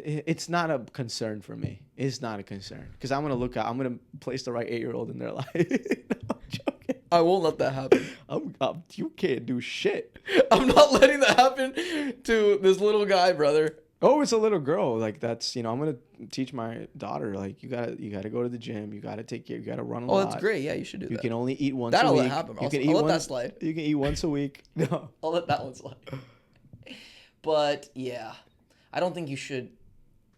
It's not a concern for me. It's not a concern because I'm gonna place the right 8-year-old in their life. No, I'm joking. I won't let that happen. You can't do shit. I'm not letting that happen to this little guy, brother. Oh, it's a little girl. Like that's I'm gonna teach my daughter. Like you gotta go to the gym. You gotta take care. You gotta run a lot. Oh, that's great. Yeah, you should do You that. can only eat once That'll a let week. happen. You I'll can let eat that slide. You can eat once a week. No. I'll let that one slide. But yeah, I don't think you should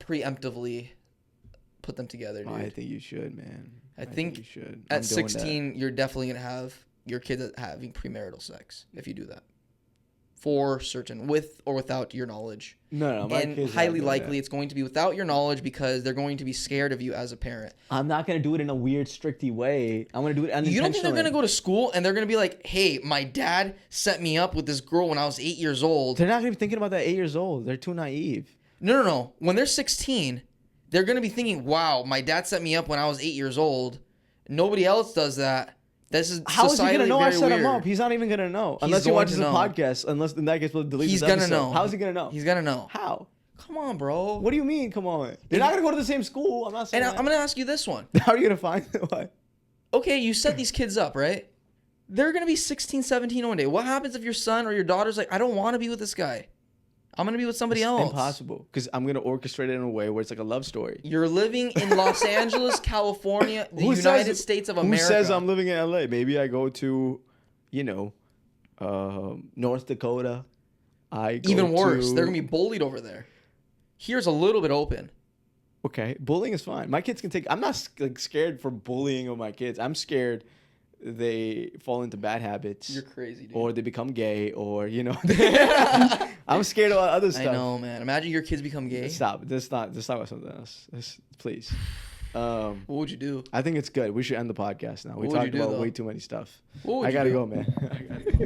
preemptively put them together, dude. I think you should, man. I think you should. At 16, you're definitely gonna have your kids having premarital sex if you do that, for certain, with or without your knowledge. No, my And kids are not highly doing likely that. it's going to be without your knowledge because they're going to be scared of you as a parent. I'm not gonna do it in a weird, stricty way. I'm gonna do it unintentionally. You don't think they're gonna go to school and they're gonna be like, "Hey, my dad set me up with this girl when I was 8 years old." They're not gonna be thinking about that 8 years old. They're too naive. No. When they're 16, they're gonna be thinking, "Wow, my dad set me up when I was 8 years old. Nobody else does that. This is How is he gonna know I set him weird." up? He's not even gonna know He's unless he going watches to the know. podcast. Unless in that case we'll delete He's this gonna episode. know. How is he gonna know? He's gonna know. How? Come on, bro. What do you mean? Come on. They're not gonna go to the same school. I'm not saying. And that. I'm gonna ask you this one. How are you gonna find it? What? Okay, you set these kids up, right? They're gonna be 16, 17 one day. What happens if your son or your daughter's like, "I don't want to be with this guy. I'm gonna be with somebody It's else." impossible because I'm gonna orchestrate it in a way where it's like a love story. You're living in Los Angeles, California, the United States of America. Who says I'm living in LA? Maybe I go to, North Dakota. I go Even worse, to- they're gonna be bullied over there. Here's a little bit open. Okay, bullying is fine. My kids can take. I'm not scared for bullying of my kids. I'm scared they fall into bad habits. You're crazy, dude. Or they become gay, or I'm scared of other stuff. I know, man. Imagine your kids become gay. Stop. Let's not about something else. Please. What would you do? I think it's good. We should end the podcast now. We What would talked you do, about though? way too many stuff. What would I you gotta do? go, man. I gotta go.